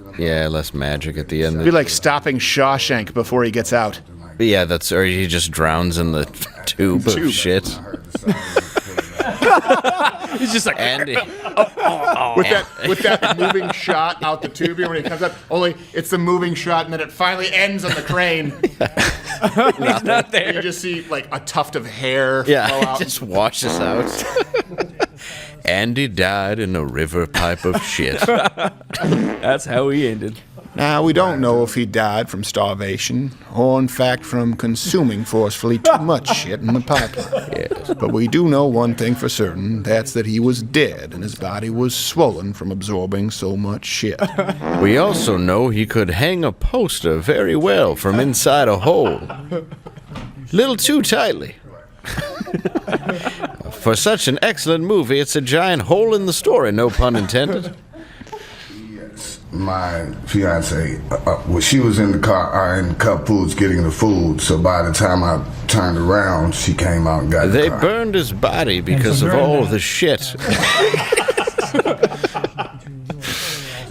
[SPEAKER 2] magic at the end.
[SPEAKER 1] It'd be like stopping Shawshank before he gets out.
[SPEAKER 2] But yeah, or he just drowns in the tube of shit.
[SPEAKER 3] He's just like
[SPEAKER 2] Andy.
[SPEAKER 1] With that moving shot out the tube when he comes up. Only it's the moving shot, and then it finally ends on the crane.
[SPEAKER 3] He's not there.
[SPEAKER 1] You just see like a tuft of hair flow
[SPEAKER 2] Yeah,
[SPEAKER 1] out.
[SPEAKER 2] it just washes out. Andy died in a river pipe of shit.
[SPEAKER 3] That's how he ended.
[SPEAKER 1] Now, we don't know if he died from starvation or, in fact, from consuming forcefully too much shit in the pipeline.
[SPEAKER 2] Yes.
[SPEAKER 1] But we do know one thing for certain, that's that he was dead and his body was swollen from absorbing so much shit.
[SPEAKER 2] We also know he could hang a poster very well from inside a hole. Little too tightly. For such an excellent movie, it's a giant hole in the story, no pun intended.
[SPEAKER 18] My fiance, she was in the car, in Cup Foods getting the food. So by the time I turned around, she came out and got
[SPEAKER 2] They
[SPEAKER 18] the car.
[SPEAKER 2] burned his body because of all the shit.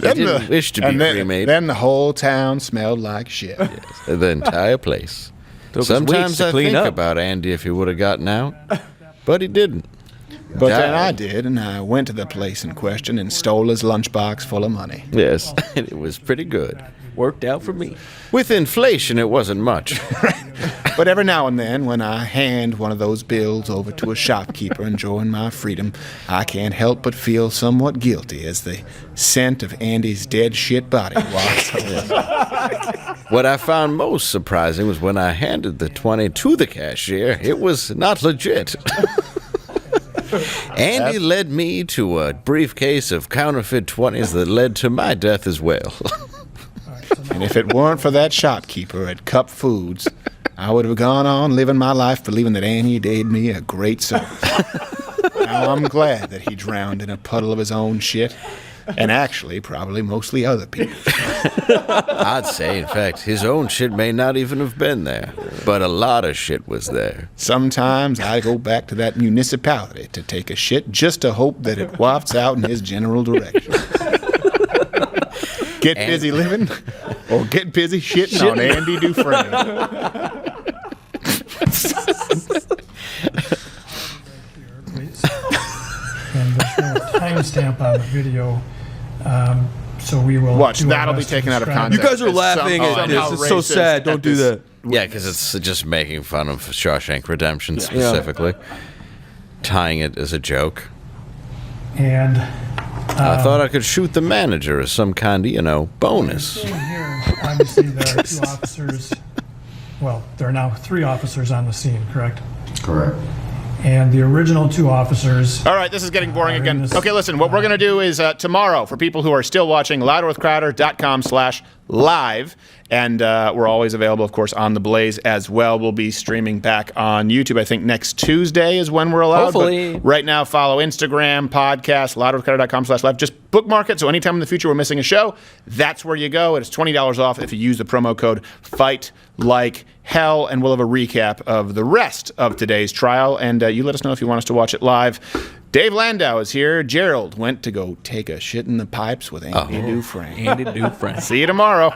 [SPEAKER 2] He didn't wish to be cremated.
[SPEAKER 1] Then the whole town smelled like shit.
[SPEAKER 2] Yes, the entire place.
[SPEAKER 3] Took us weeks
[SPEAKER 2] Sometimes
[SPEAKER 3] to
[SPEAKER 2] I
[SPEAKER 3] clean
[SPEAKER 2] think
[SPEAKER 3] up.
[SPEAKER 2] about Andy if he would have gotten out, but he didn't.
[SPEAKER 1] But then
[SPEAKER 2] Died.
[SPEAKER 1] I did, and I went to the place in question and stole his lunchbox full of money.
[SPEAKER 2] Yes, and it was pretty good.
[SPEAKER 3] Worked out for me.
[SPEAKER 2] With inflation, it wasn't much.
[SPEAKER 1] But every now and then, when I hand one of those bills over to a shopkeeper enjoying my freedom, I can't help but feel somewhat guilty as the scent of Andy's dead shit body walks in.
[SPEAKER 2] What I found most surprising was when I handed the 20 to the cashier, it was not legit. Andy led me to a briefcase of counterfeit 20s that led to my death as well.
[SPEAKER 1] And if it weren't for that shopkeeper at Cup Foods, I would have gone on living my life believing that Andy did me a great service. Now I'm glad that he drowned in a puddle of his own shit, and actually probably mostly other people.
[SPEAKER 2] I'd say, in fact, his own shit may not even have been there, but a lot of shit was there.
[SPEAKER 1] Sometimes I go back to that municipality to take a shit just to hope that it wafts out in his general direction. Get busy living or get busy shitting on Andy Dufresne.
[SPEAKER 13] And there's no timestamp on the video, so we will
[SPEAKER 1] watch.
[SPEAKER 13] do our
[SPEAKER 1] That'll be
[SPEAKER 13] best to
[SPEAKER 1] taken out of
[SPEAKER 13] describe
[SPEAKER 1] context.
[SPEAKER 3] You guys are laughing at this. It's so sad. Don't do that.
[SPEAKER 2] Yeah, because it's just making fun of Shawshank Redemption specifically. Tying it as a joke.
[SPEAKER 13] And
[SPEAKER 2] I thought I could shoot the manager as some kind of, bonus.
[SPEAKER 13] here, obviously, there are two officers. Well, there are now 3 officers on the scene, correct?
[SPEAKER 18] Correct.
[SPEAKER 13] And the original 2 officers.
[SPEAKER 1] All right, this is getting boring again. Okay, listen, what we're going to do is tomorrow, for people who are still watching, louderwithcrowder.com/live. And we're always available, of course, on The Blaze as well. We'll be streaming back on YouTube. I think next Tuesday is when we're allowed.
[SPEAKER 3] Hopefully.
[SPEAKER 1] But right now, follow Instagram, podcast, louderwithcrowder.com/live. Just bookmark it, so anytime in the future we're missing a show, that's where you go. It's $20 off if you use the promo code FIGHT LIKE HELL, and we'll have a recap of the rest of today's trial. And you let us know if you want us to watch it live. Dave Landau is here. Gerald went to go take a shit in the pipes with Andy Dufresne.
[SPEAKER 3] Andy Dufresne.
[SPEAKER 1] See you tomorrow.